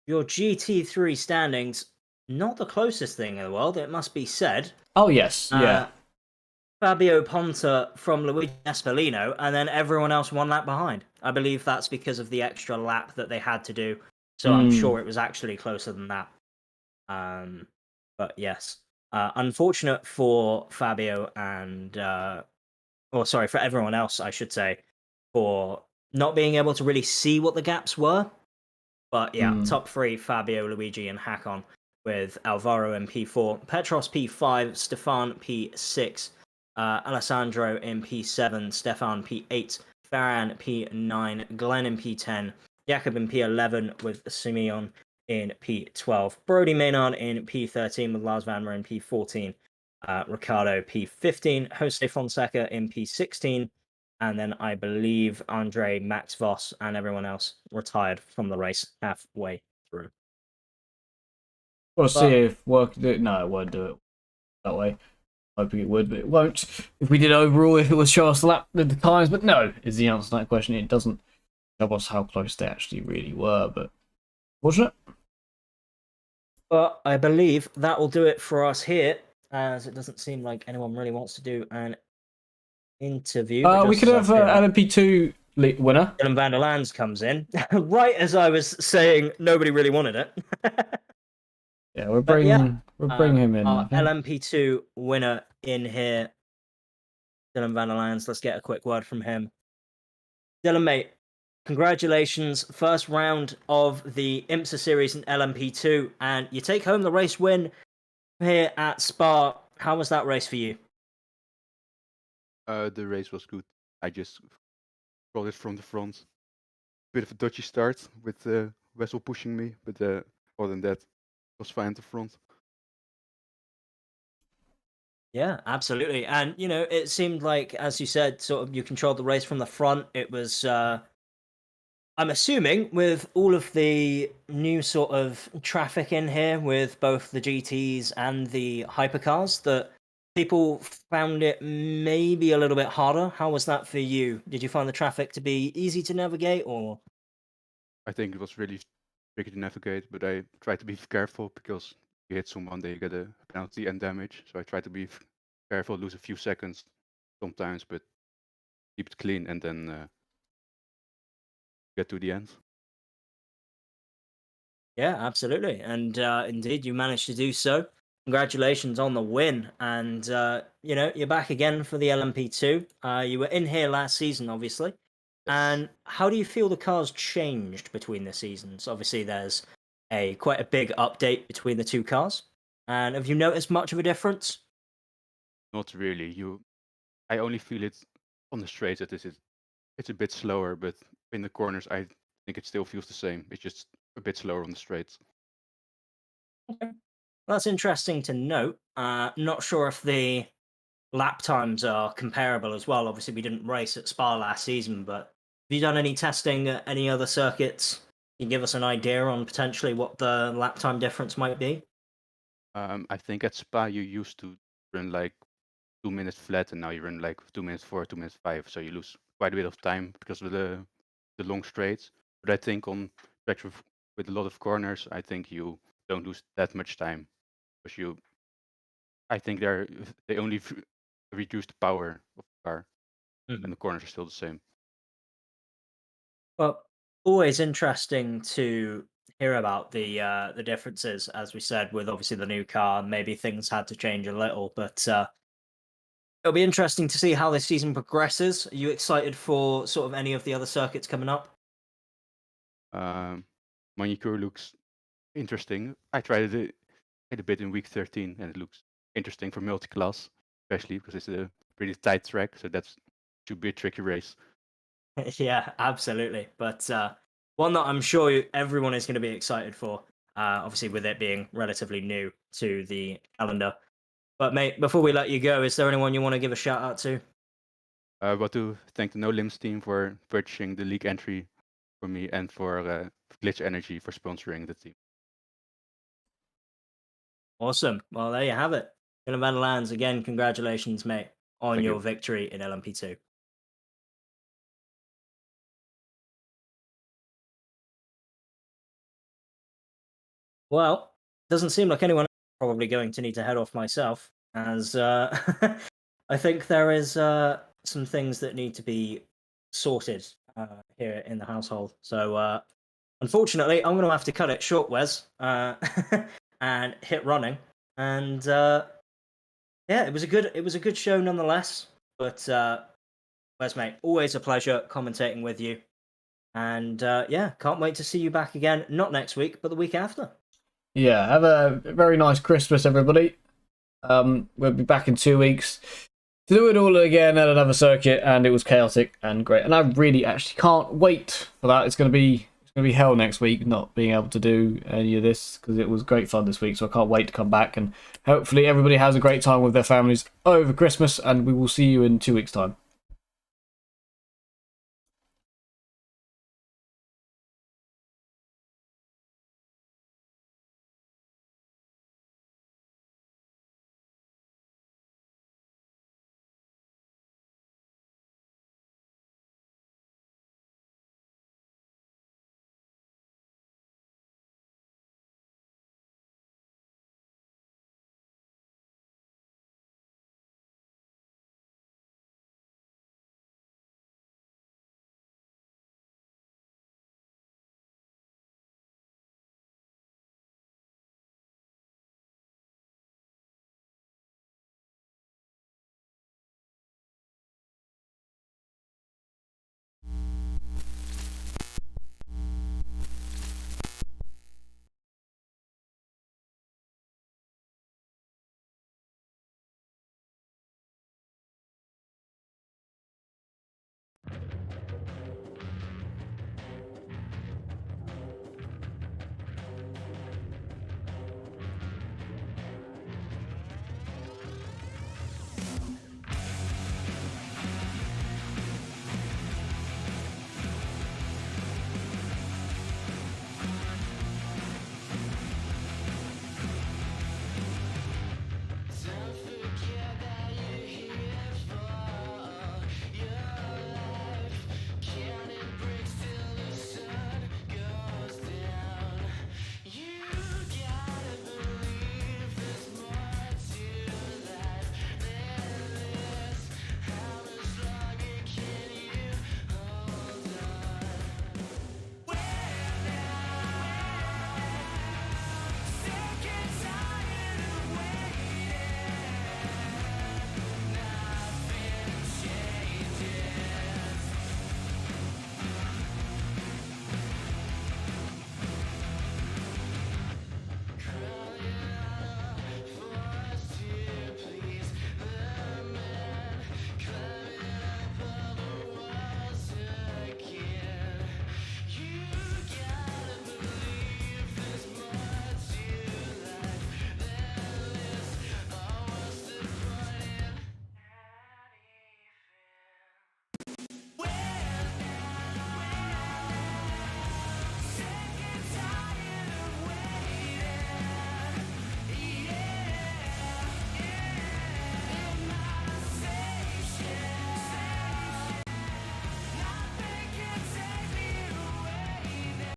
Your GT3 standings, not the closest thing in the world, it must be said. Oh, yes, yeah. Fabio Ponta from Luigi Espelino, and then everyone else 1 lap behind. I believe that's because of the extra lap that they had to do. So I'm sure it was actually closer than that. But yes. Unfortunate for Fabio and... or sorry, for everyone else, I should say, for not being able to really see what the gaps were. But yeah, top 3, Fabio, Luigi, and Hakon, with Alvaro in P4, Petros P5, Stefan P6, Alessandro in P7, Stefan P8, Farhan P9, Glenn in P10, Jakob in P11 with Simeon in P12, Brody Maynard in P13 with Lars Van Meer in P14, Ricardo P15, Jose Fonseca in P16, and then I believe Andre, Max Voss, and everyone else retired from the race halfway through. We'll see if work. No, it won't do it that way. Hoping it would, but it won't. If we did overall, if it was show us the times, but no, is the answer to that question. It doesn't show us how close they actually really were, but wasn't it? But I believe that will do it for us here, as it doesn't seem like anyone really wants to do an interview. We could have LMP2 winner. Dylan van der Lans comes in, right as I was saying nobody really wanted it. Yeah, we'll bring him in. Our LMP2 winner in here, Dylan van der Lans. Let's get a quick word from him. Dylan, mate, congratulations. First round of the IMSA series in LMP2, and you take home the race win here at Spa. How was that race for you? The race was good. I just brought it from the front. Bit of a dodgy start with Wessel pushing me, but other than that, it was fine at the front. Yeah, absolutely. And, you know, it seemed like, as you said, sort of you controlled the race from the front. It was, I'm assuming, with all of the new sort of traffic in here with both the GTs and the hypercars, that people found it maybe a little bit harder. How was that for you? Did you find the traffic to be easy to navigate, or? I think it was really tricky to navigate, but I tried to be careful because if you hit someone, they get a penalty and damage. So I tried to be careful, lose a few seconds sometimes, but keep it clean and then get to the end. Yeah, absolutely. And indeed, you managed to do so. Congratulations on the win. And, you know, you're back again for the LMP2. You were in here last season, obviously. And how do you feel the cars changed between the seasons? Obviously, there's quite a big update between the two cars. And have you noticed much of a difference? Not really. I only feel it on the straights that it's a bit slower, but in the corners I think it still feels the same. It's just a bit slower on the straights. Okay. That's interesting to note. Not sure if the lap times are comparable as well. Obviously, we didn't race at Spa last season, but have you done any testing at any other circuits? Can you give us an idea on potentially what the lap time difference might be? I think at Spa you used to run like 2 minutes flat, and now you run like 2 minutes 4, 2 minutes 5. So you lose quite a bit of time because of the long straights. But I think on tracks with a lot of corners, I think you don't lose that much time because I think they only reduce the power of the car, and the corners are still the same. Well, always interesting to hear about the differences, as we said, with obviously the new car. Maybe things had to change a little, but it'll be interesting to see how this season progresses. Are you excited for sort of any of the other circuits coming up? Manicure looks interesting. I tried it a bit in week 13, and it looks interesting for multi-class, especially because it's a pretty tight track. So that should be a tricky race. Yeah, absolutely. But one that I'm sure everyone is going to be excited for, obviously with it being relatively new to the calendar. But mate, before we let you go, is there anyone you want to give a shout out to? I want to thank the No Limits team for purchasing the league entry for me, and for Glitch Energy for sponsoring the team. Awesome. Well, there you have it. Dylan Van Lands, again, congratulations, mate, on Thank your you. victory in LMP2. Well, doesn't seem like anyone else is probably going to need to head off myself, as I think there is some things that need to be sorted here in the household. So unfortunately, I'm going to have to cut it short, Wes, and hit running. And yeah, it was a good show nonetheless. But Wes, mate, always a pleasure commentating with you. And yeah, can't wait to see you back again. Not next week, but the week after. Yeah, have a very nice Christmas, everybody. We'll be back in 2 weeks to do it all again at another circuit, and it was chaotic and great. And I really actually can't wait for that. It's gonna be hell next week, not being able to do any of this because it was great fun this week. So I can't wait to come back, and hopefully everybody has a great time with their families over Christmas. And we will see you in 2 weeks' time.